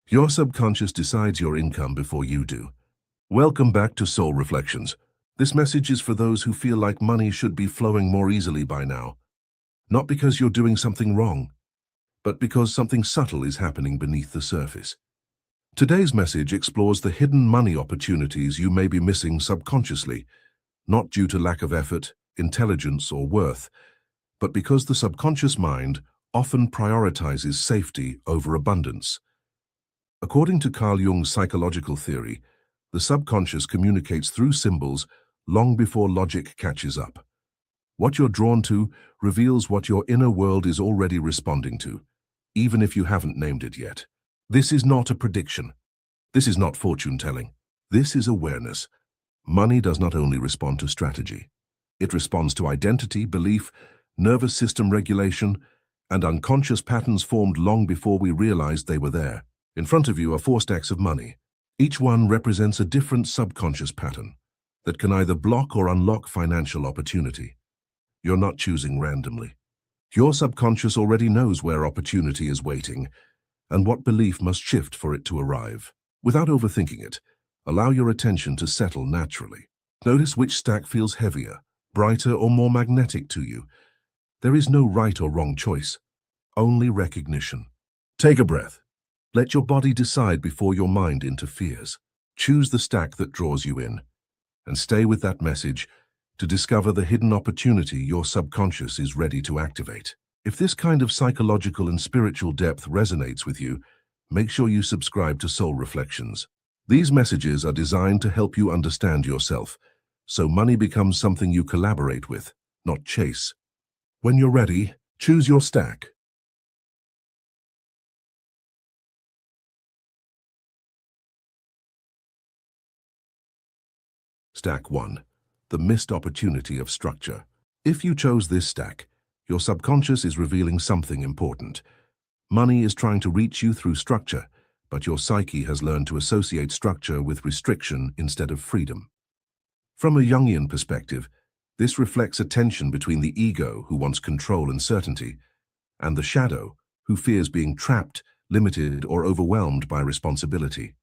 Your subconscious decides your income before you do. Welcome back to Soul Reflections. This message is for those who feel like money should be flowing more easily by now. Not because you're doing something wrong, but because something subtle is happening beneath the surface. Today's message explores the hidden money opportunities you may be missing subconsciously, not due to lack of effort, intelligence, or worth, but because the subconscious mind often prioritizes safety over abundance. According to Carl Jung's psychological theory, the subconscious communicates through symbols long before logic catches up. What you're drawn to reveals what your inner world is already responding to, even if you haven't named it yet. This is not a prediction. This is not fortune-telling. This is awareness. Money does not only respond to strategy. It responds to identity, belief, nervous system regulation, and unconscious patterns formed long before we realized they were there. In front of you are 4 stacks of money. Each one represents a different subconscious pattern that can either block or unlock financial opportunity. You're not choosing randomly. Your subconscious already knows where opportunity is waiting and what belief must shift for it to arrive. Without overthinking it, allow your attention to settle naturally. Notice which stack feels heavier, brighter, or more magnetic to you. There is no right or wrong choice, only recognition. Take a breath. Let your body decide before your mind interferes. Choose the stack that draws you in, and stay with that message to discover the hidden opportunity your subconscious is ready to activate. If this kind of psychological and spiritual depth resonates with you, make sure you subscribe to Soul Reflections. These messages are designed to help you understand yourself, so money becomes something you collaborate with, not chase. When you're ready, choose your stack. Stack 1. The missed opportunity of structure. If you chose this stack, your subconscious is revealing something important. Money is trying to reach you through structure, but your psyche has learned to associate structure with restriction instead of freedom. From a Jungian perspective, this reflects a tension between the ego, who wants control and certainty, and the shadow, who fears being trapped, limited, or overwhelmed by responsibility.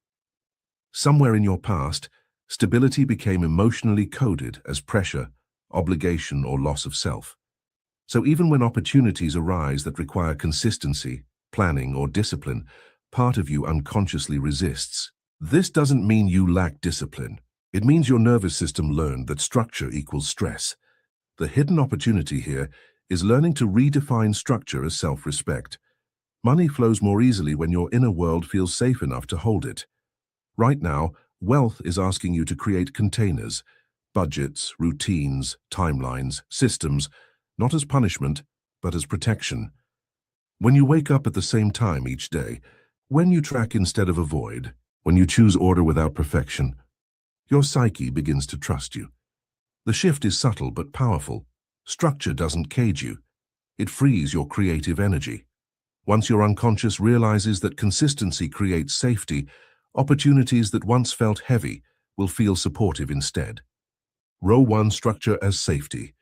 Somewhere in your past, stability became emotionally coded as pressure, obligation, or loss of self. So even when opportunities arise that require consistency, planning, or discipline, part of you unconsciously resists. This doesn't mean you lack discipline. It means your nervous system learned that structure equals stress. The hidden opportunity here is learning to redefine structure as self-respect. Money flows more easily when your inner world feels safe enough to hold it. Right now, wealth is asking you to create containers, budgets, routines, timelines, systems, not as punishment, but as protection. When you wake up at the same time each day, when you track instead of avoid, when you choose order without perfection, your psyche begins to trust you. The shift is subtle but powerful. Structure doesn't cage you. It frees your creative energy. Once your unconscious realizes that consistency creates safety, opportunities that once felt heavy will feel supportive instead. Row 1, structure as safety.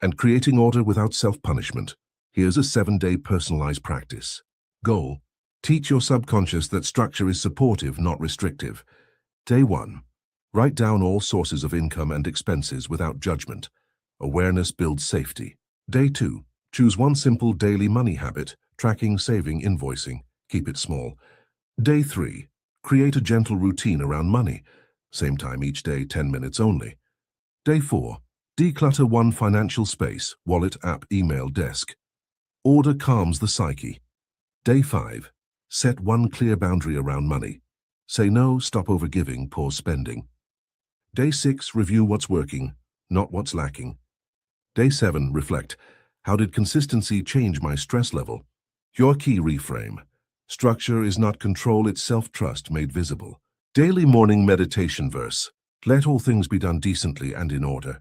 And creating order without self-punishment. Here's a 7-day personalized practice. Goal: teach your subconscious that structure is supportive, not restrictive. Day 1. Write down all sources of income and expenses without judgment. Awareness builds safety. Day 2. Choose one simple daily money habit: tracking, saving, invoicing. Keep it small. Day 3. Create a gentle routine around money. Same time each day, 10 minutes only. Day 4. Declutter one financial space: wallet, app, email, desk. Order calms the psyche. Day 5. Set one clear boundary around money. Say no, stop overgiving, pause spending. Day 6. Review what's working, not what's lacking. Day 7. Reflect. How did consistency change my stress level? Your key reframe: structure is not control, it's self-trust made visible. Daily morning meditation verse: let all things be done decently and in order.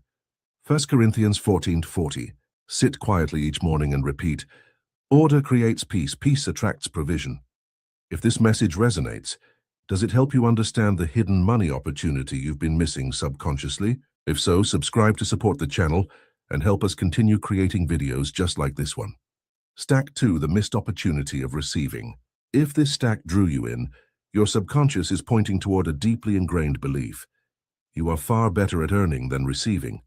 1 Corinthians 14:40. Sit quietly each morning and repeat, order creates peace, peace attracts provision. If this message resonates, does it help you understand the hidden money opportunity you've been missing subconsciously? If so, subscribe to support the channel and help us continue creating videos just like this one. Stack 2: the missed opportunity of receiving. If this stack drew you in, your subconscious is pointing toward a deeply ingrained belief: you are far better at earning than receiving.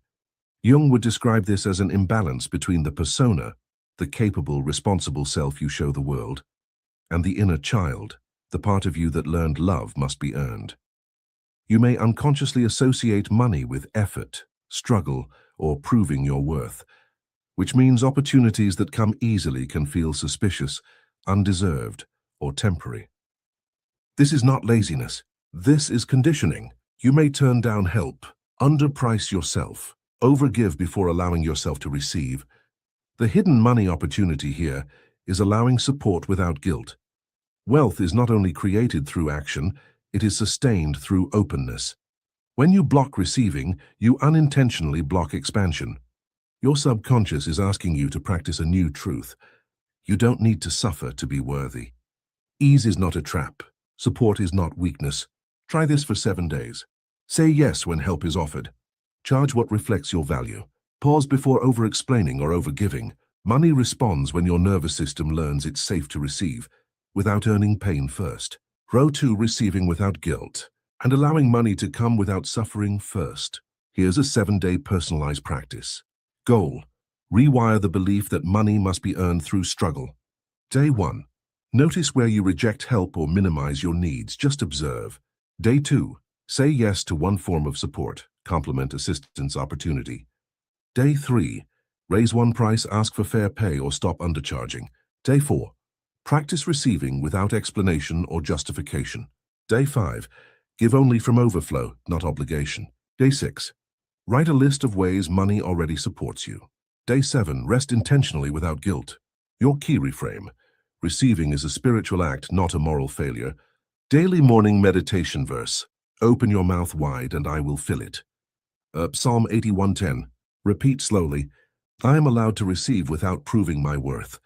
Jung would describe this as an imbalance between the persona, the capable, responsible self you show the world, and the inner child, the part of you that learned love must be earned. You may unconsciously associate money with effort, struggle, or proving your worth, which means opportunities that come easily can feel suspicious, undeserved, or temporary. This is not laziness. This is conditioning. You may turn down help, underprice yourself, overgive before allowing yourself to receive. The hidden money opportunity here is allowing support without guilt. Wealth is not only created through action, it is sustained through openness. When you block receiving, you unintentionally block expansion. Your subconscious is asking you to practice a new truth: you don't need to suffer to be worthy. Ease is not a trap. Support is not weakness. Try this for 7 days. Say yes when help is offered. Charge what reflects your value. Pause before over-explaining or over-giving. Money responds when your nervous system learns it's safe to receive, without earning pain first. Row 2: receiving without guilt, and allowing money to come without suffering first. Here's a 7-day personalized practice. Goal: rewire the belief that money must be earned through struggle. Day 1. Notice where you reject help or minimize your needs. Just observe. Day 2. Say yes to one form of support, compliment, assistance, opportunity. Day 3. Raise one price, ask for fair pay, or stop undercharging. Day 4. Practice receiving without explanation or justification. Day 5. Give only from overflow, not obligation. Day 6. Write a list of ways money already supports you. Day 7. Rest intentionally without guilt. Your key reframe: receiving is a spiritual act, not a moral failure. Daily morning meditation verse: open your mouth wide and I will fill it. Psalm 81:10. Repeat slowly: I am allowed to receive without proving my worth.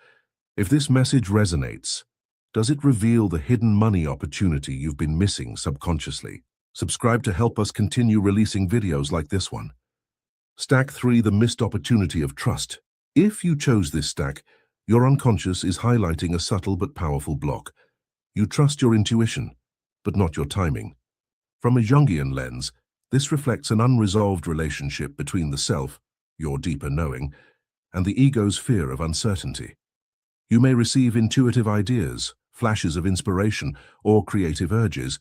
If this message resonates, does it reveal the hidden money opportunity you've been missing subconsciously? Subscribe to help us continue releasing videos like this one. Stack 3: the missed opportunity of trust. If you chose this stack, your unconscious is highlighting a subtle but powerful block. You trust your intuition, but not your timing. From a Jungian lens, this reflects an unresolved relationship between the self, your deeper knowing, and the ego's fear of uncertainty. You may receive intuitive ideas, flashes of inspiration, or creative urges,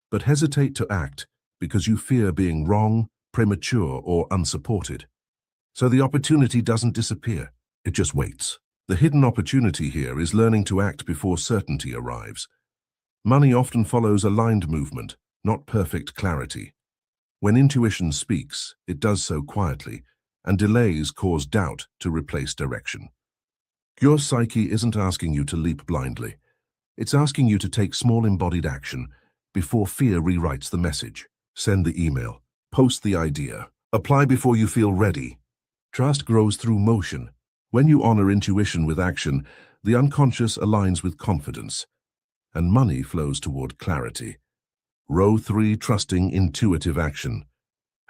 but hesitate to act because you fear being wrong, premature, or unsupported. So the opportunity doesn't disappear, it just waits. The hidden opportunity here is learning to act before certainty arrives. Money often follows aligned movement, not perfect clarity. When intuition speaks, it does so quietly, and delays cause doubt to replace direction. Your psyche isn't asking you to leap blindly. It's asking you to take small embodied action before fear rewrites the message. Send the email, post the idea, apply before you feel ready. Trust grows through motion. When you honor intuition with action, the unconscious aligns with confidence, and money flows toward clarity. Row 3: trusting intuitive action,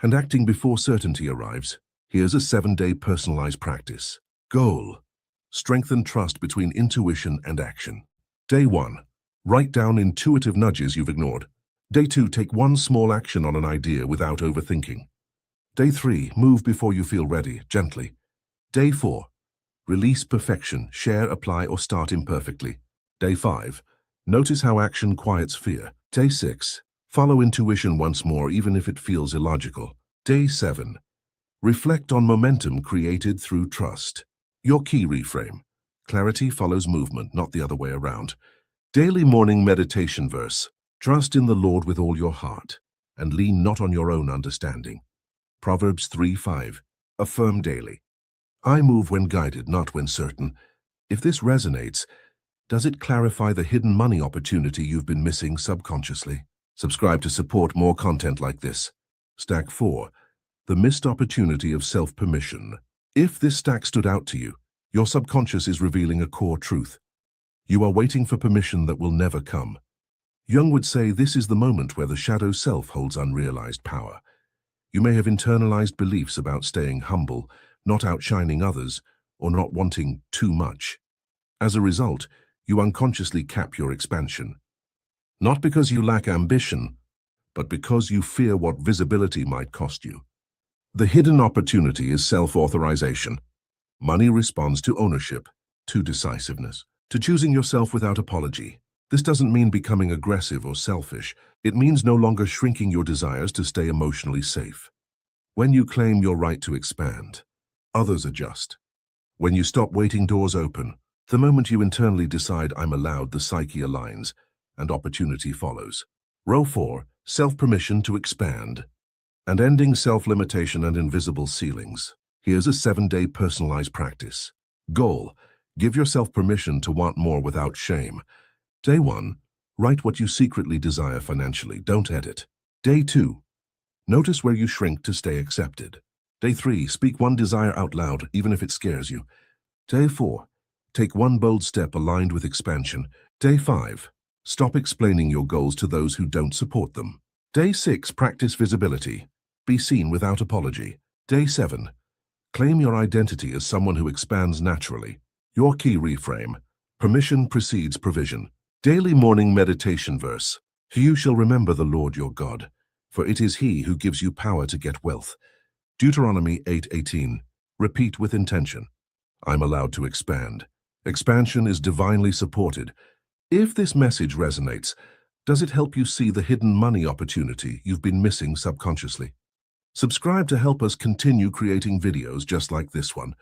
and acting before certainty arrives. Here's a 7-day personalized practice. Goal: strengthen trust between intuition and action. Day 1. Write down intuitive nudges you've ignored. Day 2. Take one small action on an idea without overthinking. Day 3. Move before you feel ready, gently. Day 4. Release perfection, share, apply, or start imperfectly. Day 5. Notice how action quiets fear. Day 6. Follow intuition once more, even if it feels illogical. Day 7. Reflect on momentum created through trust. Your key reframe: clarity follows movement, not the other way around. Daily morning meditation verse: trust in the Lord with all your heart, and lean not on your own understanding. Proverbs 3:5. Affirm daily: I move when guided, not when certain. If this resonates, does it clarify the hidden money opportunity you've been missing subconsciously? Subscribe to support more content like this. Stack 4. The missed opportunity of self-permission. If this stack stood out to you, your subconscious is revealing a core truth. You are waiting for permission that will never come. Jung would say this is the moment where the shadow self holds unrealized power. You may have internalized beliefs about staying humble, not outshining others, or not wanting too much. As a result, you unconsciously cap your expansion. Not because you lack ambition, but because you fear what visibility might cost you. The hidden opportunity is self-authorization. Money responds to ownership, to decisiveness, to choosing yourself without apology. This doesn't mean becoming aggressive or selfish. It means no longer shrinking your desires to stay emotionally safe. When you claim your right to expand, others adjust. When you stop waiting doors open, the moment you internally decide I'm allowed, the psyche aligns, and opportunity follows. Row 4, self-permission to expand. And ending self-limitation and invisible ceilings. Here's a 7-day personalized practice. Goal: give yourself permission to want more without shame. Day 1. Write what you secretly desire financially. Don't edit. Day 2. Notice where you shrink to stay accepted. Day 3. Speak one desire out loud, even if it scares you. Day 4. Take one bold step aligned with expansion. Day 5. Stop explaining your goals to those who don't support them. Day 6. Practice visibility. Be seen without apology. Day 7. Claim your identity as someone who expands naturally. Your key reframe: permission precedes provision. Daily morning meditation verse: you shall remember the Lord your God, for it is He who gives you power to get wealth. Deuteronomy 8:18. Repeat with intention: I'm allowed to expand. Expansion is divinely supported. If this message resonates, does it help you see the hidden money opportunity you've been missing subconsciously? Subscribe to help us continue creating videos just like this one.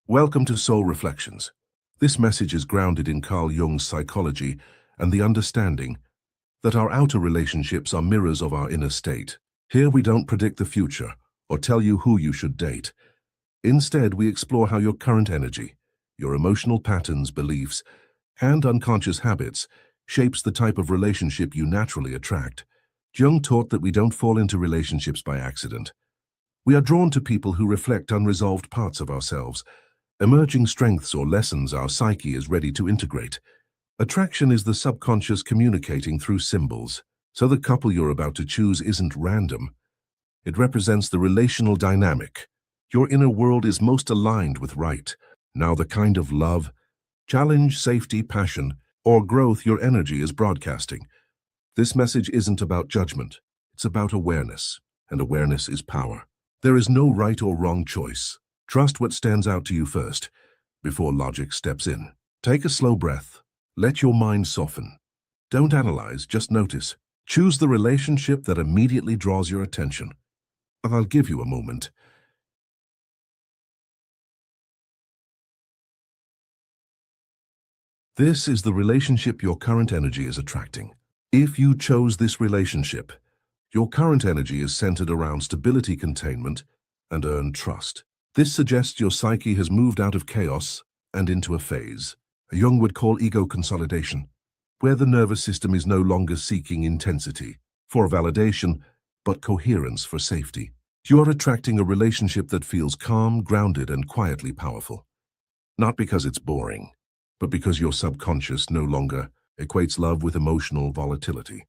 Welcome to Soul Reflections. This message is grounded in Carl Jung's psychology and the understanding that our outer relationships are mirrors of our inner state. Here we don't predict the future or tell you who you should date. Instead, we explore how your current energy, your emotional patterns, beliefs, and unconscious habits shapes the type of relationship you naturally attract. Jung taught that we don't fall into relationships by accident. We are drawn to people who reflect unresolved parts of ourselves, emerging strengths or lessons our psyche is ready to integrate. Attraction is the subconscious communicating through symbols. So the couple you're about to choose isn't random. It represents the relational dynamic. Your inner world is most aligned with right. Now the kind of love, challenge, safety, passion, or growth your energy is broadcasting. This message isn't about judgment. It's about awareness, and awareness is power. There is no right or wrong choice. Trust what stands out to you first, before logic steps in. Take a slow breath. Let your mind soften. Don't analyze, just notice. Choose the relationship that immediately draws your attention. I'll give you a moment. This is the relationship your current energy is attracting. If you chose this relationship, your current energy is centered around stability, containment, and earned trust. This suggests your psyche has moved out of chaos and into a phase Jung would call ego consolidation, where the nervous system is no longer seeking intensity for validation, but coherence for safety. You're attracting a relationship that feels calm, grounded, and quietly powerful. Not because it's boring, but because your subconscious no longer equates love with emotional volatility.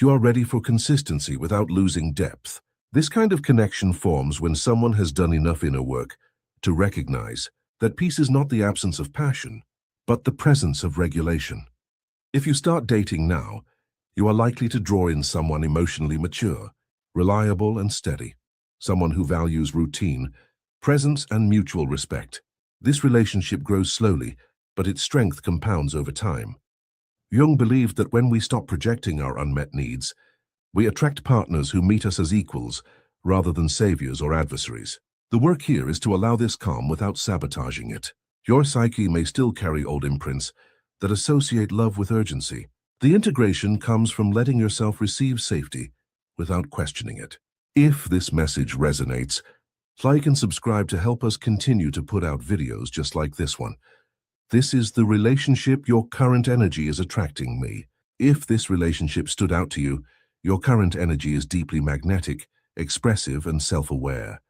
You are ready for consistency without losing depth. This kind of connection forms when someone has done enough inner work to recognize that peace is not the absence of passion, but the presence of regulation. If you start dating now, you are likely to draw in someone emotionally mature, reliable and steady, someone who values routine, presence and mutual respect. This relationship grows slowly, but its strength compounds over time. Jung believed that when we stop projecting our unmet needs, we attract partners who meet us as equals rather than saviors or adversaries. The work here is to allow this calm without sabotaging it. Your psyche may still carry old imprints that associate love with urgency. The integration comes from letting yourself receive safety without questioning it. If this message resonates, like and subscribe to help us continue to put out videos just like this one. This is the relationship your current energy is attracting me. If this relationship stood out to you, your current energy is deeply magnetic, expressive, and self-aware.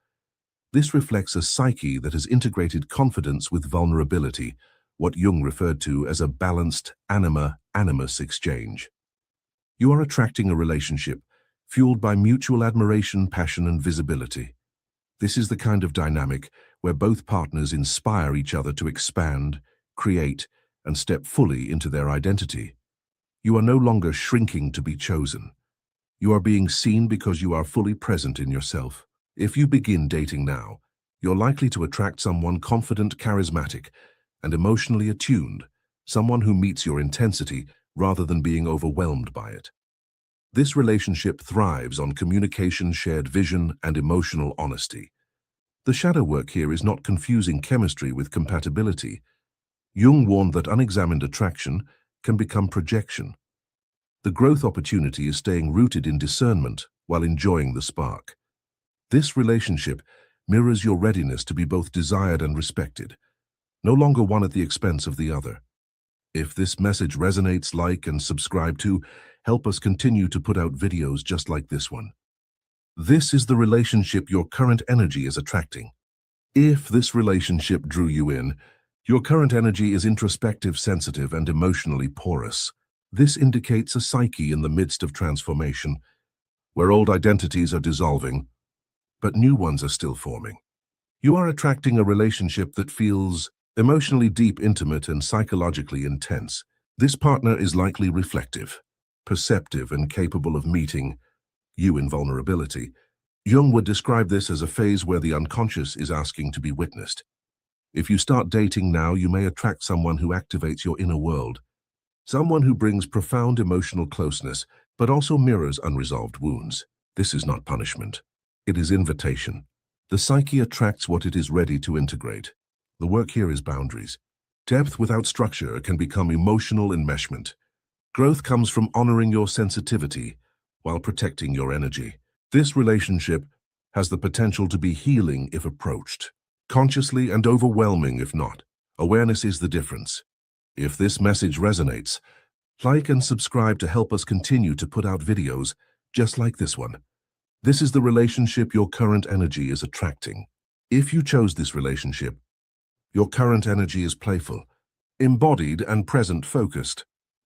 This reflects a psyche that has integrated confidence with vulnerability, what Jung referred to as a balanced anima-animus exchange. You are attracting a relationship fueled by mutual admiration, passion, and visibility. This is the kind of dynamic where both partners inspire each other to expand, create, and step fully into their identity. You are no longer shrinking to be chosen. You are being seen because you are fully present in yourself. If you begin dating now, you're likely to attract someone confident, charismatic, and emotionally attuned, someone who meets your intensity rather than being overwhelmed by it. This relationship thrives on communication, shared vision, and emotional honesty. The shadow work here is not confusing chemistry with compatibility. Jung warned that unexamined attraction can become projection. The growth opportunity is staying rooted in discernment while enjoying the spark. This relationship mirrors your readiness to be both desired and respected, no longer one at the expense of the other. If this message resonates, like and subscribe to help us continue to put out videos just like this one. This is the relationship your current energy is attracting. If this relationship drew you in, your current energy is introspective, sensitive, and emotionally porous. This indicates a psyche in the midst of transformation, where old identities are dissolving, but new ones are still forming. You are attracting a relationship that feels emotionally deep, intimate, and psychologically intense. This partner is likely reflective, perceptive, and capable of meeting you in vulnerability. Jung would describe this as a phase where the unconscious is asking to be witnessed. If you start dating now, you may attract someone who activates your inner world, someone who brings profound emotional closeness, but also mirrors unresolved wounds. This is not punishment. It is invitation. The psyche attracts what it is ready to integrate. The work here is boundaries. Depth without structure can become emotional enmeshment. Growth comes from honoring your sensitivity while protecting your energy. This relationship has the potential to be healing if approached, consciously, and overwhelming if not. Awareness is the difference. If this message resonates, like and subscribe to help us continue to put out videos just like this one. This is the relationship your current energy is attracting. If you chose this relationship, your current energy is playful, embodied, and present-focused.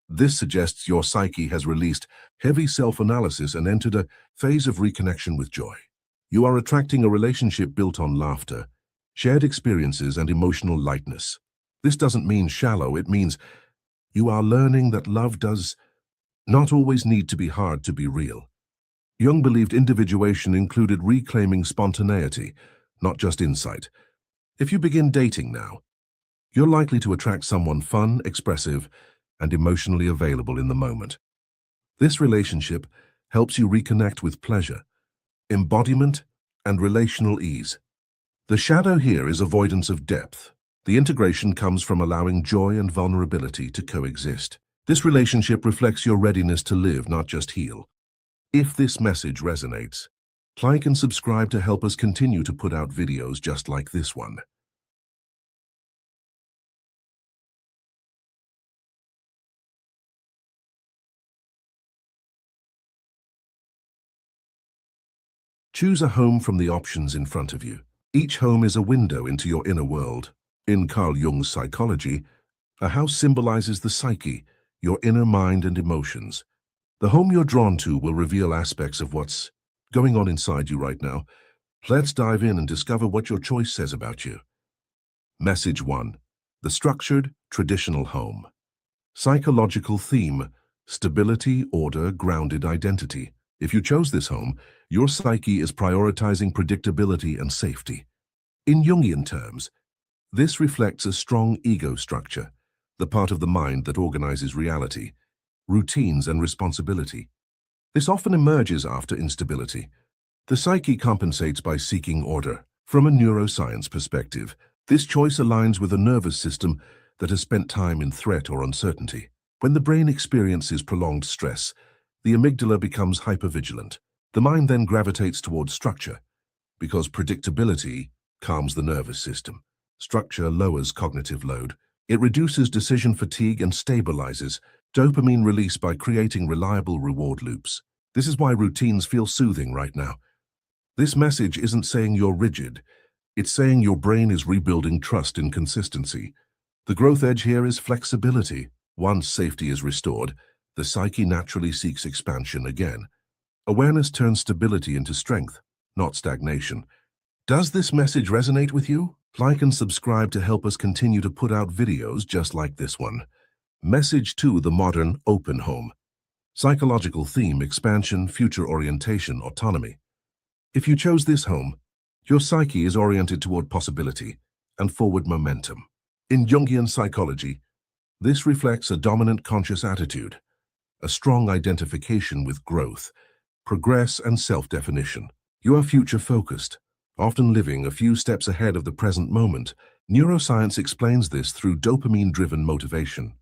This suggests your psyche has released heavy self-analysis and entered a phase of reconnection with joy. You are attracting a relationship built on laughter, shared experiences, and emotional lightness. This doesn't mean shallow, it means you are learning that love does not always need to be hard to be real. Jung believed individuation included reclaiming spontaneity, not just insight. If you begin dating now, you're likely to attract someone fun, expressive, and emotionally available in the moment. This relationship helps you reconnect with pleasure, embodiment, and relational ease. The shadow here is avoidance of depth. The integration comes from allowing joy and vulnerability to coexist. This relationship reflects your readiness to live, not just heal. If this message resonates, like and subscribe to help us continue to put out videos just like this one. Choose a home from the options in front of you. Each home is a window into your inner world. In Carl Jung's psychology, A house symbolizes the psyche, your inner mind and emotions. The home you're drawn to will reveal aspects of what's going on inside you right now. Let's dive in and discover what your choice says about you. Message 1. The structured, traditional home. Psychological theme: stability, order, grounded identity. If you chose this home, your psyche is prioritizing predictability and safety. In Jungian terms, this reflects a strong ego structure, the part of the mind that organizes reality, routines, and responsibility. This often emerges after instability. The psyche compensates by seeking order. From a neuroscience perspective, this choice aligns with a nervous system that has spent time in threat or uncertainty. When the brain experiences prolonged stress, the amygdala becomes hypervigilant. The mind then gravitates towards structure, because predictability calms the nervous system. Structure lowers cognitive load. It reduces decision fatigue and stabilizes dopamine release by creating reliable reward loops. This is why routines feel soothing right now. This message isn't saying you're rigid. It's saying your brain is rebuilding trust in consistency. The growth edge here is flexibility. Once safety is restored, the psyche naturally seeks expansion again. Awareness turns stability into strength, not stagnation. Does this message resonate with you? Like and subscribe to help us continue to put out videos just like this one. Message 2. The modern, open home. Psychological theme: expansion, future orientation, autonomy. If you chose this home, your psyche is oriented toward possibility and forward momentum. In Jungian psychology, this reflects a dominant conscious attitude, a strong identification with growth, progress, and self-definition. You are future-focused, often living a few steps ahead of the present moment. Neuroscience explains this through dopamine-driven motivation.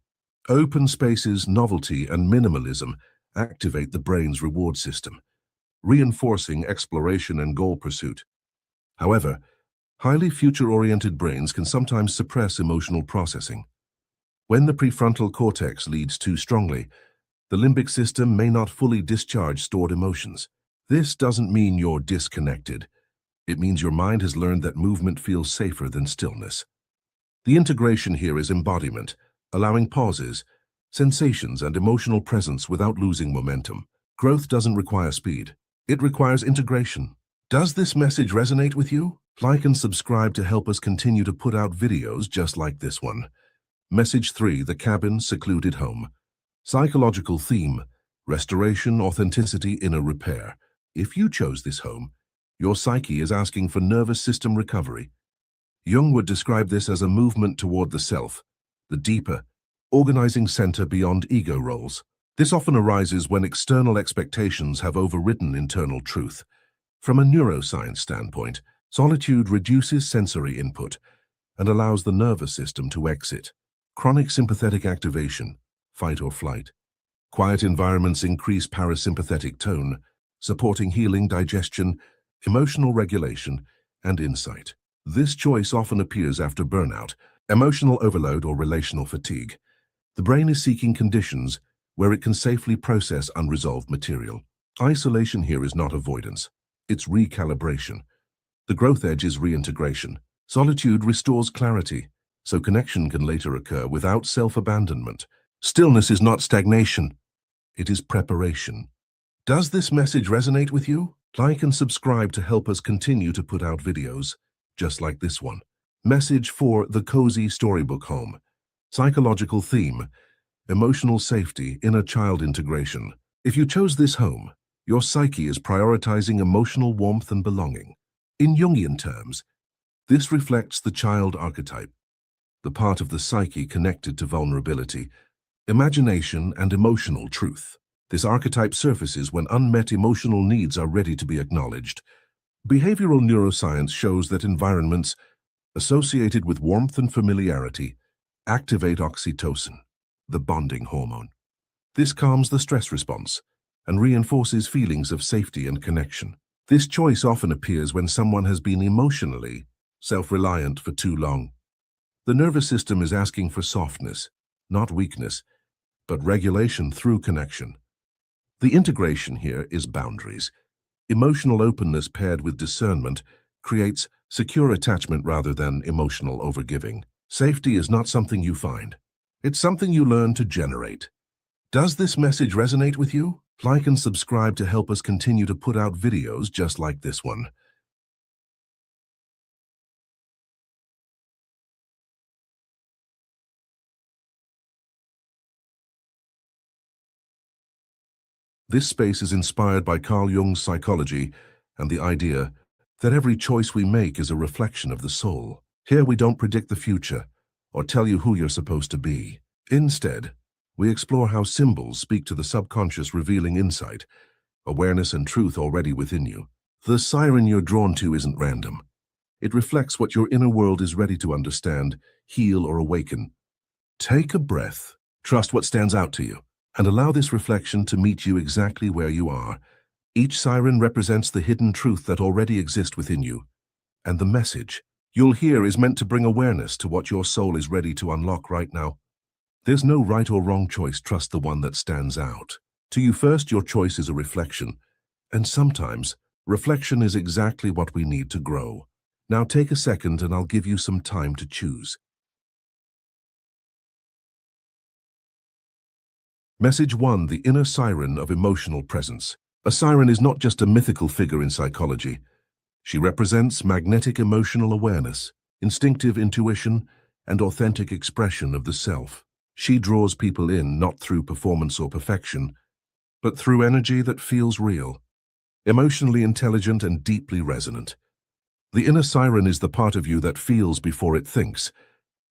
Open spaces, novelty, and minimalism activate the brain's reward system, reinforcing exploration and goal pursuit. However, highly future-oriented brains can sometimes suppress emotional processing. When the prefrontal cortex leads too strongly, the limbic system may not fully discharge stored emotions. This doesn't mean you're disconnected. It means your mind has learned that movement feels safer than stillness. The integration here is embodiment, allowing pauses, sensations, and emotional presence without losing momentum. Growth doesn't require speed. It requires integration. Does this message resonate with you? Like and subscribe to help us continue to put out videos just like this one. Message 3. The cabin, secluded home. Psychological theme: restoration, authenticity, inner repair. If you chose this home, your psyche is asking for nervous system recovery. Jung would describe this as a movement toward the self, the deeper, organizing center beyond ego roles. This often arises when external expectations have overridden internal truth. From a neuroscience standpoint, solitude reduces sensory input and allows the nervous system to exit. Chronic sympathetic activation, fight or flight. Quiet environments increase parasympathetic tone, supporting healing, digestion, emotional regulation, and insight. This choice often appears after burnout, emotional overload, or relational fatigue. The brain is seeking conditions where it can safely process unresolved material. Isolation here is not avoidance. It's recalibration. The growth edge is reintegration. Solitude restores clarity, so connection can later occur without self-abandonment. Stillness is not stagnation. It is preparation. Does this message resonate with you? Like and subscribe to help us continue to put out videos just like this one. Message 4. The cozy storybook home. Psychological theme: emotional safety, inner child integration. If you chose this home, your psyche is prioritizing emotional warmth and belonging. In Jungian terms, this reflects the child archetype, the part of the psyche connected to vulnerability, imagination, and emotional truth. This archetype surfaces when unmet emotional needs are ready to be acknowledged. Behavioral neuroscience shows that environments associated with warmth and familiarity activate oxytocin, the bonding hormone. This calms the stress response and reinforces feelings of safety and connection. This choice often appears when someone has been emotionally self-reliant for too long. The nervous system is asking for softness, not weakness, but regulation through connection. The integration here is boundaries. Emotional openness paired with discernment creates secure attachment rather than emotional overgiving. Safety is not something you find. It's something you learn to generate. Does this message resonate with you? Like and subscribe to help us continue to put out videos just like this one. This space is inspired by Carl Jung's psychology and the idea that every choice we make is a reflection of the soul. Here we don't predict the future or tell you who you're supposed to be. Instead, we explore how symbols speak to the subconscious, revealing insight, awareness, and truth already within you. The siren you're drawn to isn't random. It reflects what your inner world is ready to understand, heal, or awaken. Take a breath, trust what stands out to you, and allow this reflection to meet you exactly where you are. Each siren represents the hidden truth that already exists within you, and the message you'll hear is meant to bring awareness to what your soul is ready to unlock right now. There's no right or wrong choice, trust the one that stands out. To you first, your choice is a reflection, and sometimes reflection is exactly what we need to grow. Now take a second and I'll give you some time to choose. Message 1. The inner siren of emotional presence. A siren is not just a mythical figure in psychology. She represents magnetic emotional awareness, instinctive intuition, and authentic expression of the self. She draws people in not through performance or perfection, but through energy that feels real, emotionally intelligent and deeply resonant. The inner siren is the part of you that feels before it thinks,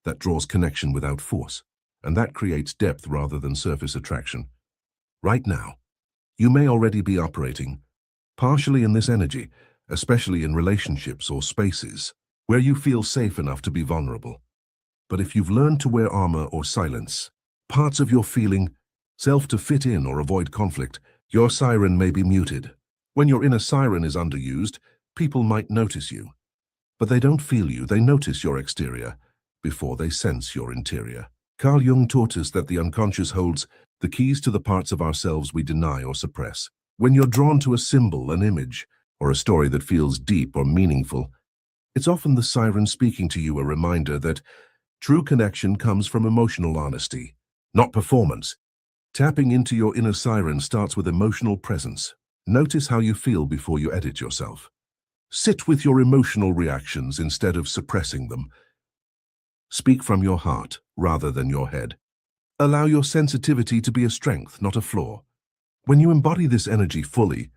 that draws connection without force, and that creates depth rather than surface attraction. Right now, you may already be operating partially in this energy, especially in relationships or spaces where you feel safe enough to be vulnerable. But if you've learned to wear armor or silence parts of your feeling self to fit in or avoid conflict, your siren may be muted. When your inner siren is underused, people might notice you. But they don't feel you, they notice your exterior before they sense your interior. Carl Jung taught us that the unconscious holds the keys to the parts of ourselves we deny or suppress. When you're drawn to a symbol, an image, or a story that feels deep or meaningful, it's often the siren speaking to you, a reminder that true connection comes from emotional honesty, not performance. Tapping into your inner siren starts with emotional presence. Notice how you feel before you edit yourself. Sit with your emotional reactions instead of suppressing them. Speak from your heart rather than your head. Allow your sensitivity to be a strength, not a flaw. When you embody this energy fully,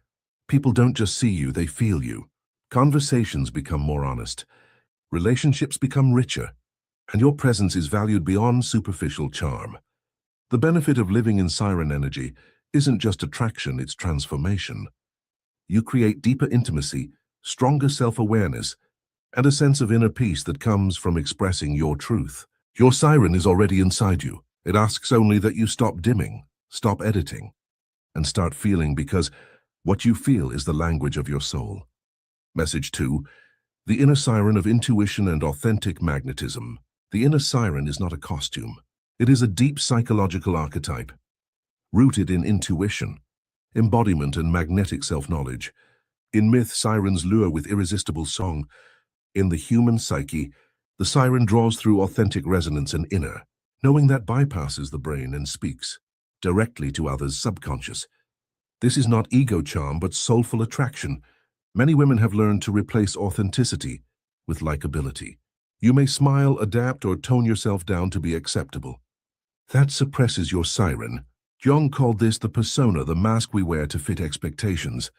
people don't just see you, they feel you. Conversations become more honest. Relationships become richer, and your presence is valued beyond superficial charm. The benefit of living in siren energy isn't just attraction, it's transformation. You create deeper intimacy, stronger self-awareness, and a sense of inner peace that comes from expressing your truth. Your siren is already inside you. It asks only that you stop dimming, stop editing, and start feeling, because what you feel is the language of your soul. Message 2. The inner siren of intuition and authentic magnetism. The inner siren is not a costume. It is a deep psychological archetype, rooted in intuition, embodiment, and magnetic self-knowledge. In myth, sirens lure with irresistible song. In the human psyche, the siren draws through authentic resonance and inner, knowing that bypasses the brain and speaks directly to others' subconscious. This is not ego charm, but soulful attraction. Many women have learned to replace authenticity with likability. You may smile, adapt, or tone yourself down to be acceptable. That suppresses your siren. Jung called this the persona, the mask we wear to fit expectations.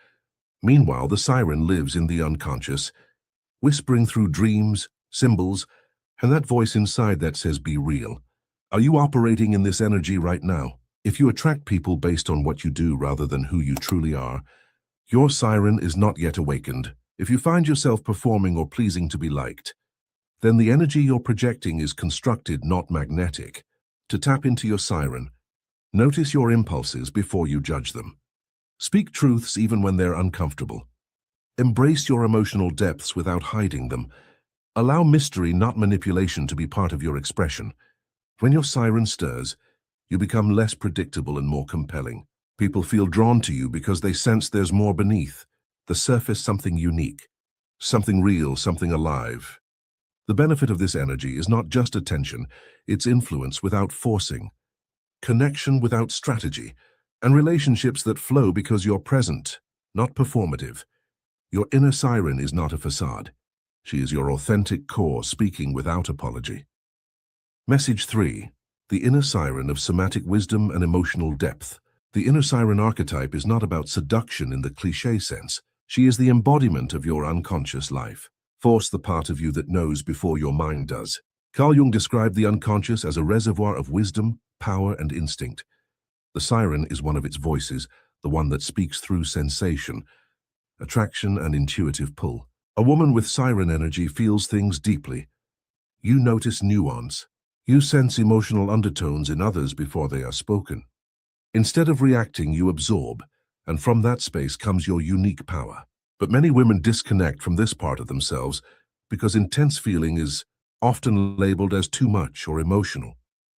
Meanwhile, the siren lives in the unconscious, whispering through dreams, symbols, and that voice inside that says, be real. Are you operating in this energy right now? If you attract people based on what you do rather than who you truly are, your siren is not yet awakened. If you find yourself performing or pleasing to be liked, then the energy you're projecting is constructed, not magnetic. To tap into your siren, notice your impulses before you judge them. Speak truths even when they're uncomfortable. Embrace your emotional depths without hiding them. Allow mystery, not manipulation, to be part of your expression. When your siren stirs, you become less predictable and more compelling. People feel drawn to you because they sense there's more beneath the surface, something unique, something real, something alive. The benefit of this energy is not just attention, it's influence without forcing, connection without strategy, and relationships that flow because you're present, not performative. Your inner siren is not a facade. She is your authentic core speaking without apology. Message 3. The inner siren of somatic wisdom and emotional depth. The inner siren archetype is not about seduction in the cliché sense. She is the embodiment of your unconscious life. Force the part of you that knows before your mind does. Carl Jung described the unconscious as a reservoir of wisdom, power, and instinct. The siren is one of its voices, the one that speaks through sensation, attraction, and intuitive pull. A woman with siren energy feels things deeply. You notice nuance. You sense emotional undertones in others before they are spoken. Instead of reacting, you absorb, and from that space comes your unique power. But many women disconnect from this part of themselves because intense feeling is often labeled as too much or emotional.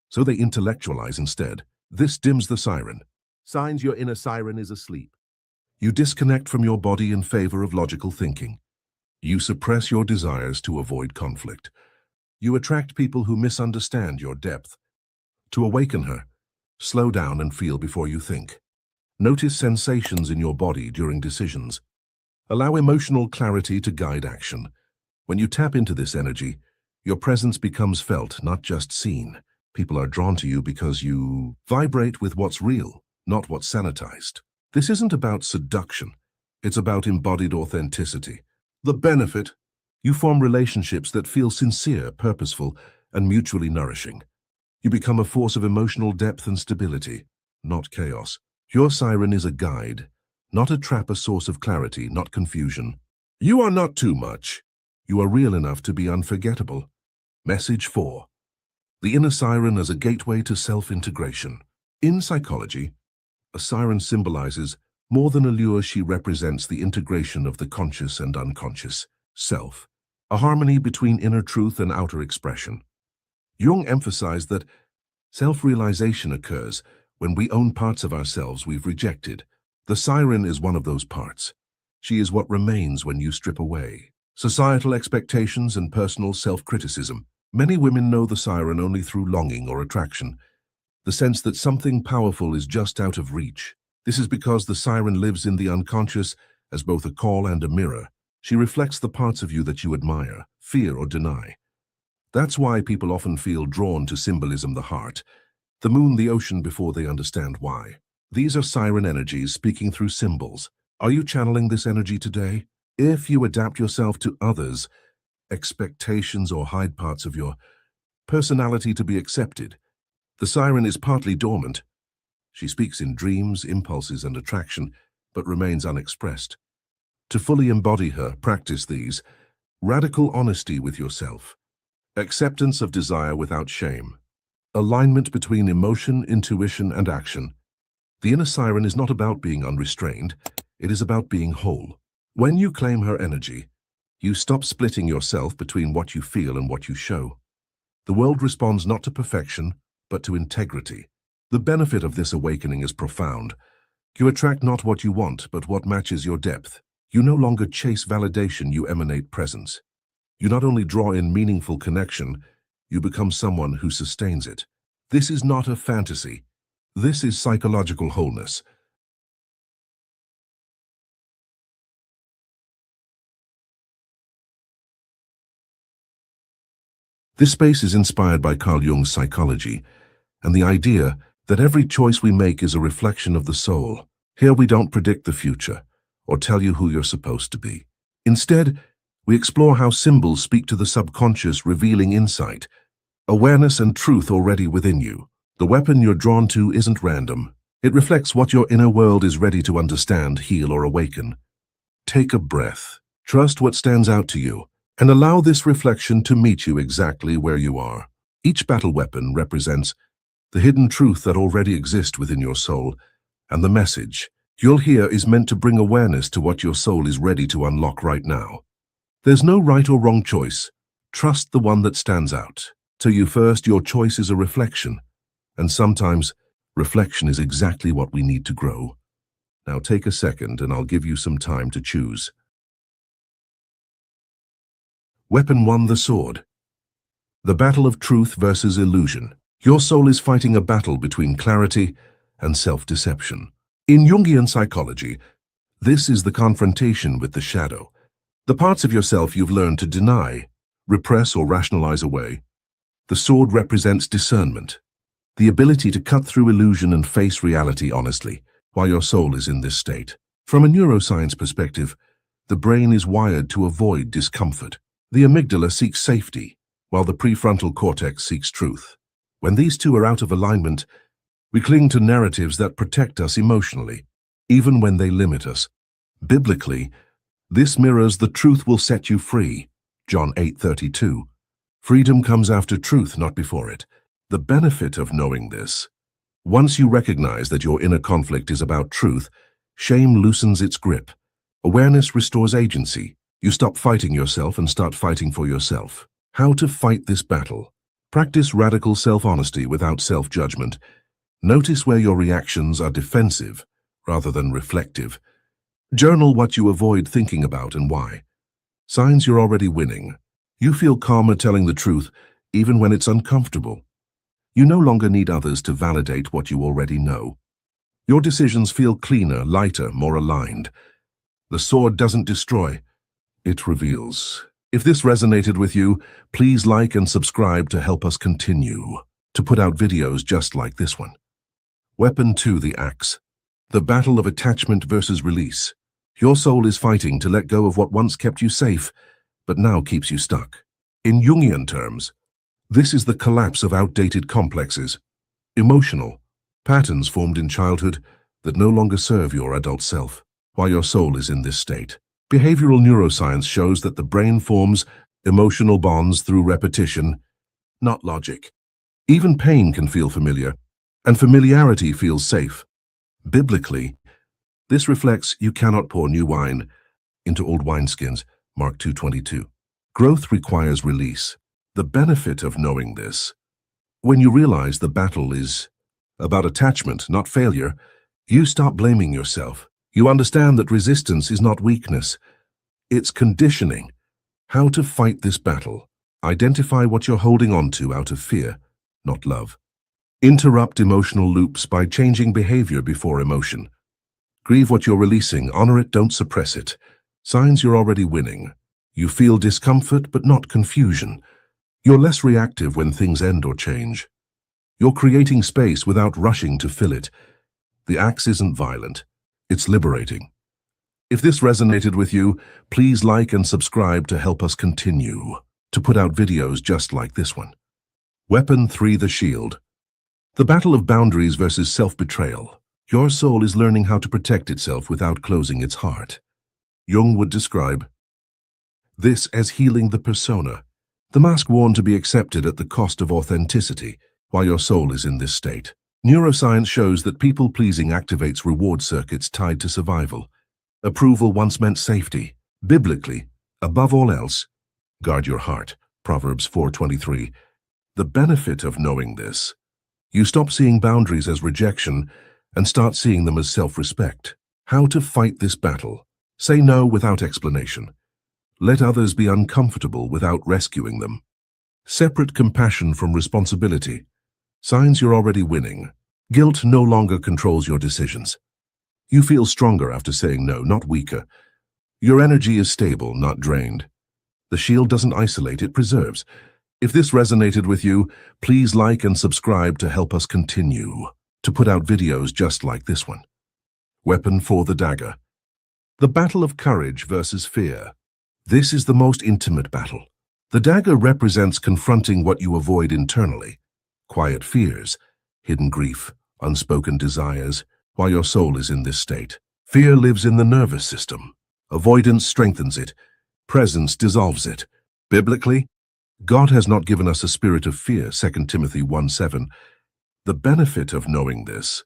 So they intellectualize instead. This dims the siren. Signs your inner siren is asleep. You disconnect from your body in favor of logical thinking. You suppress your desires to avoid conflict. You attract people who misunderstand your depth. To awaken her, slow down and feel before you think. Notice sensations in your body during decisions. Allow emotional clarity to guide action. When you tap into this energy, your presence becomes felt, not just seen. People are drawn to you because you vibrate with what's real, not what's sanitized. This isn't about seduction. It's about embodied authenticity. The benefit: you form relationships that feel sincere, purposeful, and mutually nourishing. You become a force of emotional depth and stability, not chaos. Your siren is a guide, not a trap, a source of clarity, not confusion. You are not too much. You are real enough to be unforgettable. Message 4. The inner siren as a gateway to self-integration. In psychology, a siren symbolizes more than a lure. She represents the integration of the conscious and unconscious self, a harmony between inner truth and outer expression. Jung emphasized that self-realization occurs when we own parts of ourselves we've rejected. The siren is one of those parts. She is what remains when you strip away societal expectations and personal self-criticism. Many women know the siren only through longing or attraction, the sense that something powerful is just out of reach. This is because the siren lives in the unconscious as both a call and a mirror. She reflects the parts of you that you admire, fear, or deny. That's why people often feel drawn to symbolism: the heart, the moon, the ocean, before they understand why. These are siren energies speaking through symbols. Are you channeling this energy today? If you adapt yourself to others' expectations or hide parts of your personality to be accepted, the siren is partly dormant. She speaks in dreams, impulses, and attraction, but remains unexpressed. To fully embody her, practice these: radical honesty with yourself, acceptance of desire without shame, alignment between emotion, intuition, and action. The inner siren is not about being unrestrained, it is about being whole. When you claim her energy, you stop splitting yourself between what you feel and what you show. The world responds not to perfection, but to integrity. The benefit of this awakening is profound. You attract not what you want, but what matches your depth. You no longer chase validation, you emanate presence. You not only draw in meaningful connection, you become someone who sustains it. This is not a fantasy. This is psychological wholeness. This space is inspired by Carl Jung's psychology and the idea that every choice we make is a reflection of the soul. Here we don't predict the future or tell you who you're supposed to be. Instead, we explore how symbols speak to the subconscious, revealing insight, awareness, and truth already within you. The weapon you're drawn to isn't random. It reflects what your inner world is ready to understand, heal, or awaken. Take a breath, trust what stands out to you, and allow this reflection to meet you exactly where you are. Each battle weapon represents the hidden truth that already exists within your soul, and the message you'll hear is meant to bring awareness to what your soul is ready to unlock right now. There's no right or wrong choice. Trust the one that stands out. To you first, your choice is a reflection, and sometimes reflection is exactly what we need to grow. Now take a second and I'll give you some time to choose. Weapon 1, the sword. The battle of truth versus illusion. Your soul is fighting a battle between clarity and self-deception. In Jungian psychology, this is the confrontation with the shadow. The parts of yourself you've learned to deny, repress, or rationalize away. The sword represents discernment, the ability to cut through illusion and face reality honestly, while your soul is in this state. From a neuroscience perspective, the brain is wired to avoid discomfort. The amygdala seeks safety, while the prefrontal cortex seeks truth. When these two are out of alignment, we cling to narratives that protect us emotionally, even when they limit us. Biblically, this mirrors the truth will set you free, John 8:32. Freedom comes after truth, not before it. The benefit of knowing this: once you recognize that your inner conflict is about truth, shame loosens its grip. Awareness restores agency. You stop fighting yourself and start fighting for yourself. How to fight this battle? Practice radical self-honesty without self-judgment. Notice where your reactions are defensive rather than reflective. Journal what you avoid thinking about and why. Signs you're already winning. You feel calmer telling the truth even when it's uncomfortable. You no longer need others to validate what you already know. Your decisions feel cleaner, lighter, more aligned. The sword doesn't destroy, it reveals. If this resonated with you, please like and subscribe to help us continue to put out videos just like this one. Weapon 2: the axe. The battle of attachment versus release. Your soul is fighting to let go of what once kept you safe, but now keeps you stuck. In Jungian terms, this is the collapse of outdated complexes, emotional patterns formed in childhood that no longer serve your adult self, while your soul is in this state. Behavioral neuroscience shows that the brain forms emotional bonds through repetition, not logic. Even pain can feel familiar, and familiarity feels safe. Biblically, this reflects you cannot pour new wine into old wineskins, Mark 2:22. Growth requires release. The benefit of knowing this: when you realize the battle is about attachment, not failure, you stop blaming yourself. You understand that resistance is not weakness, it's conditioning. How to fight this battle? Identify what you're holding on to out of fear, not love. Interrupt emotional loops by changing behavior before emotion. Grieve what you're releasing, honor it, don't suppress it. Signs you're already winning. You feel discomfort but not confusion. You're less reactive when things end or change. You're creating space without rushing to fill it. The axe isn't violent, it's liberating. If this resonated with you, please like and subscribe to help us continue to put out videos just like this one. Weapon 3: the shield. The battle of boundaries versus self-betrayal. Your soul is learning how to protect itself without closing its heart. Jung would describe this as healing the persona, the mask worn to be accepted at the cost of authenticity, while your soul is in this state. Neuroscience shows that people-pleasing activates reward circuits tied to survival. Approval once meant safety. Biblically, above all else, guard your heart, Proverbs 4:23. The benefit of knowing this: you stop seeing boundaries as rejection and start seeing them as self-respect. How to fight this battle? Say no without explanation. Let others be uncomfortable without rescuing them. Separate compassion from responsibility. Signs you're already winning. Guilt no longer controls your decisions. You feel stronger after saying no, not weaker. Your energy is stable, not drained. The shield doesn't isolate, it preserves. If this resonated with you, please like and subscribe to help us continue to put out videos just like this one. Weapon 4: the dagger. The battle of courage versus fear. This is the most intimate battle. The dagger represents confronting what you avoid internally. Quiet fears, hidden grief, unspoken desires, while your soul is in this state. Fear lives in the nervous system. Avoidance strengthens it. Presence dissolves it. Biblically, God has not given us a spirit of fear, 2 Timothy 1:7. The benefit of knowing this: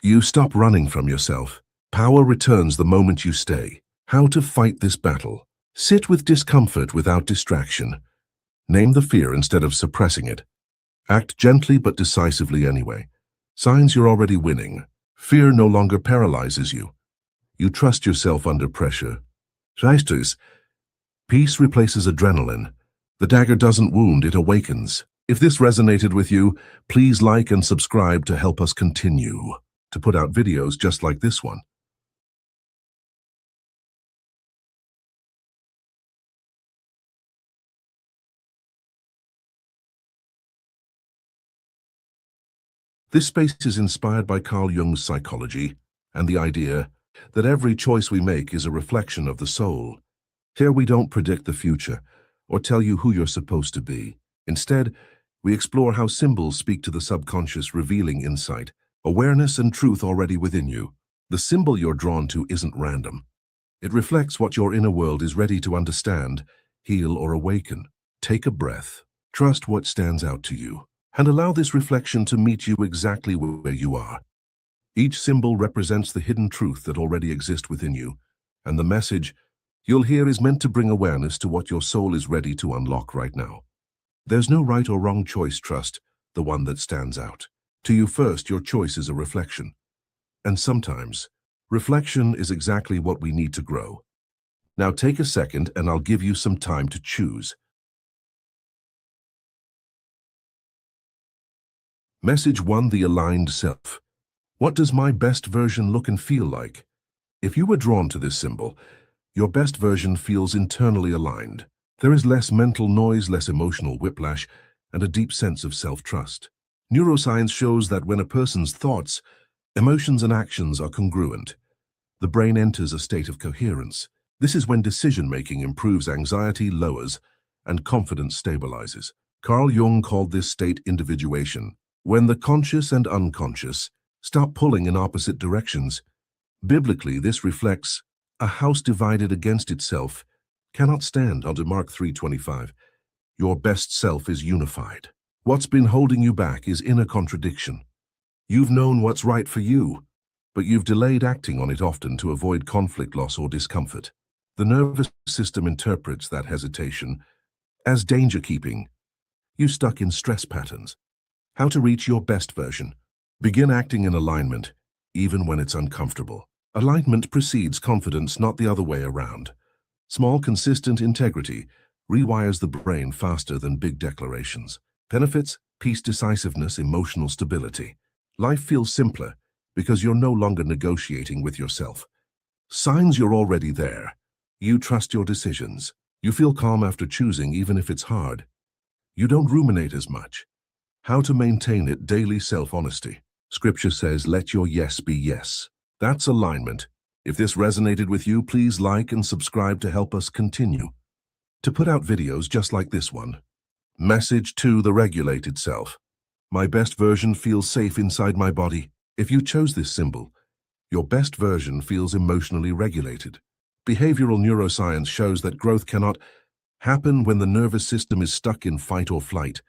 you stop running from yourself. Power returns the moment you stay. How to fight this battle? Sit with discomfort without distraction. Name the fear instead of suppressing it. Act gently but decisively anyway. Signs you're already winning. Fear no longer paralyzes you. You trust yourself under pressure. Peace replaces adrenaline. The dagger doesn't wound, it awakens. If this resonated with you, please like and subscribe to help us continue to put out videos just like this one. This space is inspired by Carl Jung's psychology and the idea that every choice we make is a reflection of the soul. Here we don't predict the future or tell you who you're supposed to be. Instead, we explore how symbols speak to the subconscious, revealing insight, awareness, and truth already within you. The symbol you're drawn to isn't random. It reflects what your inner world is ready to understand, heal, or awaken. Take a breath, trust what stands out to you, and allow this reflection to meet you exactly where you are. Each symbol represents the hidden truth that already exists within you, and the message you'll hear is meant to bring awareness to what your soul is ready to unlock right now. There's no right or wrong choice, trust the one that stands out. To you first, your choice is a reflection. And sometimes, reflection is exactly what we need to grow. Now take a second and I'll give you some time to choose. Message 1: The aligned self. What does my best version look and feel like? If you were drawn to this symbol, your best version feels internally aligned. There is less mental noise, less emotional whiplash, and a deep sense of self-trust. Neuroscience shows that when a person's thoughts, emotions, and actions are congruent, the brain enters a state of coherence. This is when decision-making improves, anxiety lowers, and confidence stabilizes. Carl Jung called this state individuation, when the conscious and unconscious stop pulling in opposite directions. Biblically, this reflects a house divided against itself cannot stand. Under Mark 3:25, your best self is unified. What's been holding you back is inner contradiction. You've known what's right for you, but you've delayed acting on it, often to avoid conflict, loss, or discomfort. The nervous system interprets that hesitation as danger, keeping you stuck in stress patterns. How to reach your best version. Begin acting in alignment, even when it's uncomfortable. Alignment precedes confidence, not the other way around. Small, consistent integrity rewires the brain faster than big declarations. Benefits: peace, decisiveness, emotional stability. Life feels simpler because you're no longer negotiating with yourself. Signs: you're already there. You trust your decisions. You feel calm after choosing, even if it's hard. You don't ruminate as much. How to maintain it: daily self-honesty. Scripture says, let your yes be yes. That's alignment. If this resonated with you, please like and subscribe to help us continue to put out videos just like this one. Message 2: The regulated self. My best version feels safe inside my body. If you chose this symbol, your best version feels emotionally regulated. Behavioral neuroscience shows that growth cannot happen when the nervous system is stuck in fight or flight.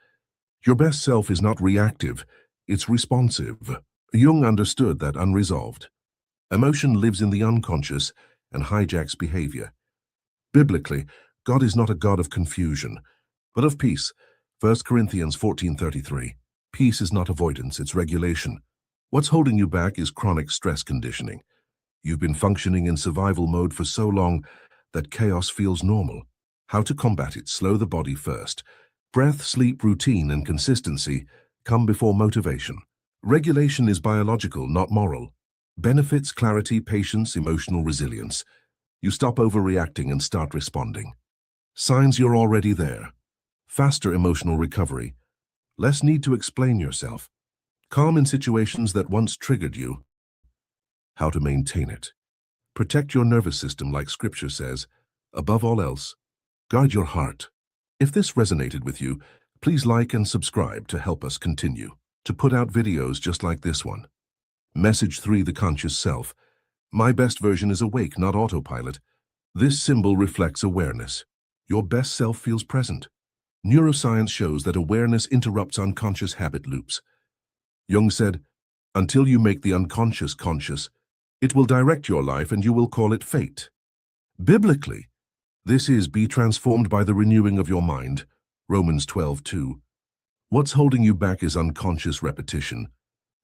Your best self is not reactive, it's responsive. Jung understood that unresolved emotion lives in the unconscious and hijacks behavior. Biblically, God is not a God of confusion, but of peace. 1 Corinthians 14:33. Peace is not avoidance, it's regulation. What's holding you back is chronic stress conditioning. You've been functioning in survival mode for so long that chaos feels normal. How to combat it? Slow the body first. Breath, sleep, routine, and consistency come before motivation. Regulation is biological, not moral. Benefits: clarity, patience, emotional resilience. You stop overreacting and start responding. Signs: you're already there. Faster emotional recovery. Less need to explain yourself. Calm in situations that once triggered you. How to maintain it? Protect your nervous system like Scripture says. Above all else, guard your heart. If this resonated with you, please like and subscribe to help us continue to put out videos just like this one. Message 3: The conscious self. My best version is awake, not autopilot. This symbol reflects awareness. Your best self feels present. Neuroscience shows that awareness interrupts unconscious habit loops. Jung said, until you make the unconscious conscious, it will direct your life and you will call it fate. Biblically, this is be transformed by the renewing of your mind. Romans 12:2. What's holding you back is unconscious repetition.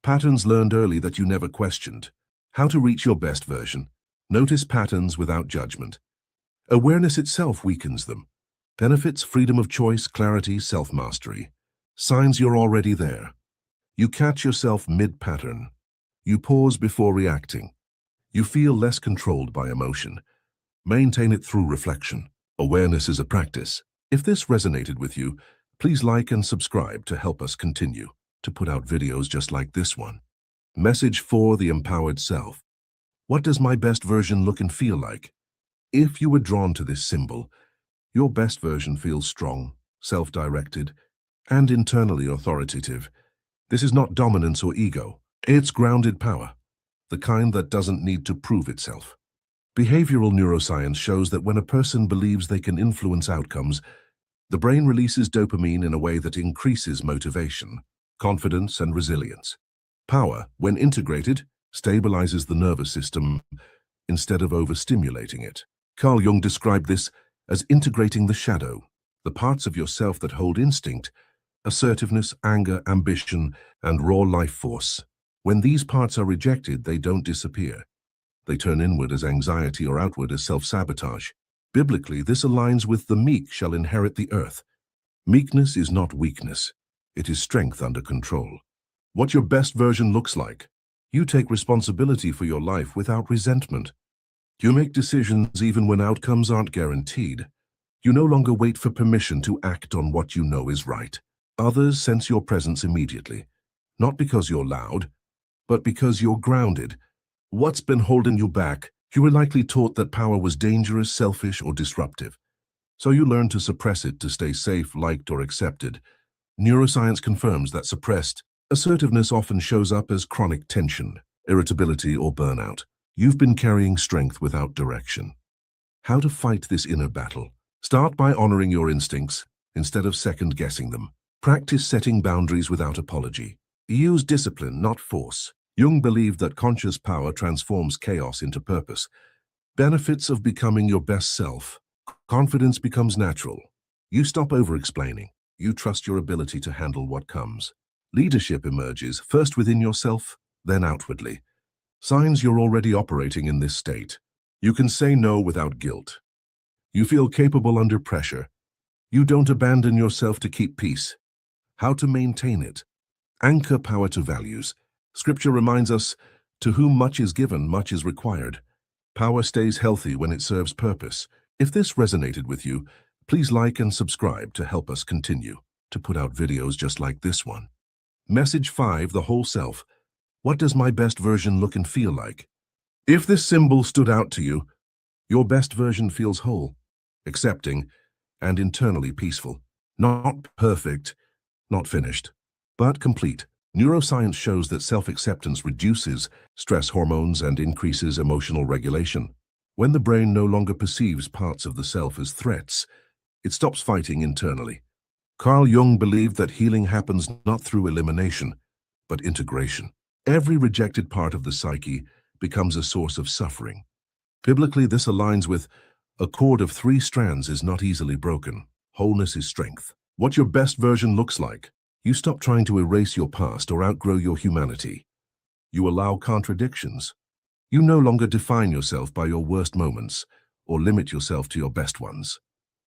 Patterns learned early that you never questioned. How to reach your best version? Notice patterns without judgment. Awareness itself weakens them. Benefits: freedom of choice, clarity, self-mastery. Signs you're already there. You catch yourself mid-pattern. You pause before reacting. You feel less controlled by emotion. Maintain it through reflection. Awareness is a practice. If this resonated with you, please like and subscribe to help us continue to put out videos just like this one. Message for the empowered self. What does my best version look and feel like? If you were drawn to this symbol, your best version feels strong, self-directed, and internally authoritative. This is not dominance or ego. It's grounded power, the kind that doesn't need to prove itself. Behavioral neuroscience shows that when a person believes they can influence outcomes, the brain releases dopamine in a way that increases motivation, confidence, and resilience. Power, when integrated, stabilizes the nervous system instead of overstimulating it. Carl Jung described this as integrating the shadow, the parts of yourself that hold instinct, assertiveness, anger, ambition, and raw life force. When these parts are rejected, they don't disappear. They turn inward as anxiety or outward as self-sabotage. Biblically, this aligns with "the meek shall inherit the earth." Meekness is not weakness. It is strength under control. What your best version looks like. You take responsibility for your life without resentment. You make decisions even when outcomes aren't guaranteed. You no longer wait for permission to act on what you know is right. Others sense your presence immediately, not because you're loud, but because you're grounded. What's been holding you back? You were likely taught that power was dangerous, selfish, or disruptive. So you learned to suppress it to stay safe, liked, or accepted. Neuroscience confirms that suppressed assertiveness often shows up as chronic tension, irritability, or burnout. You've been carrying strength without direction. How to fight this inner battle? Start by honoring your instincts instead of second-guessing them. Practice setting boundaries without apology. Use discipline, not force. Jung believed that conscious power transforms chaos into purpose. Benefits of becoming your best self. Confidence becomes natural. You stop over-explaining. You trust your ability to handle what comes. Leadership emerges, first within yourself, then outwardly. Signs you're already operating in this state. You can say no without guilt. You feel capable under pressure. You don't abandon yourself to keep peace. How to maintain it. Anchor power to values. Scripture reminds us, to whom much is given, much is required. Power stays healthy when it serves purpose. If this resonated with you, please like and subscribe to help us continue to put out videos just like this one. Message 5, the whole self. What does my best version look and feel like? If this symbol stood out to you, your best version feels whole, accepting, and internally peaceful. Not perfect, not finished, but complete. Neuroscience shows that self-acceptance reduces stress hormones and increases emotional regulation. When the brain no longer perceives parts of the self as threats, it stops fighting internally. Carl Jung believed that healing happens not through elimination, but integration. Every rejected part of the psyche becomes a source of suffering. Biblically, this aligns with a cord of 3 strands is not easily broken. Wholeness is strength. What your best version looks like. You stop trying to erase your past or outgrow your humanity. You allow contradictions. You no longer define yourself by your worst moments or limit yourself to your best ones.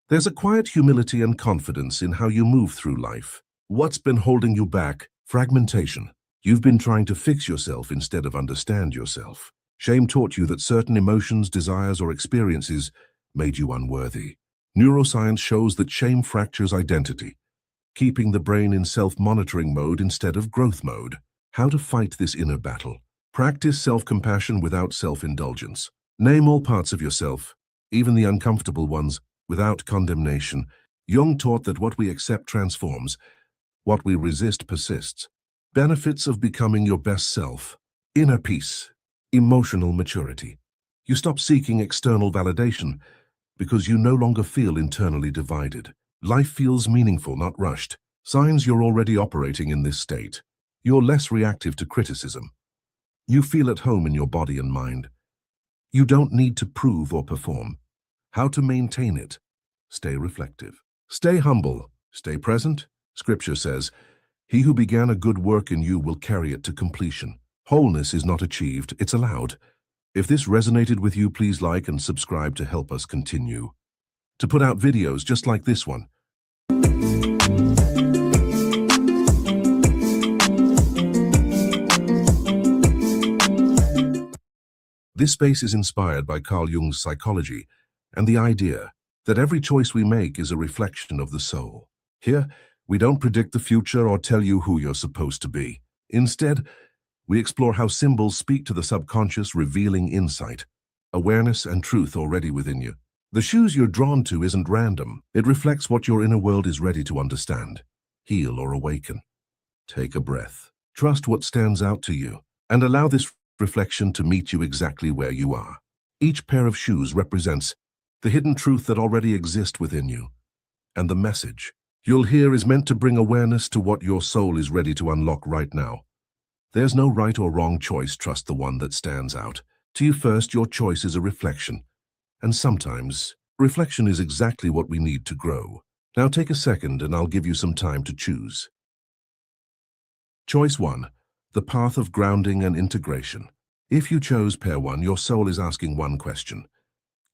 There's a quiet humility and confidence in how you move through life. What's been holding you back? Fragmentation. You've been trying to fix yourself instead of understand yourself. Shame taught you that certain emotions, desires, or experiences made you unworthy. Neuroscience shows that shame fractures identity, keeping the brain in self-monitoring mode instead of growth mode. How to fight this inner battle. Practice self-compassion without self-indulgence. Name all parts of yourself, even the uncomfortable ones, without condemnation. Jung taught that what we accept transforms, what we resist persists. Benefits of becoming your best self. Inner peace, emotional maturity. You stop seeking external validation because you no longer feel internally divided. Life feels meaningful, not rushed. Signs you're already operating in this state. You're less reactive to criticism. You feel at home in your body and mind. You don't need to prove or perform. How to maintain it. Stay reflective. Stay humble. Stay present. Scripture says, "He who began a good work in you will carry it to completion." Wholeness is not achieved, it's allowed. If this resonated with you, please like and subscribe to help us continue. to put out videos just like this one. This space is inspired by Carl Jung's psychology and the idea that every choice we make is a reflection of the soul. Here, we don't predict the future or tell you who you're supposed to be. Instead, we explore how symbols speak to the subconscious, revealing insight, awareness, and truth already within you. The shoes you're drawn to isn't random. It reflects what your inner world is ready to understand, heal, or awaken. Take a breath. Trust what stands out to you, and allow this reflection to meet you exactly where you are. Each pair of shoes represents the hidden truth that already exists within you, and the message you'll hear is meant to bring awareness to what your soul is ready to unlock right now. There's no right or wrong choice. Trust the one that stands out to you first. Your choice is a reflection, and sometimes reflection is exactly what we need to grow. Now take a second and I'll give you some time to choose. Choice 1. The path of grounding and integration. If you chose pair 1, your soul is asking one question: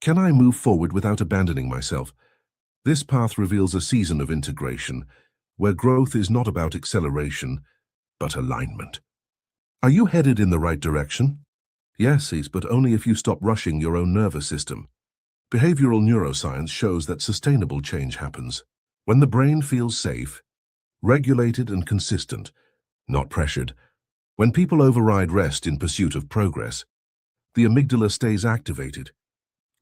can I move forward without abandoning myself? This path reveals a season of integration, where growth is not about acceleration, but alignment. Are you headed in the right direction? Yes, but only if you stop rushing your own nervous system. Behavioral neuroscience shows that sustainable change happens when the brain feels safe, regulated, and consistent, not pressured. When people override rest in pursuit of progress, the amygdala stays activated,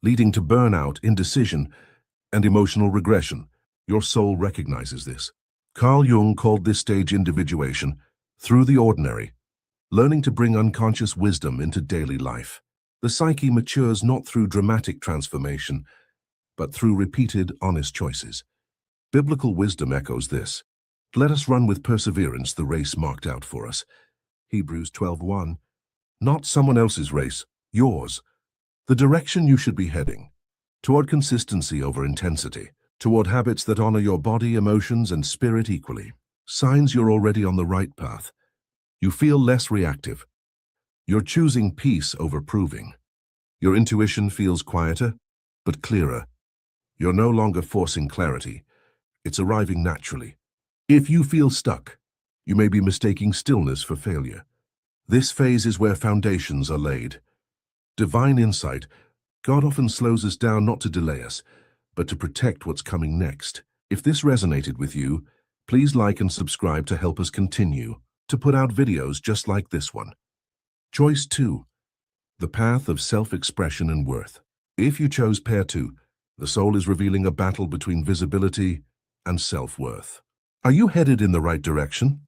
leading to burnout, indecision, and emotional regression. Your soul recognizes this. Carl Jung called this stage individuation, through the ordinary, learning to bring unconscious wisdom into daily life. The psyche matures not through dramatic transformation, but through repeated, honest choices. Biblical wisdom echoes this. Let us run with perseverance the race marked out for us. Hebrews 12:1. Not someone else's race, yours. The direction you should be heading. Toward consistency over intensity. Toward habits that honor your body, emotions, and spirit equally. Signs you're already on the right path. You feel less reactive. You're choosing peace over proving. Your intuition feels quieter, but clearer. You're no longer forcing clarity. It's arriving naturally. If you feel stuck, you may be mistaking stillness for failure. This phase is where foundations are laid. Divine insight. God often slows us down not to delay us, but to protect what's coming next. If this resonated with you, please like and subscribe to help us continue to put out videos just like this one. Choice 2. The path of self-expression and worth. If you chose pair 2, the soul is revealing a battle between visibility and self-worth. Are you headed in the right direction?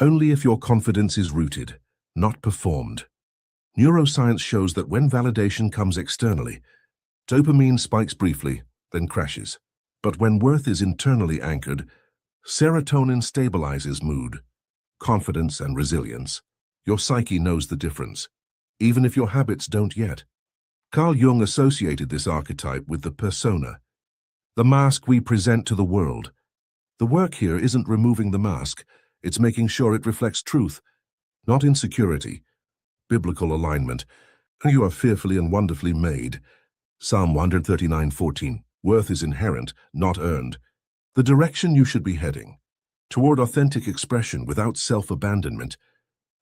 Only if your confidence is rooted, not performed. Neuroscience shows that when validation comes externally, dopamine spikes briefly, then crashes. But when worth is internally anchored, serotonin stabilizes mood, confidence, and resilience. Your psyche knows the difference, even if your habits don't yet. Carl Jung associated this archetype with the persona, the mask we present to the world. The work here isn't removing the mask, it's making sure it reflects truth, not insecurity. Biblical alignment. You are fearfully and wonderfully made. Psalm 139:14. Worth is inherent, not earned. The direction you should be heading. Toward authentic expression without self-abandonment.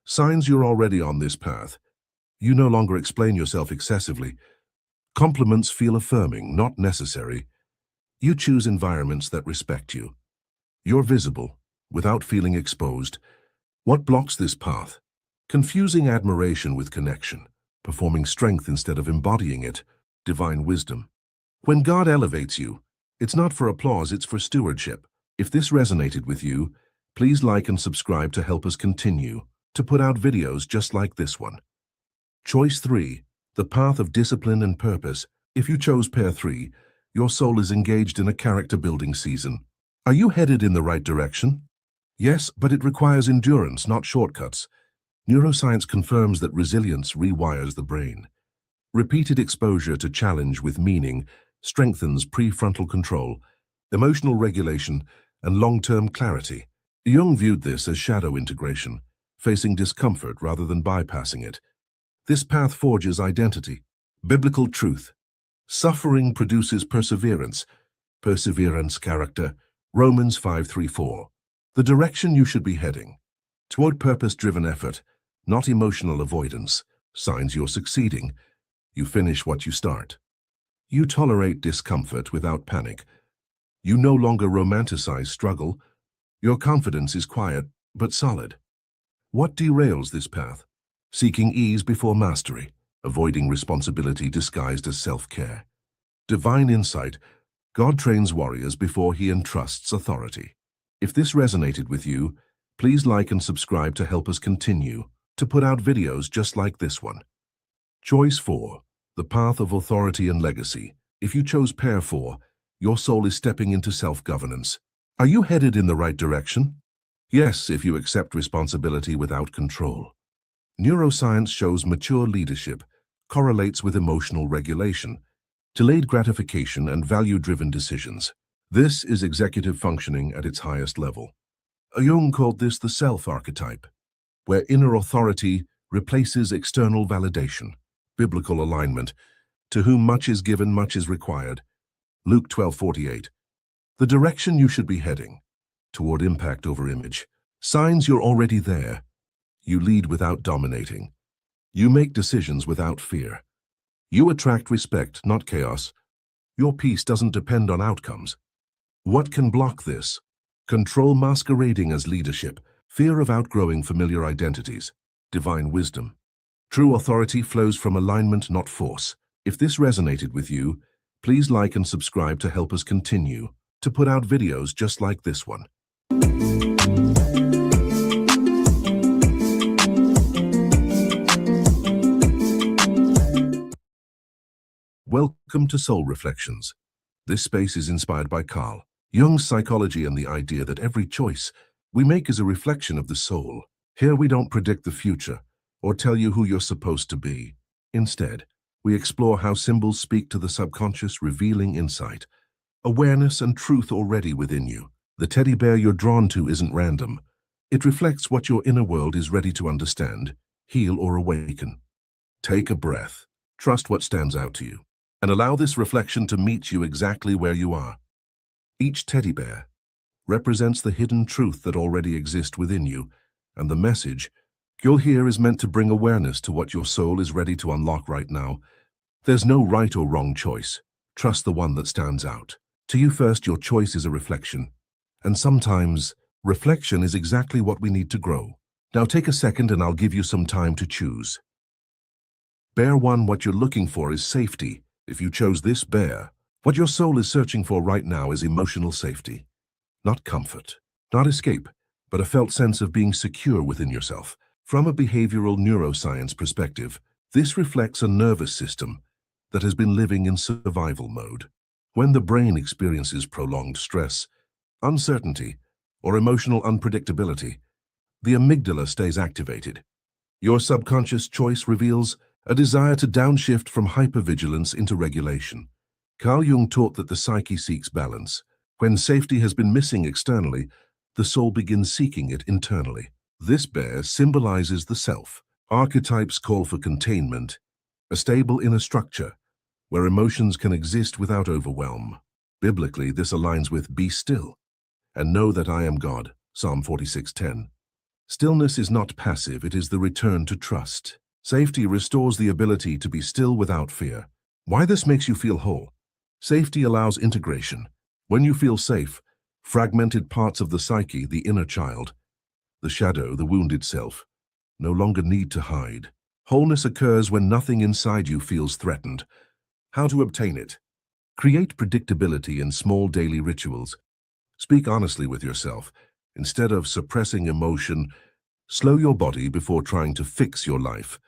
Signs you're already on this path. You no longer explain yourself excessively. Compliments feel affirming, not necessary. You choose environments that respect you. You're visible, without feeling exposed. What blocks this path? Confusing admiration with connection, performing strength instead of embodying it, divine wisdom. When God elevates you, it's not for applause, it's for stewardship. If this resonated with you, please like and subscribe to help us continue to put out videos just like this one. Choice 3. The path of discipline and purpose. If you chose pair 3, your soul is engaged in a character-building season. Are you headed in the right direction? Yes, but it requires endurance, not shortcuts. Neuroscience confirms that resilience rewires the brain. Repeated exposure to challenge with meaning strengthens prefrontal control, emotional regulation, and long-term clarity. Jung viewed this as shadow integration, facing discomfort rather than bypassing it. This path forges identity. Biblical truth. Suffering produces perseverance, perseverance, character. Romans 5:3-4. The direction you should be heading. Toward purpose-driven effort, not emotional avoidance. Signs you're succeeding. You finish what you start. You tolerate discomfort without panic. You no longer romanticize struggle. Your confidence is quiet, but solid. What derails this path? Seeking ease before mastery, avoiding responsibility disguised as self-care. Divine insight. God trains warriors before he entrusts authority. If this resonated with you, please like and subscribe to help us continue to put out videos just like this one. Choice 4. The path of authority and legacy. If you chose pair 4, your soul is stepping into self-governance. Are you headed in the right direction? Yes, if you accept responsibility without control. Neuroscience shows mature leadership correlates with emotional regulation, delayed gratification, and value-driven decisions. This is executive functioning at its highest level. Jung called this the self archetype, where inner authority replaces external validation. Biblical alignment. To whom much is given, much is required. Luke 12:48. The direction you should be heading. Toward impact over image. Signs you're already there. You lead without dominating. You make decisions without fear. You attract respect, not chaos. Your peace doesn't depend on outcomes. What can block this? Control masquerading as leadership, fear of outgrowing familiar identities, divine wisdom. True authority flows from alignment, not force. If this resonated with you, please like and subscribe to help us continue to put out videos just like this one. Welcome to Soul Reflections. This space is inspired by Carl Jung's psychology and the idea that every choice we make is a reflection of the soul. Here we don't predict the future or tell you who you're supposed to be. Instead, we explore how symbols speak to the subconscious, revealing insight, awareness, and truth already within you. The teddy bear you're drawn to isn't random. It reflects what your inner world is ready to understand, heal, or awaken. Take a breath, trust what stands out to you, and allow this reflection to meet you exactly where you are. Each teddy bear represents the hidden truth that already exists within you, and the message you'll hear is meant to bring awareness to what your soul is ready to unlock right now. There's no right or wrong choice. Trust the one that stands out. To you first, your choice is a reflection. And sometimes, reflection is exactly what we need to grow. Now take a second and I'll give you some time to choose. Bear 1, what you're looking for is safety. If you chose this bear, what your soul is searching for right now is emotional safety. Not comfort, not escape, but a felt sense of being secure within yourself. From a behavioral neuroscience perspective, this reflects a nervous system that has been living in survival mode. When the brain experiences prolonged stress, uncertainty, or emotional unpredictability, the amygdala stays activated. Your subconscious choice reveals a desire to downshift from hypervigilance into regulation. Carl Jung taught that the psyche seeks balance. When safety has been missing externally, the soul begins seeking it internally. This bear symbolizes the self. Archetypes call for containment, a stable inner structure where emotions can exist without overwhelm. Biblically, this aligns with "Be still and know that I am God," Psalm 46:10. Stillness is not passive, it is the return to trust. Safety restores the ability to be still without fear. Why this makes you feel whole? Safety allows integration. When you feel safe, fragmented parts of the psyche, the inner child, the shadow, the wounded self, no longer need to hide. Wholeness occurs when nothing inside you feels threatened. How to obtain it? Create predictability in small daily rituals. Speak honestly with yourself. Instead of suppressing emotion, slow your body before trying to fix your life.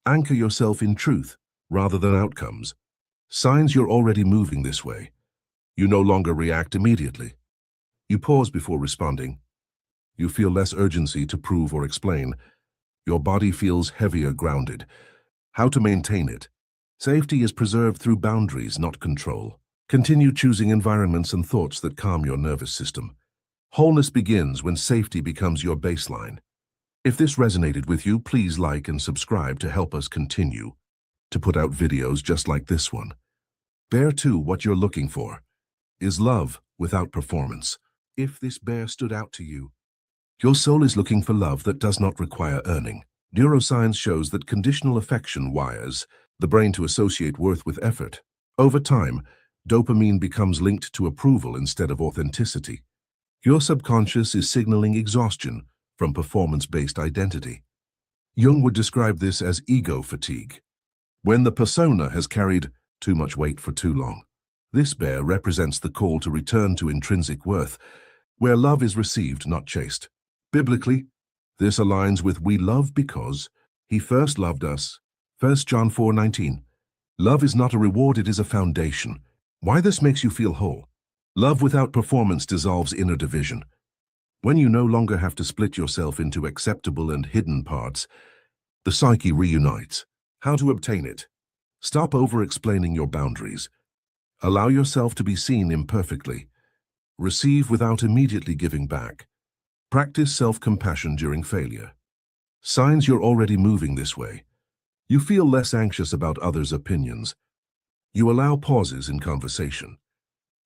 Anchor yourself in truth rather than outcomes. Signs you're already moving this way. You no longer react immediately. You pause before responding. You feel less urgency to prove or explain. Your body feels heavier, grounded. How to maintain it? Safety is preserved through boundaries, not control. Continue choosing environments and thoughts that calm your nervous system. Wholeness begins when safety becomes your baseline. If this resonated with you, please like and subscribe to help us continue to put out videos just like this one. Bear 2, what you're looking for. is love without performance. If this bear stood out to you, your soul is looking for love that does not require earning. Neuroscience shows that conditional affection wires the brain to associate worth with effort. Over time, dopamine becomes linked to approval instead of authenticity. Your subconscious is signaling exhaustion from performance-based identity. Jung would describe this as ego fatigue, when the persona has carried too much weight for too long. This bear represents the call to return to intrinsic worth, where love is received, not chased. Biblically, this aligns with "we love because he first loved us." 1 John 4:19. Love is not a reward, it is a foundation. Why this makes you feel whole? Love without performance dissolves inner division. When you no longer have to split yourself into acceptable and hidden parts, the psyche reunites. How to obtain it? Stop over-explaining your boundaries. Allow yourself to be seen imperfectly. Receive without immediately giving back. Practice self-compassion during failure. Signs you're already moving this way. You feel less anxious about others' opinions. You allow pauses in conversation.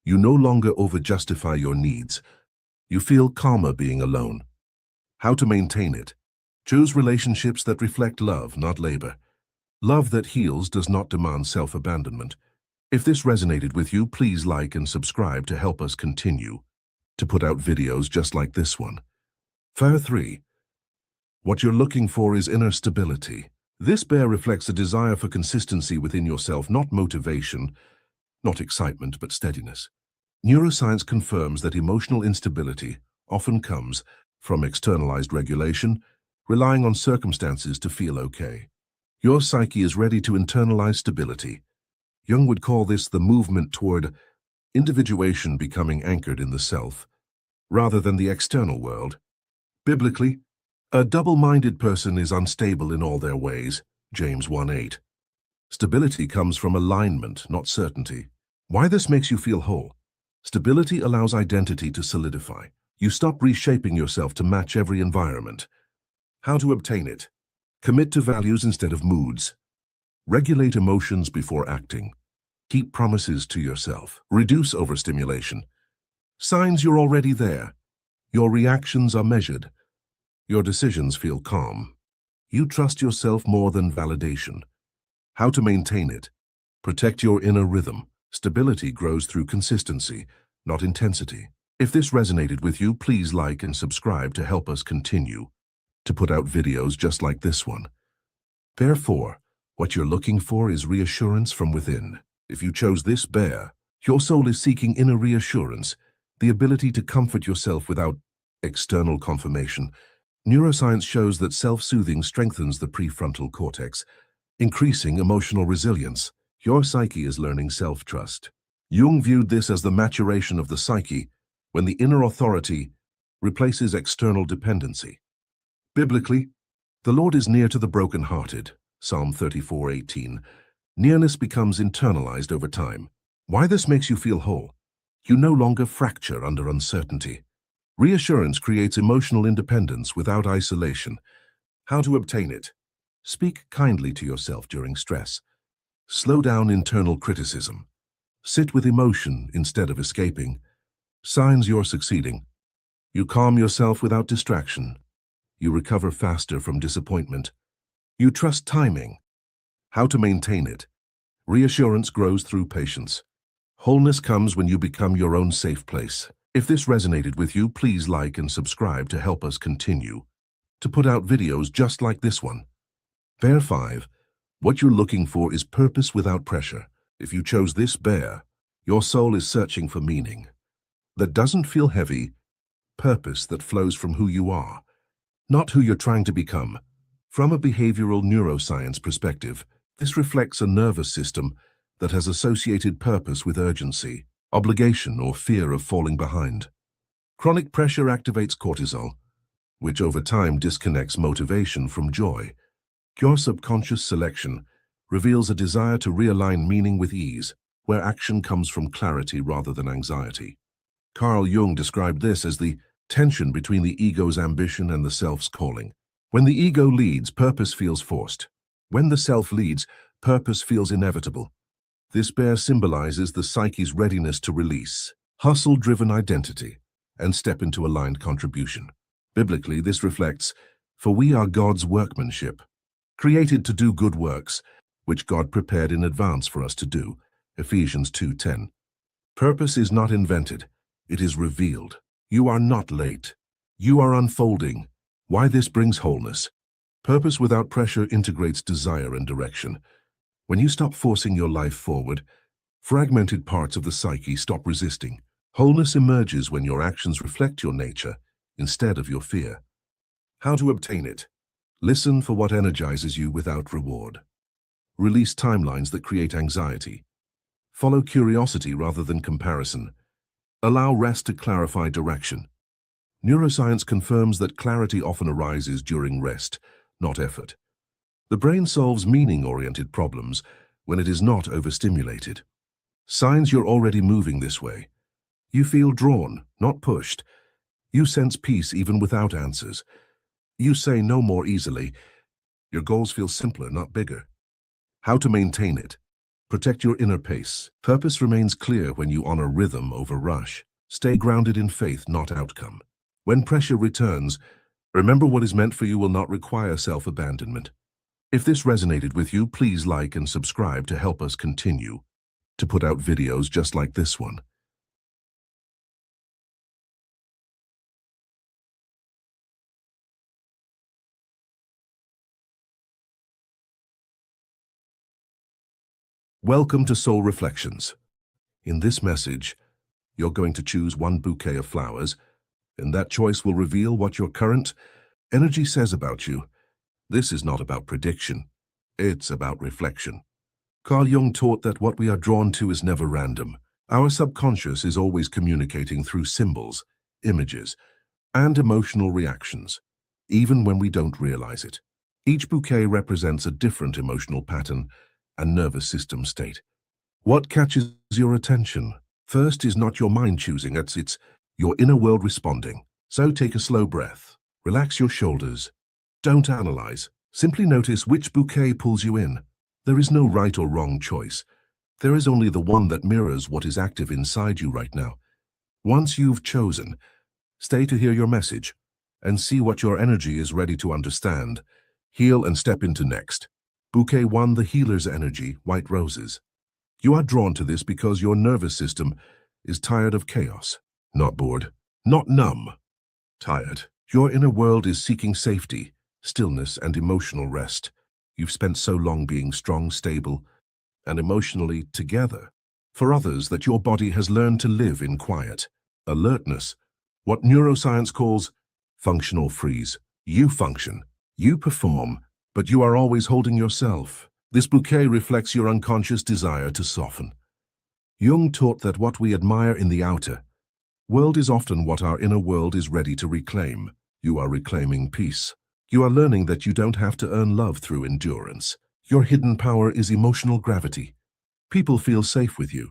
You no longer over-justify your needs. You feel calmer being alone. How to maintain it? Choose relationships that reflect love, not labor. Love that heals does not demand self-abandonment. If this resonated with you, please like and subscribe to help us continue to put out videos just like this one. Fire 3. What you're looking for is inner stability. This bear reflects a desire for consistency within yourself, not motivation, not excitement, but steadiness. Neuroscience confirms that emotional instability often comes from externalized regulation, relying on circumstances to feel okay. Your psyche is ready to internalize stability. Jung would call this the movement toward individuation, becoming anchored in the self, rather than the external world. Biblically, a double-minded person is unstable in all their ways, James 1:8. Stability comes from alignment, not certainty. Why this makes you feel whole? Stability allows identity to solidify. You stop reshaping yourself to match every environment. How to obtain it? Commit to values instead of moods. Regulate emotions before acting. Keep promises to yourself. Reduce overstimulation. Signs you're already there. Your reactions are measured. Your decisions feel calm. You trust yourself more than validation. How to maintain it? Protect your inner rhythm. Stability grows through consistency, not intensity. If this resonated with you, please like and subscribe to help us continue to put out videos just like this one. Therefore, what you're looking for is reassurance from within. If you chose this bear, your soul is seeking inner reassurance, the ability to comfort yourself without external confirmation. Neuroscience shows that self-soothing strengthens the prefrontal cortex, increasing emotional resilience. Your psyche is learning self-trust. Jung viewed this as the maturation of the psyche, when the inner authority replaces external dependency. Biblically, the Lord is near to the brokenhearted, Psalm 34:18. Nearness becomes internalized over time. Why this makes you feel whole? You no longer fracture under uncertainty. Reassurance creates emotional independence without isolation. How to obtain it? Speak kindly to yourself during stress. Slow down internal criticism. Sit with emotion instead of escaping. Signs you're succeeding. You calm yourself without distraction. You recover faster from disappointment. You trust timing. How to maintain it? Reassurance grows through patience. Wholeness comes when you become your own safe place. If this resonated with you, please like and subscribe to help us continue to put out videos just like this one. Bear 5. What you're looking for is purpose without pressure. If you chose this bear, your soul is searching for meaning that doesn't feel heavy, purpose that flows from who you are, not who you're trying to become. From a behavioral neuroscience perspective, this reflects a nervous system that has associated purpose with urgency, obligation, or fear of falling behind. Chronic pressure activates cortisol, which over time disconnects motivation from joy. Your subconscious selection reveals a desire to realign meaning with ease, where action comes from clarity rather than anxiety. Carl Jung described this as the tension between the ego's ambition and the self's calling. When the ego leads, purpose feels forced. When the self leads, purpose feels inevitable. This bear symbolizes the psyche's readiness to release. hustle-driven identity, and step into aligned contribution. Biblically, this reflects, "For we are God's workmanship, created to do good works, which God prepared in advance for us to do." Ephesians 2:10. Purpose is not invented, it is revealed. You are not late. You are unfolding. Why this brings wholeness. Purpose without pressure integrates desire and direction. When you stop forcing your life forward, fragmented parts of the psyche stop resisting. Wholeness emerges when your actions reflect your nature instead of your fear. How to obtain it? Listen for what energizes you without reward. Release timelines that create anxiety. Follow curiosity rather than comparison. Allow rest to clarify direction. Neuroscience confirms that clarity often arises during rest, not effort. The brain solves meaning-oriented problems when it is not overstimulated. Signs you're already moving this way. You feel drawn, not pushed. You sense peace even without answers. You say no more easily. Your goals feel simpler, not bigger. How to maintain it? Protect your inner pace. Purpose remains clear when you honor rhythm over rush. Stay grounded in faith, not outcome. When pressure returns, remember what is meant for you will not require self-abandonment. If this resonated with you, please like and subscribe to help us continue to put out videos just like this one. Welcome to Soul Reflections. In this message, you're going to choose one bouquet of flowers, and that choice will reveal what your current energy says about you. This is not about prediction, it's about reflection. Carl Jung taught that what we are drawn to is never random. Our subconscious is always communicating through symbols, images, and emotional reactions, even when we don't realize it. Each bouquet represents a different emotional pattern and nervous system state. What catches your attention? First is not your mind choosing, it's your inner world responding. So take a slow breath. Relax your shoulders. Don't analyze. Simply notice which bouquet pulls you in. There is no right or wrong choice. There is only the one that mirrors what is active inside you right now. Once you've chosen, stay to hear your message and see what your energy is ready to understand, heal, and step into next. Bouquet 1, the healer's energy, white roses. You are drawn to this because your nervous system is tired of chaos. Not bored, not numb. Tired. Your inner world is seeking safety, stillness, and emotional rest. You've spent so long being strong, stable, and emotionally together. For others, that your body has learned to live in quiet. Alertness, what neuroscience calls functional freeze. You function, you perform, but you are always holding yourself. This bouquet reflects your unconscious desire to soften. Jung taught that what we admire in the outer world is often what our inner world is ready to reclaim. You are reclaiming peace. You are learning that you don't have to earn love through endurance. Your hidden power is emotional gravity. People feel safe with you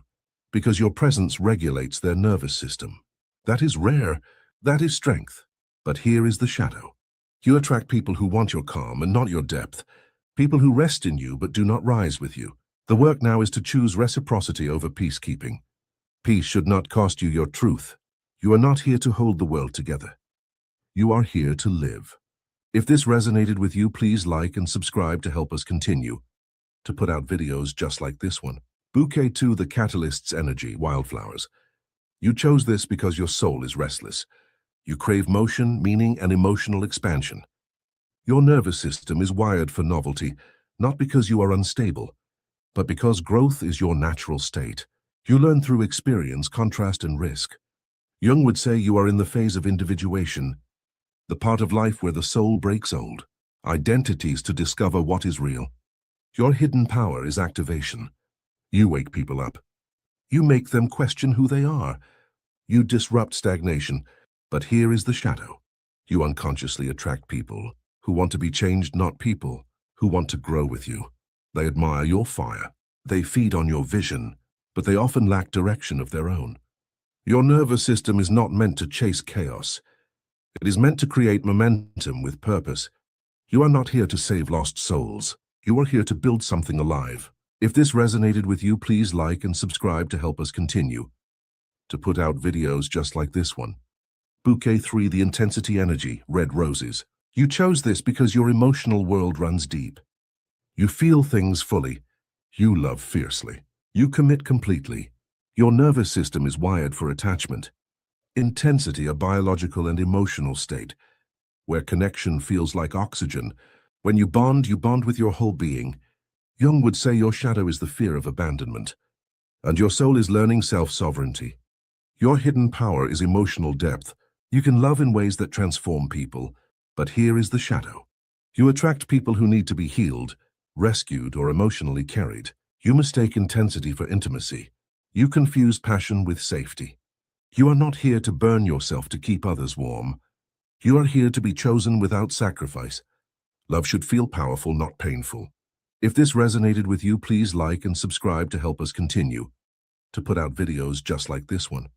because your presence regulates their nervous system. That is rare. That is strength. But here is the shadow. You attract people who want your calm and not your depth. People who rest in you but do not rise with you. The work now is to choose reciprocity over peacekeeping. Peace should not cost you your truth. You are not here to hold the world together. You are here to live. If this resonated with you, please like and subscribe to help us continue to put out videos just like this one. Bouquet 2, the catalyst's energy, wildflowers. You chose this because your soul is restless. You crave motion, meaning, and emotional expansion. Your nervous system is wired for novelty, not because you are unstable, but because growth is your natural state. You learn through experience, contrast, and risk. Jung would say you are in the phase of individuation, the part of life where the soul breaks old identities to discover what is real. Your hidden power is activation. You wake people up. You make them question who they are. You disrupt stagnation. But here is the shadow. You unconsciously attract people who want to be changed, not people who want to grow with you. They admire your fire. They feed on your vision, but they often lack direction of their own. Your nervous system is not meant to chase chaos. It is meant to create momentum with purpose. You are not here to save lost souls. You are here to build something alive. If this resonated with you, please like and subscribe to help us continue to put out videos just like this one. Bouquet 3, the intensity energy, red roses. You chose this because your emotional world runs deep. You feel things fully. You love fiercely. You commit completely. Your nervous system is wired for attachment. Intensity, a biological and emotional state, where connection feels like oxygen. When you bond with your whole being. Jung would say your shadow is the fear of abandonment, and your soul is learning self-sovereignty. Your hidden power is emotional depth. You can love in ways that transform people, but here is the shadow. You attract people who need to be healed, rescued, or emotionally carried. You mistake intensity for intimacy. You confuse passion with safety. You are not here to burn yourself to keep others warm. You are here to be chosen without sacrifice. Love should feel powerful, not painful. If this resonated with you, please like and subscribe to help us continue to put out videos just like this one.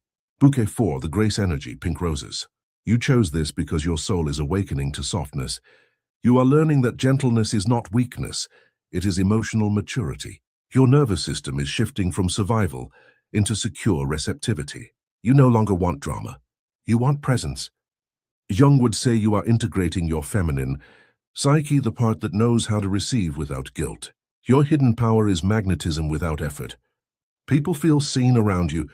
Bouquet 4, the grace energy, pink roses. You chose this because your soul is awakening to softness. You are learning that gentleness is not weakness, it is emotional maturity. Your nervous system is shifting from survival into secure receptivity. You no longer want drama. You want presence. Jung would say you are integrating your feminine psyche, the part that knows how to receive without guilt. Your hidden power is magnetism without effort. People feel seen around you.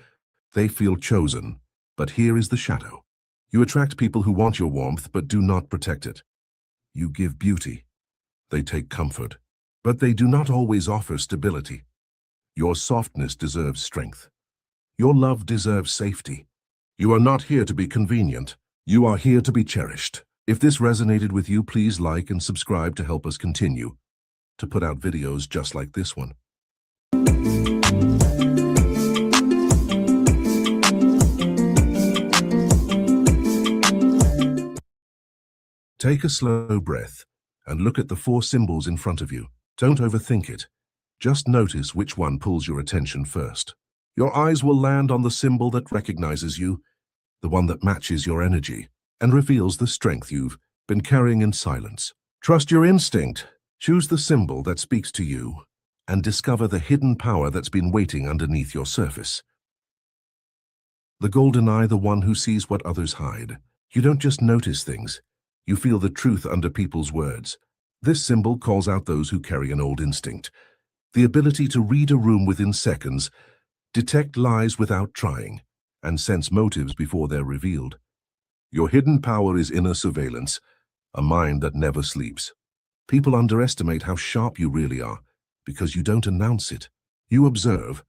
They feel chosen. But here is the shadow. You attract people who want your warmth but do not protect it. You give beauty. They take comfort. But they do not always offer stability. Your softness deserves strength. Your love deserves safety. You are not here to be convenient. You are here to be cherished. If this resonated with you, please like and subscribe to help us continue to put out videos just like this one. Take a slow breath and look at the 4 symbols in front of you. Don't overthink it. Just notice which one pulls your attention first. Your eyes will land on the symbol that recognizes you, the one that matches your energy and reveals the strength you've been carrying in silence. Trust your instinct. Choose the symbol that speaks to you and discover the hidden power that's been waiting underneath your surface. The golden eye, the one who sees what others hide. You don't just notice things. You feel the truth under people's words. This symbol calls out those who carry an old instinct. The ability to read a room within seconds, detect lies without trying, and sense motives before they're revealed. Your hidden power is inner surveillance, a mind that never sleeps. People underestimate how sharp you really are because you don't announce it. You observe,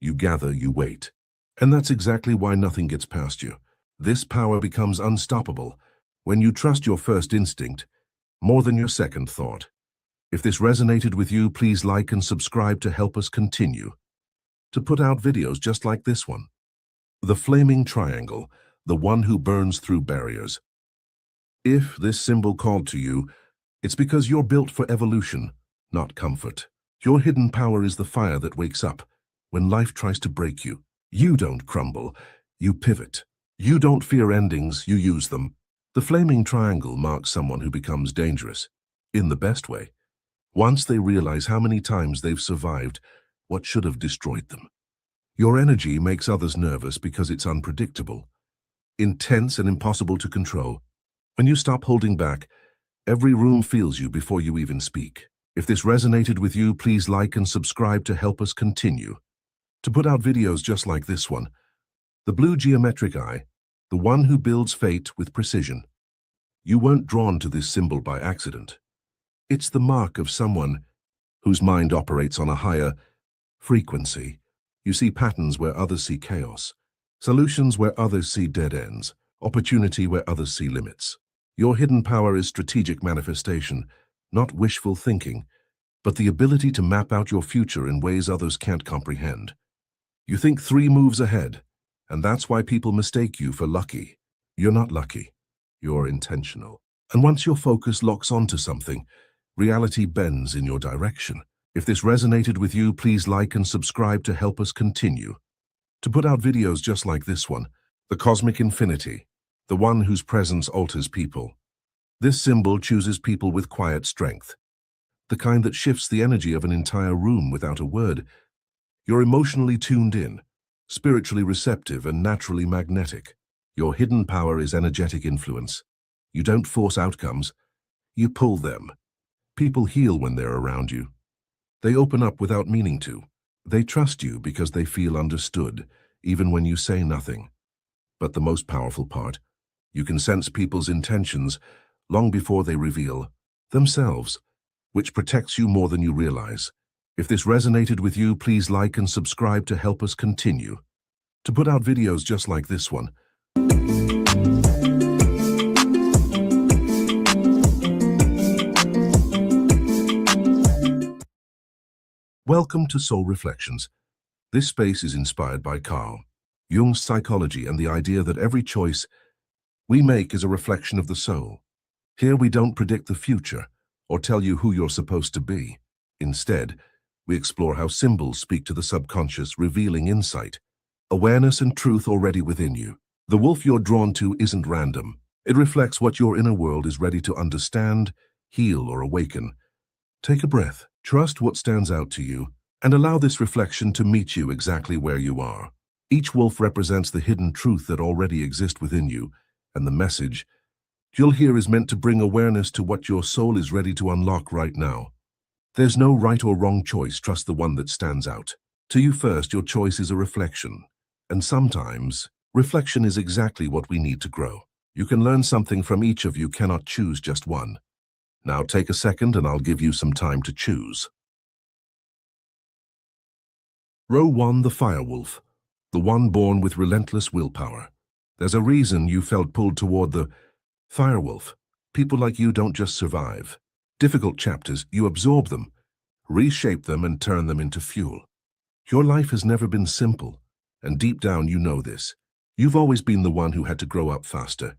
you gather, you wait. And that's exactly why nothing gets past you. This power becomes unstoppable when you trust your first instinct more than your second thought. If this resonated with you, please like and subscribe to help us continue to put out videos just like this one. The flaming triangle, the one who burns through barriers. If this symbol called to you, it's because you're built for evolution, not comfort. Your hidden power is the fire that wakes up when life tries to break you. You don't crumble, you pivot. You don't fear endings, you use them. The flaming triangle marks someone who becomes dangerous, in the best way, once they realize how many times they've survived what should have destroyed them. Your energy makes others nervous because it's unpredictable, intense and impossible to control. When you stop holding back, every room feels you before you even speak. If this resonated with you, please like and subscribe to help us continue to put out videos just like this one. The blue geometric eye, the one who builds fate with precision. You weren't drawn to this symbol by accident. It's the mark of someone whose mind operates on a higher frequency. You see patterns where others see chaos, solutions where others see dead ends, opportunity where others see limits. Your hidden power is strategic manifestation, not wishful thinking, but the ability to map out your future in ways others can't comprehend. You think 3 moves ahead, and that's why people mistake you for lucky. You're not lucky. You're intentional. And once your focus locks onto something, reality bends in your direction. If this resonated with you, please like and subscribe to help us continue to put out videos just like this one. The cosmic infinity, the one whose presence alters people. This symbol chooses people with quiet strength, the kind that shifts the energy of an entire room without a word. You're emotionally tuned in, spiritually receptive and naturally magnetic. Your hidden power is energetic influence. You don't force outcomes, you pull them. People heal when they're around you. They open up without meaning to. They trust you because they feel understood, even when you say nothing. But the most powerful part, you can sense people's intentions long before they reveal themselves, which protects you more than you realize. If this resonated with you, please like and subscribe to help us continue to put out videos just like this one. Welcome to Soul Reflections. This space is inspired by Carl Jung's psychology and the idea that every choice we make is a reflection of the soul. Here we don't predict the future or tell you who you're supposed to be. Instead, we explore how symbols speak to the subconscious, revealing insight, awareness and truth already within you. The wolf you're drawn to isn't random. It reflects what your inner world is ready to understand, heal, or awaken. Take a breath, trust what stands out to you, and allow this reflection to meet you exactly where you are. Each wolf represents the hidden truth that already exists within you, and the message you'll hear is meant to bring awareness to what your soul is ready to unlock right now. There's no right or wrong choice, trust the one that stands out. To you first, your choice is a reflection. And sometimes, reflection is exactly what we need to grow. You can learn something from each of you, cannot choose just one. Now take a second and I'll give you some time to choose. Row 1, the firewolf, the one born with relentless willpower. There's a reason you felt pulled toward the firewolf. People like you don't just survive difficult chapters, you absorb them, reshape them and turn them into fuel. Your life has never been simple, and deep down you know this. You've always been the one who had to grow up faster,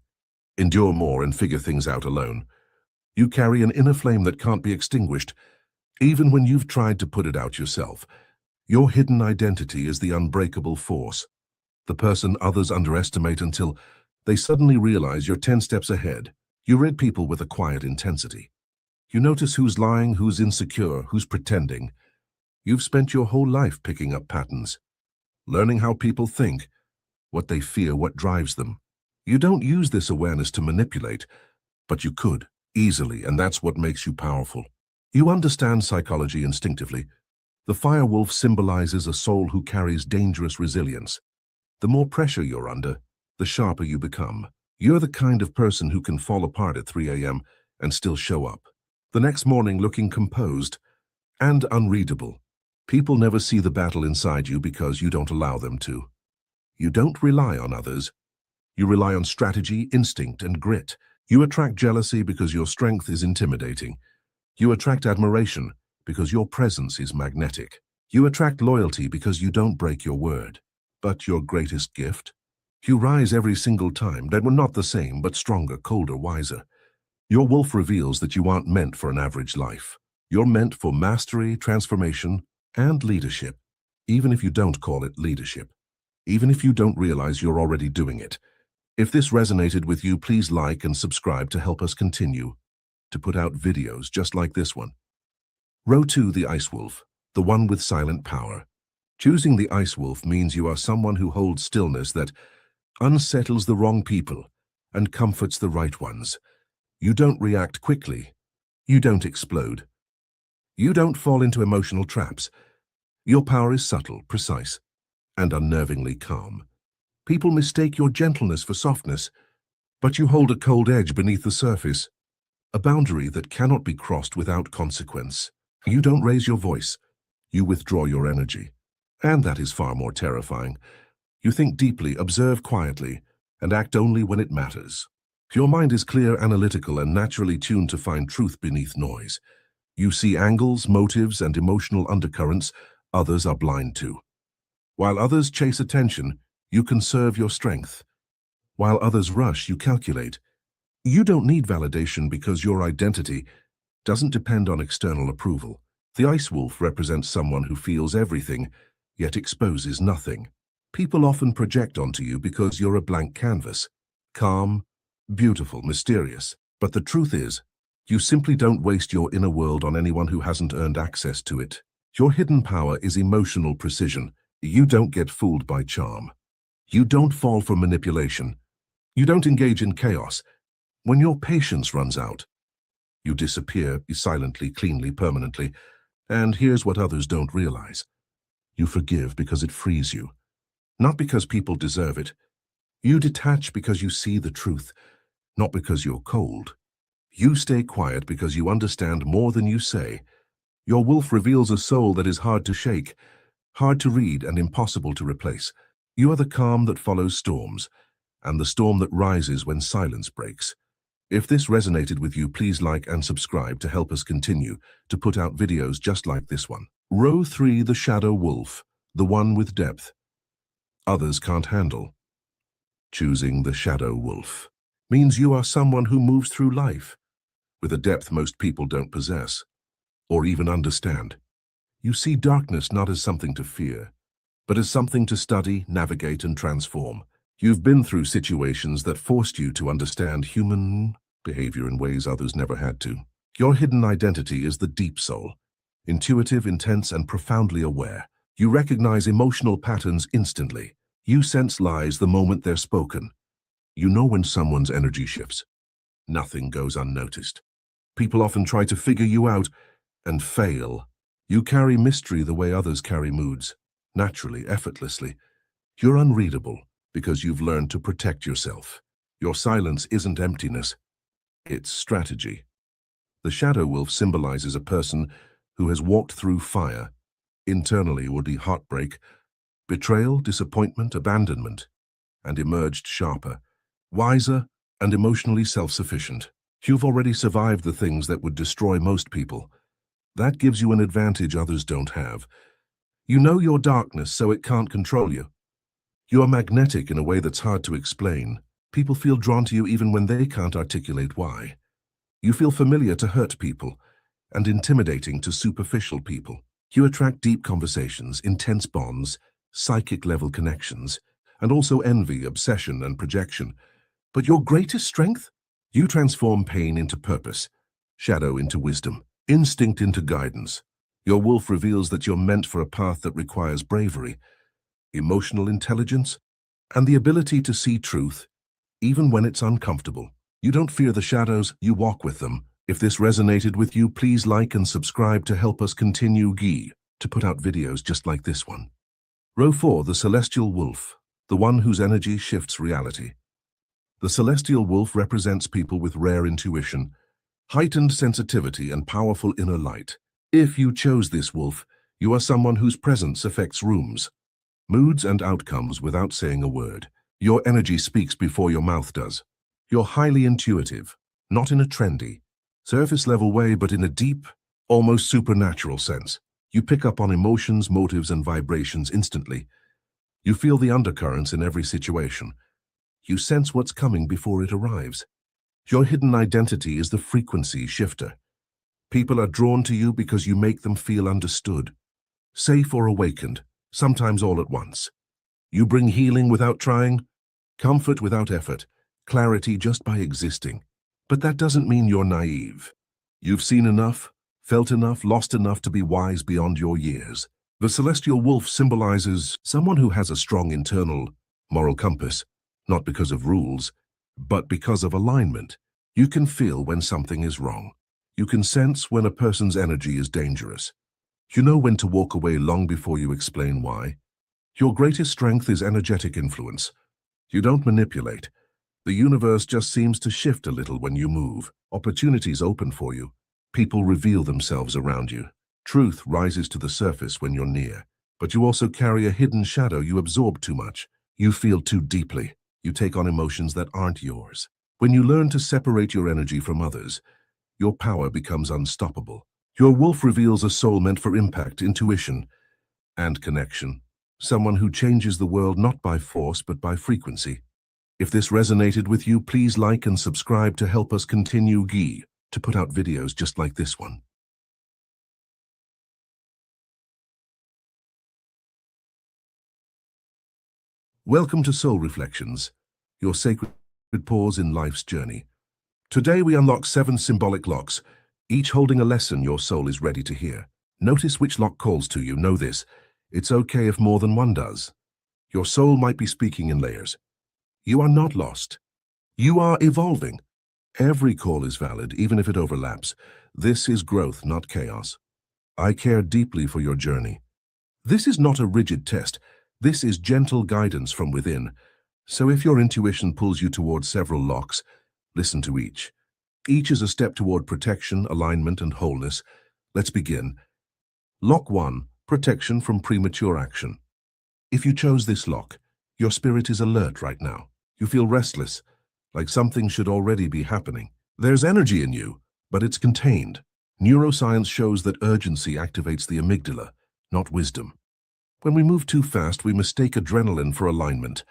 endure more and figure things out alone. You carry an inner flame that can't be extinguished, even when you've tried to put it out yourself. Your hidden identity is the unbreakable force, the person others underestimate until they suddenly realize you're 10 steps ahead. You read people with a quiet intensity. You notice who's lying, who's insecure, who's pretending. You've spent your whole life picking up patterns, learning how people think, what they fear, what drives them. You don't use this awareness to manipulate, but you could, easily, and that's what makes you powerful. You understand psychology instinctively. The firewolf symbolizes a soul who carries dangerous resilience. The more pressure you're under, the sharper you become. You're the kind of person who can fall apart at 3 a.m. and still show up the next morning looking composed and unreadable. People never see the battle inside you because you don't allow them to. You don't rely on others. You rely on strategy, instinct, and grit. You attract jealousy because your strength is intimidating. You attract admiration because your presence is magnetic. You attract loyalty because you don't break your word. But your greatest gift? You rise every single time. That were not the same, but stronger, colder, wiser. Your wolf reveals that you aren't meant for an average life. You're meant for mastery, transformation, and leadership. Even if you don't call it leadership. Even if you don't realize you're already doing it. If this resonated with you, please like and subscribe to help us continue to put out videos just like this one. Row 2, the ice wolf, the one with silent power. Choosing the ice wolf means you are someone who holds stillness that unsettles the wrong people and comforts the right ones. You don't react quickly. You don't explode. You don't fall into emotional traps. Your power is subtle, precise, and unnervingly calm. People mistake your gentleness for softness, but you hold a cold edge beneath the surface, a boundary that cannot be crossed without consequence. You don't raise your voice. You withdraw your energy. And that is far more terrifying. You think deeply, observe quietly, and act only when it matters. Your mind is clear, analytical, and naturally tuned to find truth beneath noise. You see angles, motives, and emotional undercurrents others are blind to. While others chase attention, you conserve your strength. While others rush, you calculate. You don't need validation because your identity doesn't depend on external approval. The ice wolf represents someone who feels everything, yet exposes nothing. People often project onto you because you're a blank canvas. Calm, beautiful, mysterious. But the truth is, you simply don't waste your inner world on anyone who hasn't earned access to it. Your hidden power is emotional precision. You don't get fooled by charm. You don't fall for manipulation. You don't engage in chaos. When your patience runs out, you disappear silently, cleanly, permanently. And here's what others don't realize. You forgive because it frees you. Not because people deserve it. You detach because you see the truth, not because you're cold. You stay quiet because you understand more than you say. Your wolf reveals a soul that is hard to shake, hard to read, and impossible to replace. You are the calm that follows storms, and the storm that rises when silence breaks. If this resonated with you, please like and subscribe to help us continue to put out videos just like this one. Row 3, the shadow wolf, the one with depth others can't handle. Choosing the shadow wolf means you are someone who moves through life with a depth most people don't possess or even understand. You see darkness not as something to fear, but as something to study, navigate, and transform. You've been through situations that forced you to understand human behavior in ways others never had to. Your hidden identity is the deep soul, intuitive, intense, and profoundly aware. You recognize emotional patterns instantly. You sense lies the moment they're spoken. You know when someone's energy shifts. Nothing goes unnoticed. People often try to figure you out and fail. You carry mystery the way others carry moods, naturally, effortlessly. You're unreadable because you've learned to protect yourself. Your silence isn't emptiness, it's strategy. The shadow wolf symbolizes a person who has walked through fire. Internally would be heartbreak, betrayal, disappointment, abandonment, and emerged sharper, wiser, and emotionally self-sufficient. You've already survived the things that would destroy most people. That gives you an advantage others don't have. You know your darkness, so it can't control you. You're magnetic in a way that's hard to explain. People feel drawn to you even when they can't articulate why. You feel familiar to hurt people and intimidating to superficial people. You attract deep conversations, intense bonds, psychic-level connections, and also envy, obsession, and projection. But your greatest strength? You transform pain into purpose, shadow into wisdom, instinct into guidance. Your wolf reveals that you're meant for a path that requires bravery, emotional intelligence, and the ability to see truth, even when it's uncomfortable. You don't fear the shadows, you walk with them. If this resonated with you, please like and subscribe to help us continue to put out videos just like this one. Row 4, the celestial wolf, the one whose energy shifts reality. The celestial wolf represents people with rare intuition, heightened sensitivity, and powerful inner light. If you chose this wolf, you are someone whose presence affects rooms, moods, and outcomes without saying a word. Your energy speaks before your mouth does. You're highly intuitive, not in a trendy, surface-level way, but in a deep, almost supernatural sense. You pick up on emotions, motives, and vibrations instantly. You feel the undercurrents in every situation. You sense what's coming before it arrives. Your hidden identity is the frequency shifter. People are drawn to you because you make them feel understood, safe or awakened, sometimes all at once. You bring healing without trying, comfort without effort, clarity just by existing. But that doesn't mean you're naive. You've seen enough, felt enough, lost enough to be wise beyond your years. The celestial wolf symbolizes someone who has a strong internal moral compass, not because of rules, but because of alignment. You can feel when something is wrong. You can sense when a person's energy is dangerous. You know when to walk away long before you explain why. Your greatest strength is energetic influence. You don't manipulate. The universe just seems to shift a little when you move. Opportunities open for you. People reveal themselves around you. Truth rises to the surface when you're near. But you also carry a hidden shadow. You absorb too much. You feel too deeply. You take on emotions that aren't yours. When you learn to separate your energy from others, your power becomes unstoppable. Your wolf reveals a soul meant for impact, intuition, and connection. Someone who changes the world not by force but by frequency. If this resonated with you, please like and subscribe to help us continue to put out videos just like this one. Welcome to Soul Reflections, your sacred pause in life's journey. Today we unlock 7 symbolic locks, each holding a lesson your soul is ready to hear. Notice which lock calls to you. Know this: It's okay if more than one does. Your soul might be speaking in layers. You are not lost. You are evolving. Every call is valid, even if it overlaps. This is growth, not chaos. I care deeply for your journey. This is not a rigid test. This is gentle guidance from within. So if your intuition pulls you towards several locks, listen to each. Each is a step toward protection, alignment, and wholeness. Let's begin. Lock 1, protection from premature action. If you chose this lock, your spirit is alert right now. You feel restless, like something should already be happening. There's energy in you, but it's contained. Neuroscience shows that urgency activates the amygdala, not wisdom. When we move too fast, we mistake adrenaline for alignment.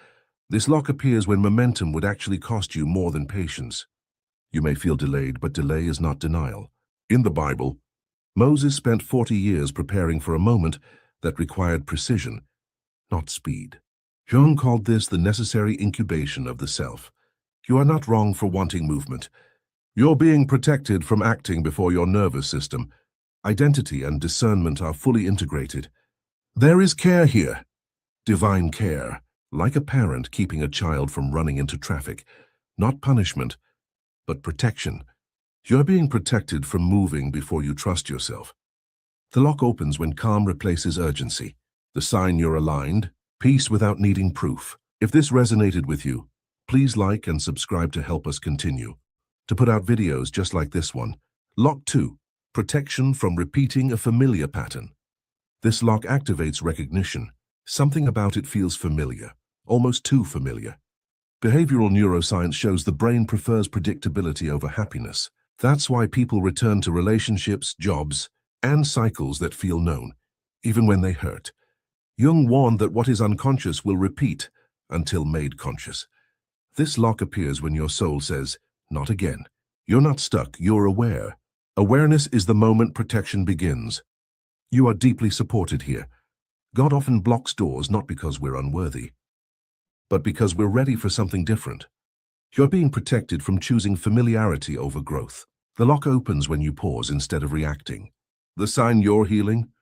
This lock appears when momentum would actually cost you more than patience. You may feel delayed, but delay is not denial. In the Bible, Moses spent 40 years preparing for a moment that required precision, not speed. Jung called this the necessary incubation of the self. You are not wrong for wanting movement. You're being protected from acting before your nervous system. Identity and discernment are fully integrated. There is care here. Divine care, like a parent keeping a child from running into traffic. Not punishment, but protection. You're being protected from moving before you trust yourself. The lock opens when calm replaces urgency. The sign you're aligned, peace without needing proof. If this resonated with you, please like and subscribe to help us continue to put out videos just like this one. Lock 2, protection from repeating a familiar pattern. This lock activates recognition. Something about it feels familiar, almost too familiar. Behavioral neuroscience shows the brain prefers predictability over happiness. That's why people return to relationships, jobs, and cycles that feel known, even when they hurt. Jung warned that what is unconscious will repeat until made conscious. This lock appears when your soul says, "Not again." You're not stuck, you're aware. Awareness is the moment protection begins. You are deeply supported here. God often blocks doors not because we're unworthy, but because we're ready for something different. You're being protected from choosing familiarity over growth. The lock opens when you pause instead of reacting. The sign you're healing?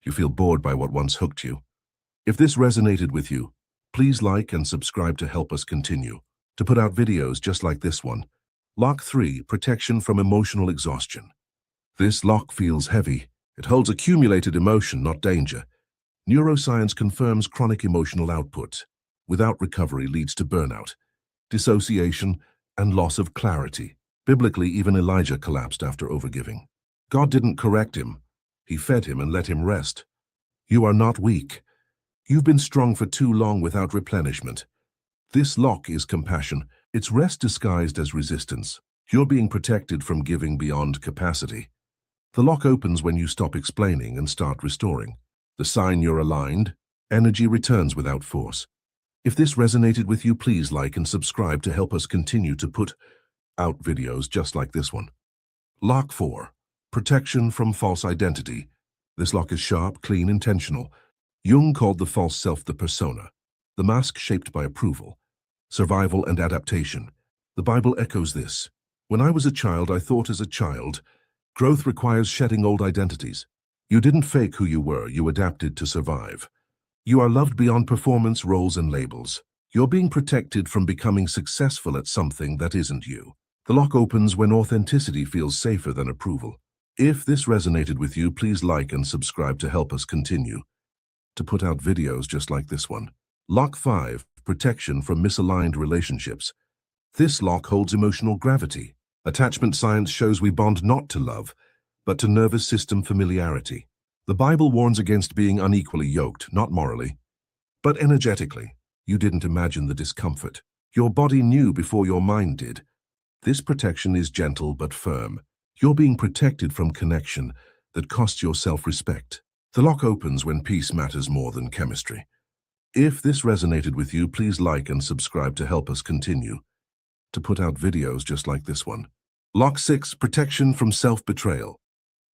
You feel bored by what once hooked you. If this resonated with you, please like and subscribe to help us continue to put out videos just like this one. Lock 3, protection from emotional exhaustion. This lock feels heavy. It holds accumulated emotion, not danger. Neuroscience confirms chronic emotional output without recovery leads to burnout, dissociation, and loss of clarity. Biblically, even Elijah collapsed after overgiving. God didn't correct him. He fed him and let him rest. You are not weak. You've been strong for too long without replenishment. This lock is compassion. It's rest disguised as resistance. You're being protected from giving beyond capacity. The lock opens when you stop explaining and start restoring. The sign you're aligned, energy returns without force. If this resonated with you, please like and subscribe to help us continue to put out videos just like this one. Lock 4, protection from false identity. This lock is sharp, clean, intentional. Jung called the false self the persona, the mask shaped by approval, survival, and adaptation. The Bible echoes this. When I was a child, I thought as a child. Growth requires shedding old identities. You didn't fake who you were, you adapted to survive. You are loved beyond performance, roles, and labels. You're being protected from becoming successful at something that isn't you. The lock opens when authenticity feels safer than approval. If this resonated with you, please like and subscribe to help us continue to put out videos just like this one. Lock 5, protection from misaligned relationships. This lock holds emotional gravity. Attachment science shows we bond not to love, but to nervous system familiarity. The Bible warns against being unequally yoked, not morally, but energetically. You didn't imagine the discomfort. Your body knew before your mind did. This protection is gentle but firm. You're being protected from connection that costs your self-respect. The lock opens when peace matters more than chemistry. If this resonated with you, please like and subscribe to help us continue to put out videos just like this one. Lock 6, protection from self-betrayal.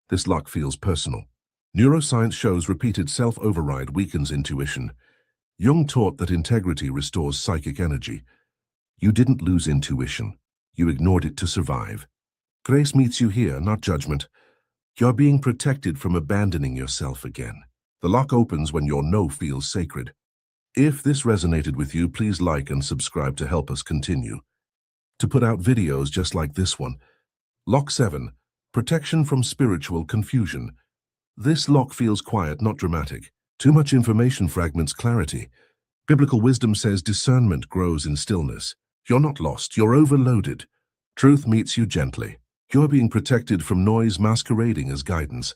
This lock feels personal. Neuroscience shows repeated self-override weakens intuition. Jung taught that integrity restores psychic energy. You didn't lose intuition. You ignored it to survive. Grace meets you here, not judgment. You're being protected from abandoning yourself again. The lock opens when your no feels sacred. If this resonated with you, please like and subscribe to help us continue to put out videos just like this one. Lock 7. Protection from spiritual confusion. This lock feels quiet, not dramatic. Too much information fragments clarity. Biblical wisdom says discernment grows in stillness. You're not lost, you're overloaded. Truth meets you gently. You're being protected from noise masquerading as guidance.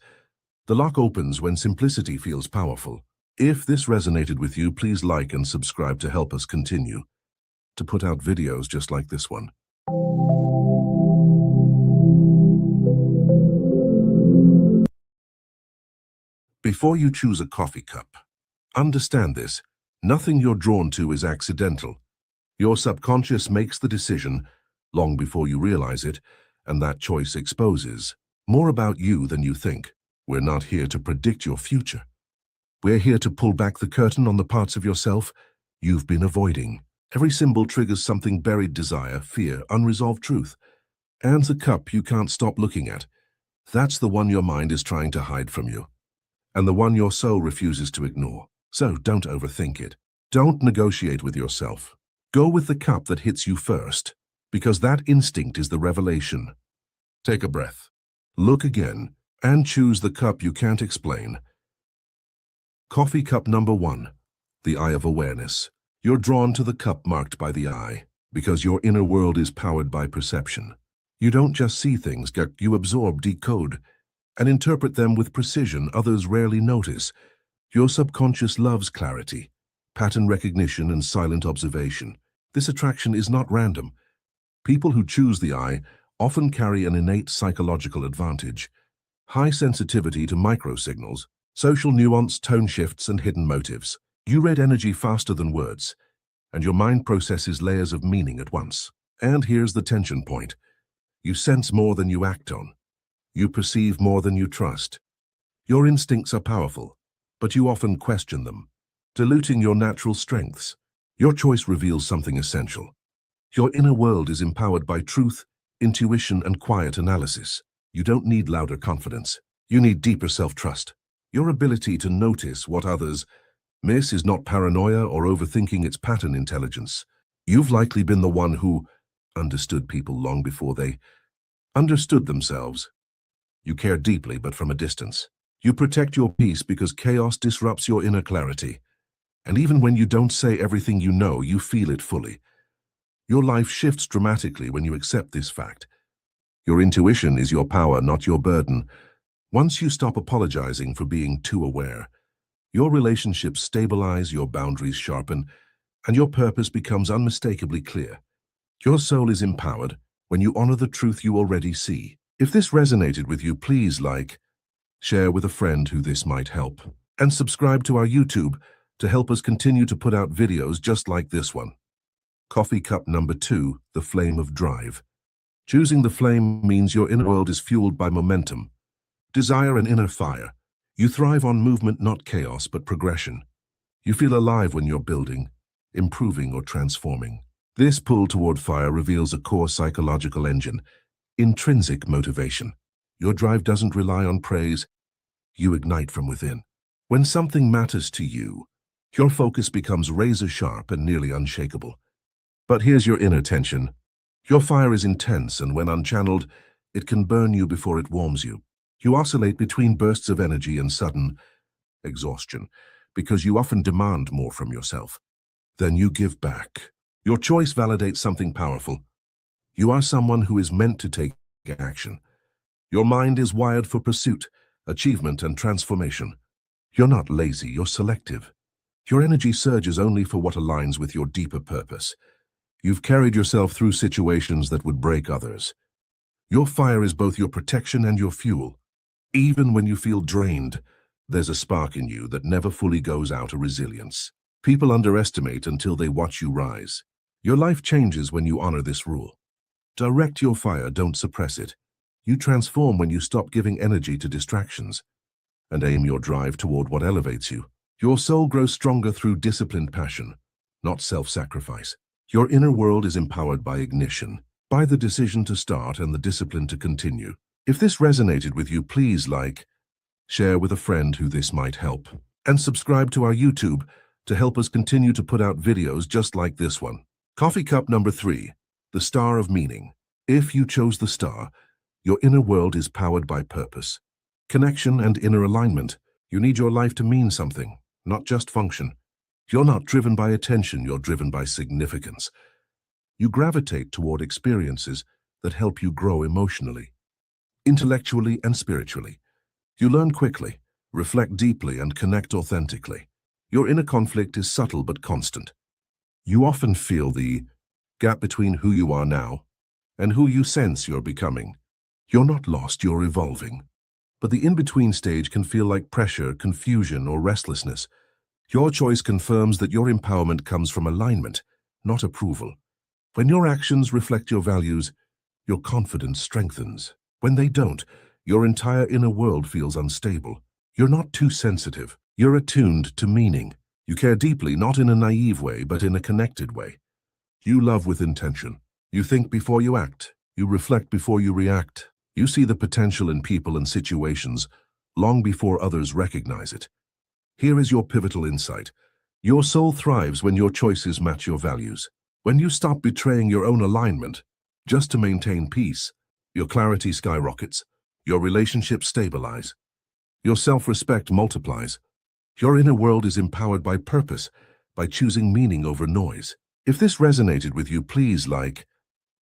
The lock opens when simplicity feels powerful. If this resonated with you, please like and subscribe to help us continue to put out videos just like this one. Before you choose a coffee cup, understand this: nothing you're drawn to is accidental. Your subconscious makes the decision long before you realize it, and that choice exposes more about you than you think. We're not here to predict your future. We're here to pull back the curtain on the parts of yourself you've been avoiding. Every symbol triggers something: buried desire, fear, unresolved truth. And the cup you can't stop looking at, that's the one your mind is trying to hide from you, and the one your soul refuses to ignore. So don't overthink it. Don't negotiate with yourself. Go with the cup that hits you first, because that instinct is the revelation. Take a breath. Look again, and choose the cup you can't explain. Coffee cup number 1. The eye of awareness. You're drawn to the cup marked by the eye, because your inner world is powered by perception. You don't just see things, you absorb, decode, and interpret them with precision others rarely notice. Your subconscious loves clarity, pattern recognition, and silent observation. This attraction is not random. People who choose the eye often carry an innate psychological advantage: high sensitivity to microsignals, social nuance, tone shifts, and hidden motives. You read energy faster than words, and your mind processes layers of meaning at once. And here's the tension point: you sense more than you act on. You perceive more than you trust. Your instincts are powerful, but you often question them, diluting your natural strengths. Your choice reveals something essential. Your inner world is empowered by truth, intuition, and quiet analysis. You don't need louder confidence. You need deeper self-trust. Your ability to notice what others miss is not paranoia or overthinking, it's pattern intelligence. You've likely been the one who understood people long before they understood themselves. You care deeply, but from a distance. You protect your peace because chaos disrupts your inner clarity. And even when you don't say everything you know, you feel it fully. Your life shifts dramatically when you accept this fact. Your intuition is your power, not your burden. Once you stop apologizing for being too aware, your relationships stabilize, your boundaries sharpen, and your purpose becomes unmistakably clear. Your soul is empowered when you honor the truth you already see. If this resonated with you, please like, share with a friend who this might help, and subscribe to our YouTube to help us continue to put out videos just like this one. Coffee cup number 2, the flame of drive. Choosing the flame means your inner world is fueled by momentum, desire, and inner fire. You thrive on movement, not chaos, but progression. You feel alive when you're building, improving, or transforming. This pull toward fire reveals a core psychological engine: intrinsic motivation. Your drive doesn't rely on praise. You ignite from within. When something matters to you, your focus becomes razor-sharp and nearly unshakable. But here's your inner tension. Your fire is intense, and when unchanneled, it can burn you before it warms you. You oscillate between bursts of energy and sudden exhaustion, because you often demand more from yourself than you give back. Your choice validates something powerful. You are someone who is meant to take action. Your mind is wired for pursuit, achievement, and transformation. You're not lazy, you're selective. Your energy surges only for what aligns with your deeper purpose. You've carried yourself through situations that would break others. Your fire is both your protection and your fuel. Even when you feel drained, there's a spark in you that never fully goes out, a resilience. People underestimate until they watch you rise. Your life changes when you honor this rule. Direct your fire, don't suppress it. You transform when you stop giving energy to distractions and aim your drive toward what elevates you. Your soul grows stronger through disciplined passion, not self-sacrifice. Your inner world is empowered by ignition, by the decision to start and the discipline to continue. If this resonated with you, please like, share with a friend who this might help, And subscribe to our YouTube to help us continue to put out videos just like this one. Coffee cup number 3, the star of meaning. If you chose the star, your inner world is powered by purpose, connection, and inner alignment. You need your life to mean something, not just function. You're not driven by attention, you're driven by significance. You gravitate toward experiences that help you grow emotionally, intellectually, and spiritually. You learn quickly, reflect deeply, and connect authentically. Your inner conflict is subtle but constant. You often feel the gap between who you are now and who you sense you're becoming. You're not lost, you're evolving. But the in-between stage can feel like pressure, confusion, or restlessness. Your choice confirms that your empowerment comes from alignment, not approval. When your actions reflect your values, your confidence strengthens. When they don't, your entire inner world feels unstable. You're not too sensitive. You're attuned to meaning. You care deeply, not in a naive way, but in a connected way. You love with intention. You think before you act. You reflect before you react. You see the potential in people and situations long before others recognize it. Here is your pivotal insight. Your soul thrives when your choices match your values. When you stop betraying your own alignment just to maintain peace, your clarity skyrockets, your relationships stabilize, your self-respect multiplies. Your inner world is empowered by purpose, by choosing meaning over noise. If this resonated with you, please like,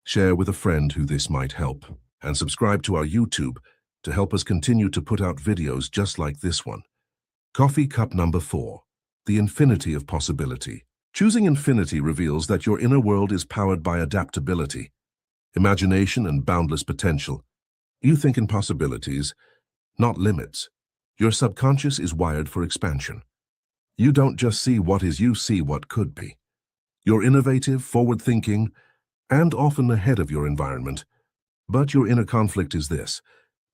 share with a friend who this might help, and subscribe to our YouTube to help us continue to put out videos just like this one. Coffee cup number 4, the infinity of possibility. Choosing infinity reveals that your inner world is powered by adaptability, imagination, and boundless potential. You think in possibilities, not limits. Your subconscious is wired for expansion. You don't just see what is, you see what could be. You're innovative, forward-thinking, and often ahead of your environment. But your inner conflict is this: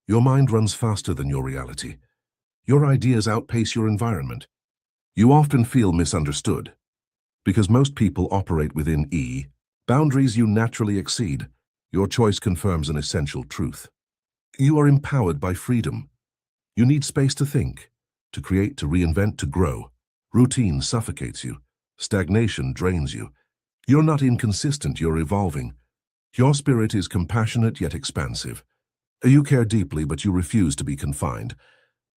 your mind runs faster than your reality. Your ideas outpace your environment. You often feel misunderstood. Because most people operate within boundaries you naturally exceed. Your choice confirms an essential truth. You are empowered by freedom. You need space to think, to create, to reinvent, to grow. Routine suffocates you. Stagnation drains you. You're not inconsistent, you're evolving. Your spirit is compassionate yet expansive. You care deeply, but you refuse to be confined.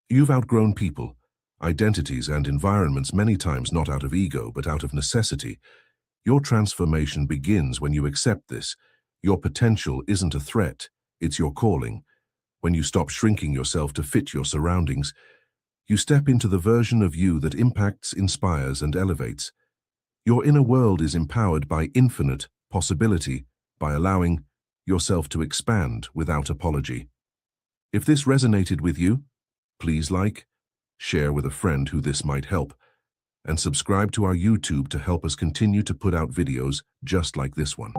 You've outgrown people, identities, and environments many times, not out of ego, but out of necessity. Your transformation begins when you accept this. Your potential isn't a threat, it's your calling. When you stop shrinking yourself to fit your surroundings, you step into the version of you that impacts, inspires, and elevates. Your inner world is empowered by infinite possibility, by allowing yourself to expand without apology. If this resonated with you, please like, share with a friend who this might help, and subscribe to our YouTube to help us continue to put out videos just like this one.